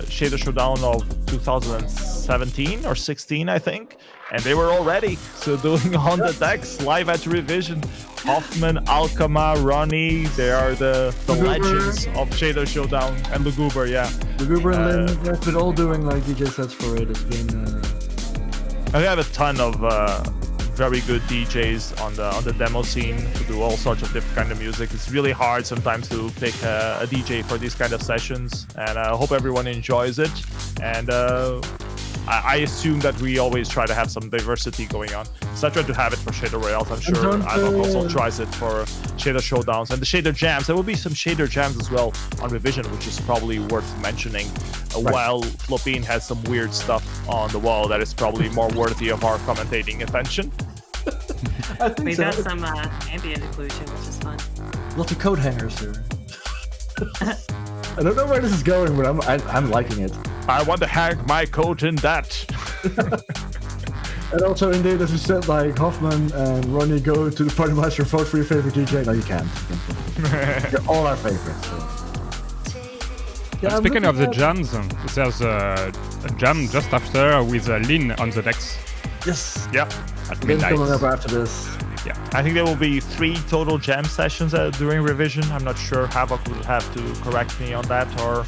Shader Showdown of 2017 or 16, I think. And they were all ready. So doing on the decks, live at Revision. Hoffman, Alkema, Ronnie, they are the legends of Shader Showdown. And Luguber, yeah. Luguber and Lynn have been all doing like DJ sets for it. It's been... And we have a ton of very good DJs on the demo scene to do all sorts of different kind of music. It's really hard sometimes to pick a DJ for these kind of sessions, and I hope everyone enjoys it. And I assume that we always try to have some diversity going on. So I try to have it for Shader Royales. I'm sure Ivok also tries it for Shader Showdowns and the Shader Jams. There will be some Shader Jams as well on Revision, which is probably worth mentioning. While Flopine has some weird stuff on the wall that is probably more worthy of our commentating attention. I think we got some ambient inclusion, which is fun. Lots of coat hangers here. I don't know where this is going, but I'm liking it. I want to hang my coat in that. And also, indeed, as you said, like Hoffman and Ronnie go to the Party Master and vote for your favorite DJ. No, you can't. They're all our favorites. So. Yeah, speaking of the jams, there's a jam just after with Lynn on the decks. Yes. Yeah. At midnight. Coming up after this. Yeah. I think there will be 3 total jam sessions during Revision. I'm not sure. Havoc will have to correct me on that, or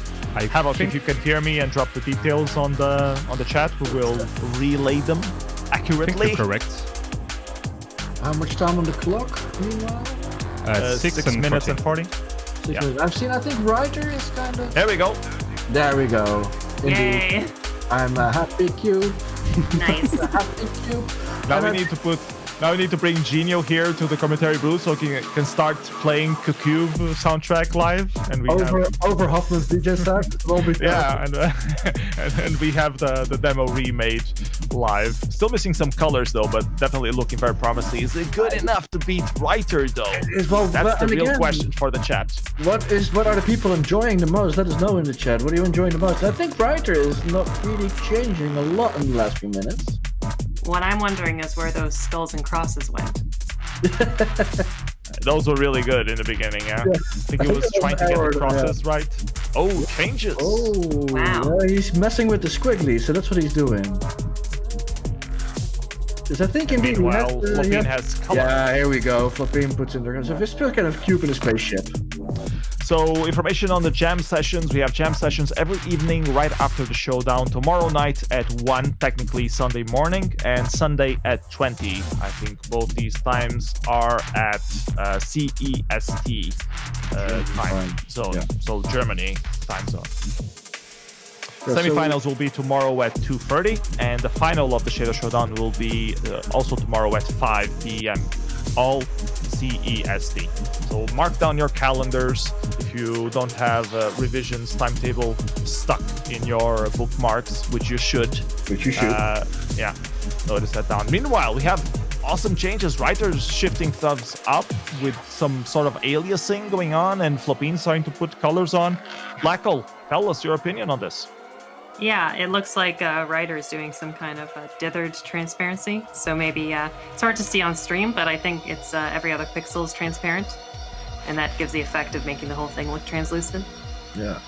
Havoc, if you can hear me and drop the details on the chat, we will relay them accurately. I think you're correct. How much time on the clock? Meanwhile, 6 minutes and 40. Yeah. I've seen. I think wrighter is kind of. There we go. There we go. Indeed. Yay! I'm a happy cube. Nice. A happy cube. Now we need to bring Genio here to the commentary booth so he can start playing Cube soundtrack live, and we over Hoffman's DJ set. Will be and we have the demo remade live. Still missing some colors though, but definitely looking very promising. Is it good enough to beat Writer though? That's the real question for the chat. What are the people enjoying the most? Let us know in the chat. What are you enjoying the most? I think Writer is not really changing a lot in the last few minutes. What I'm wondering is where those skulls and crosses went. Those were really good in the beginning, yeah. I think he was trying to get the crosses right. Oh, changes! Oh, wow. Well, he's messing with the squiggly, so that's what he's doing. Because I think indeed Flopine has color. Yeah, here we go. Flopine puts in there. So it's still kind of cube in a spaceship. So information on the jam sessions. We have jam sessions every evening right after the Showdown. Tomorrow night at 1, technically Sunday morning, and Sunday at 20. I think both these times are at CEST time zone. So Germany time zone. Semifinals will be tomorrow at 2:30, and the final of the Shader Showdown will be also tomorrow at 5 p.m. all CEST. So mark down your calendars if you don't have Revision's timetable stuck in your bookmarks, which you should. Yeah, notice that down. Meanwhile, we have awesome changes. Writers shifting thumbs up with some sort of aliasing going on, and Flopine starting to put colors on. Blackle, tell us your opinion on this. Yeah, it looks like Writer is doing some kind of dithered transparency. So maybe it's hard to see on stream, but I think it's every other pixel is transparent. And that gives the effect of making the whole thing look translucent. Yeah,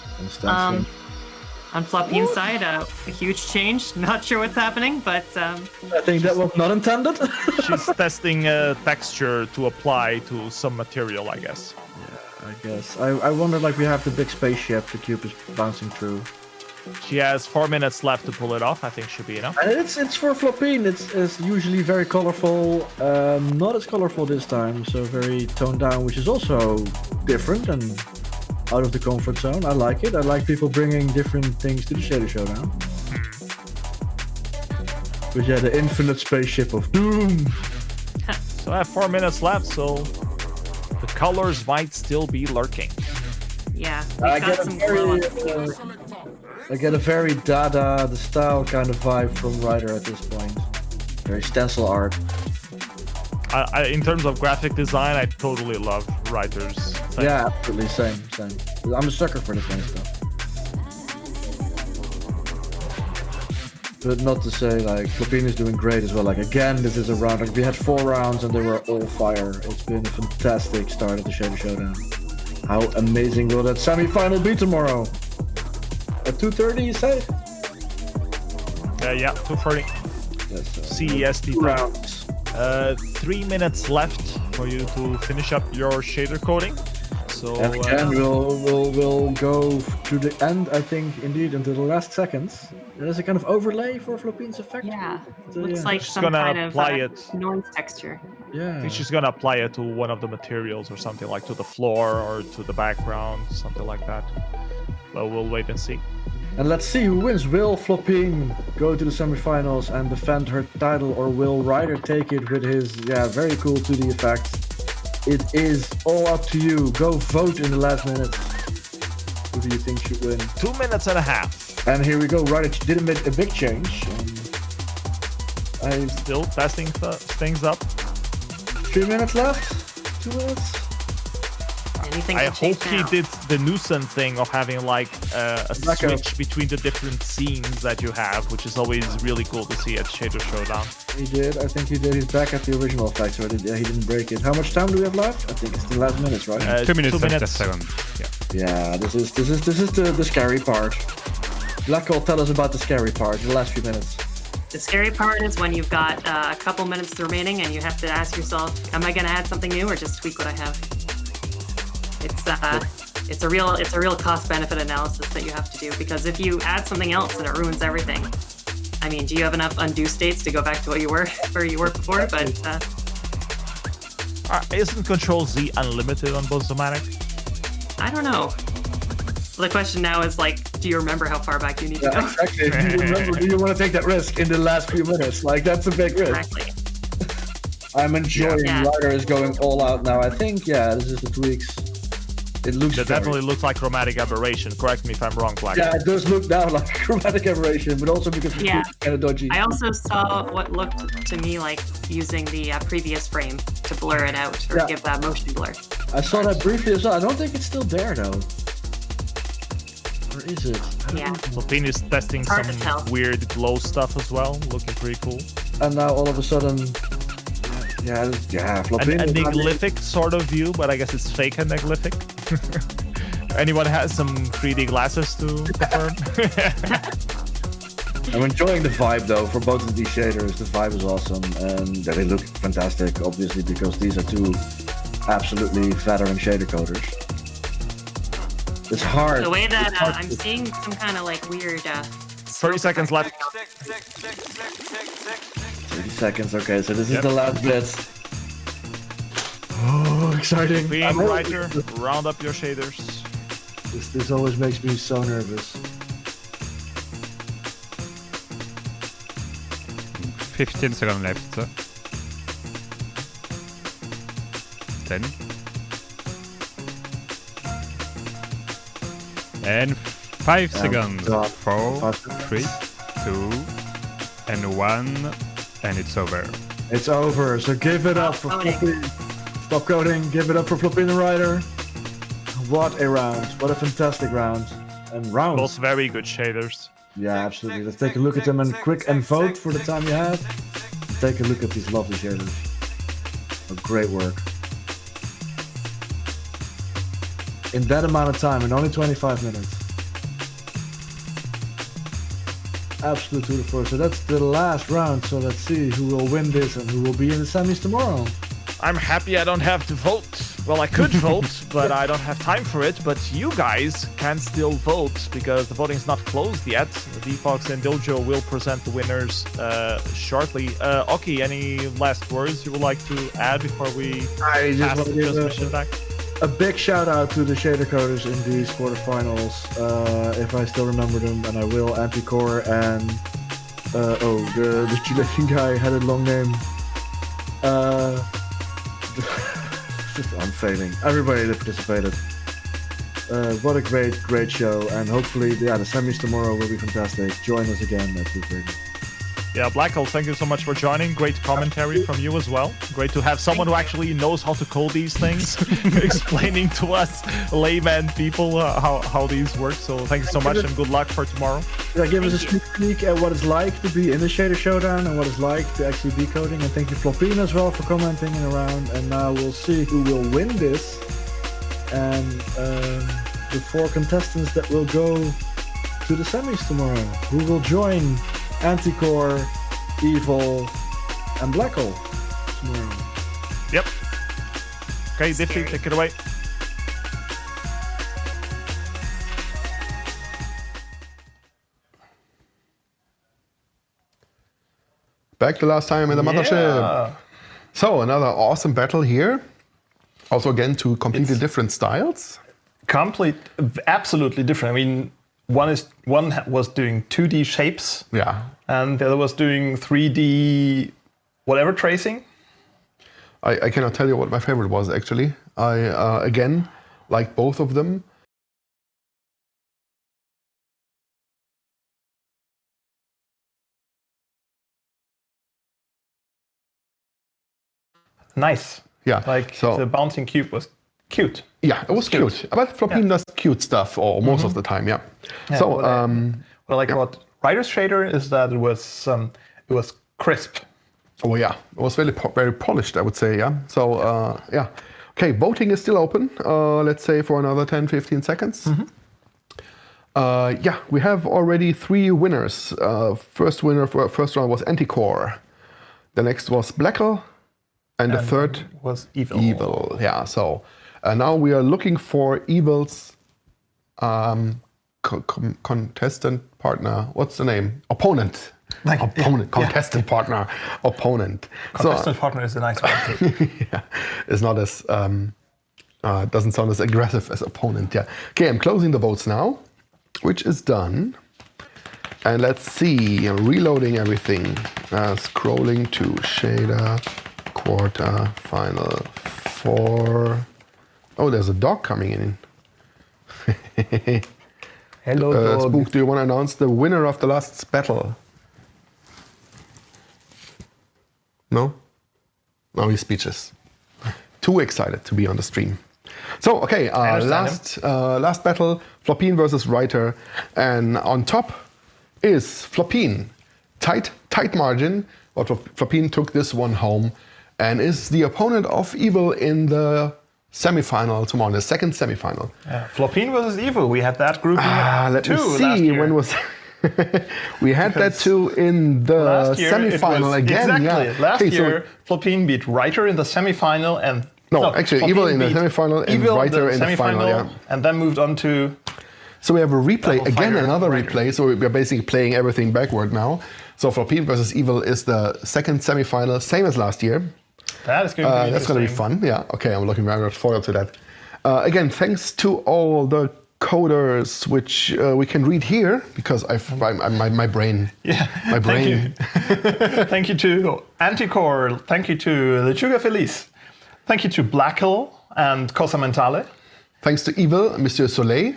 On Flopine's side, a huge change. Not sure what's happening, but I think that was not intended. She's testing a texture to apply to some material, I guess. Yeah, I guess. I wonder, like, we have the big spaceship the cube is bouncing through. She has 4 minutes left to pull it off. I think should be enough. And it's for Flopine. It's usually very colorful. Not as colorful this time, so very toned down, which is also different and out of the comfort zone. I like it. I like people bringing different things to the Shader Showdown. But yeah, the infinite spaceship of doom. So I have 4 minutes left, so the colors might still be lurking. Yeah, we've got some glow on the field. I get a very Dada, the style kind of vibe from wrighter at this point. Very stencil art. In terms of graphic design, I totally love writer's thing. Yeah, absolutely, same. I'm a sucker for this kind of stuff. But not to say, like, Flopine is doing great as well. Like, again, this is a round. Like, we had 4 rounds and they were all fire. It's been a fantastic start of the Shader Showdown. How amazing will that semi-final be tomorrow? At 2:30, you say? Yeah, 2:30. Yes, CEST rounds. 3 minutes left for you to finish up your shader coding. So and again, we'll go to the end, I think, indeed, until the last seconds. There's a kind of overlay for Flopine's effect. Yeah, So, looks yeah. like She's some gonna kind of apply it. noise texture. I Yeah. think she's gonna apply it to one of the materials or something, like to the floor or to the background, something like that. Well, we'll wait and see. And let's see who wins. Will Flopine go to the semifinals and defend her title, or will wrighter take it with his very cool 2D effects? It is all up to you. Go vote in the last minute. Who do you think should win? 2 minutes and a half. And here we go. Wrighter didn't make a big change. I'm Still testing things up. 3 minutes left. 2 minutes. Anything I can change hope he now. did the nuisance thing of having like a Blackout. switch between the different scenes that you have, which is always really cool to see at Shader Showdown. He did. I think he did. He's back at the original effect, so he didn't break it. How much time do we have left? I think it's the last minutes, right? 2 minutes 2 and minutes. 7. Yeah. Yeah, this is the scary part. Blackle, tell us about the scary part, the last few minutes. The scary part is when you've got a couple minutes remaining and you have to ask yourself, am I going to add something new or just tweak what I have? It's a real cost-benefit analysis that you have to do, because if you add something else and it ruins everything, I mean, do you have enough undo states to go back to where you were before? But Isn't Control Z unlimited on Bozomatic? I don't know. Well, the question now is, like, do you remember how far back you need to go? Exactly. Do you remember? Do you want to take that risk in the last few minutes? Like, that's a big risk. Exactly. I'm enjoying Yeah. writer is going all out now. I think, this is the tweaks. It looks That definitely looks like chromatic aberration. Correct me if I'm wrong, Black. Yeah, it does look now like chromatic aberration, but also because it's kind of dodgy. I also saw what looked to me like using the previous frame to blur it out or give that motion blur. I saw that briefly as well. I don't think it's still there though. Or is it? Yeah. Flopine is testing hard to some tell. weird glow stuff as well, looking pretty cool. And now all of a sudden, Flopine. An eniglyphic sort of view, but I guess it's fake eniglyphic. Anyone has some 3D glasses to confirm? I'm enjoying the vibe though for both of these shaders. The vibe is awesome, and they look fantastic, obviously, because these are two absolutely veteran shader coders. It's hard. The way that I'm seeing some kind of like weird. 30 seconds left. 30 seconds. Okay, so this is the last bit. Oh, exciting! Being writer, round up your shaders. This always makes me so nervous. 15 seconds left. 10. And 5 seconds. God. 4, 5 seconds. 3, 2, and 1, and it's over. It's over. So give it up for Flopine. Stop coding. Give it up for Flopine the writer. What a round! What a fantastic round! And rounds. Both very good shaders. Yeah, absolutely. Let's take a look at them and quick and vote for the time you have. Take a look at these lovely shaders. Great work. In that amount of time, in only 25 minutes. absolute tour de force. So that's the last round. So let's see who will win this and who will be in the semis tomorrow. I'm happy I don't have to vote. Well, I could vote, but I don't have time for it. But you guys can still vote because the voting's not closed yet. DiFFtY and Dojo will present the winners shortly. Oki, any last words you would like to add before we I just pass want to the give transmission back? a big shout out to the shader coders in these quarterfinals. If I still remember them, and I will. Anticore and the Chilean guy had a long name. I'm failing. Everybody that participated. What a great show, and hopefully, the semis tomorrow will be fantastic. Join us again at 2:30. Yeah, blackle, thank you so much for joining. Great commentary from you as well. Great to have someone who actually knows how to code these things, explaining to us layman people how these work. So thank you so much and good luck for tomorrow. Yeah, give us a sneak peek at what it's like to be in the Shader Showdown and what it's like to actually be coding. And thank you, Flopine, as well, for commenting around. And now we'll see who will win this. And the 4 contestants that will go to the semis tomorrow. Who will join Anticore, evvvvil, and blackle tomorrow. Yep. Okay, DiFFtY, take it away. Back the last time in the mothership. So another awesome battle here. Also again, 2 completely different styles. Absolutely different. I mean, one was doing 2D shapes. Yeah. And the other was doing 3D whatever tracing. I cannot tell you what my favorite was, actually. I, again, like both of them. Nice. Yeah. Like the bouncing cube was cute. Yeah, it was cute. But Flopine does cute stuff, or most of the time, yeah. So, what I like about Writer's shader is that it was crisp. Oh yeah, it was very polished, I would say, yeah. So, yeah. Okay, voting is still open, let's say for another 10-15 seconds. Yeah, we have already 3 winners. First winner for first round was Anticore. The next was blackle. And the third was evvvvil. Evvvvil, yeah. So now we are looking for evvvil's contestant partner. What's the name? Opponent. Opponent. Contestant partner. Opponent. Contestant partner is a nice one too. Yeah, it's not as doesn't sound as aggressive as opponent. Yeah. Okay, I'm closing the votes now, which is done. And let's see. I'm reloading everything. Scrolling to shader. Quarter final 4. Oh, there's a dog coming in. Hello, dog. Spook, do you want to announce the winner of the last battle? No? Now he's speechless. Too excited to be on the stream. So, okay, last battle, Flopine versus wrighter. And on top is Flopine. Tight margin, but Flopine took this one home. And is the opponent of evvvvil in the semifinal tomorrow, the second semifinal. Flopine versus evvvvil. We had that group let me see. When was we had that too in the semifinal again? Exactly. Yeah. Last year, Flopine beat writer in the semifinal and actually evvvvil in the semifinal and wrighter in the final. Yeah. And then moved on to. So we have a replay again, another replay. So we're basically playing everything backward now. So Flopine versus evvvvil is the second semifinal, same as last year. That is going to be fun. Yeah. Okay, I'm looking very much forward to that. Again, thanks to all the coders, which we can read here because my brain. Yeah. My brain. Thank you to Anticore. Thank you to LechugaFeliz. Thank you to blackle and CosaMentale. Thanks to evvvvil, Monsieur Soleil,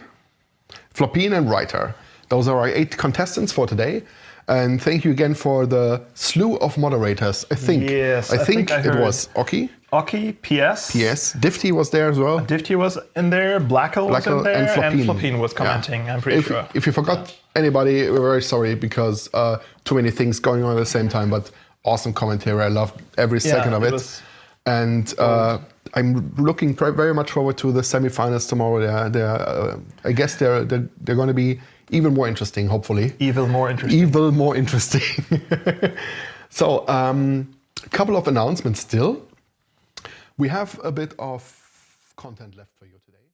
Flopine, and wrighter. Those are our 8 contestants for today. And thank you again for the slew of moderators. I think. Yes, I think it was Oki. Oki, PS. DiFFtY was there as well. DiFFtY was in there. Blackle was in there, and Flopine was commenting. Yeah. I'm pretty sure. If you forgot anybody, we're very sorry because too many things going on at the same time. But awesome commentary. I loved every second of it. And I'm looking very much forward to the semifinals tomorrow. I guess they're going to be even more interesting, hopefully. Evil more interesting. Evil more interesting. So, a couple of announcements still. We have a bit of content left for you today.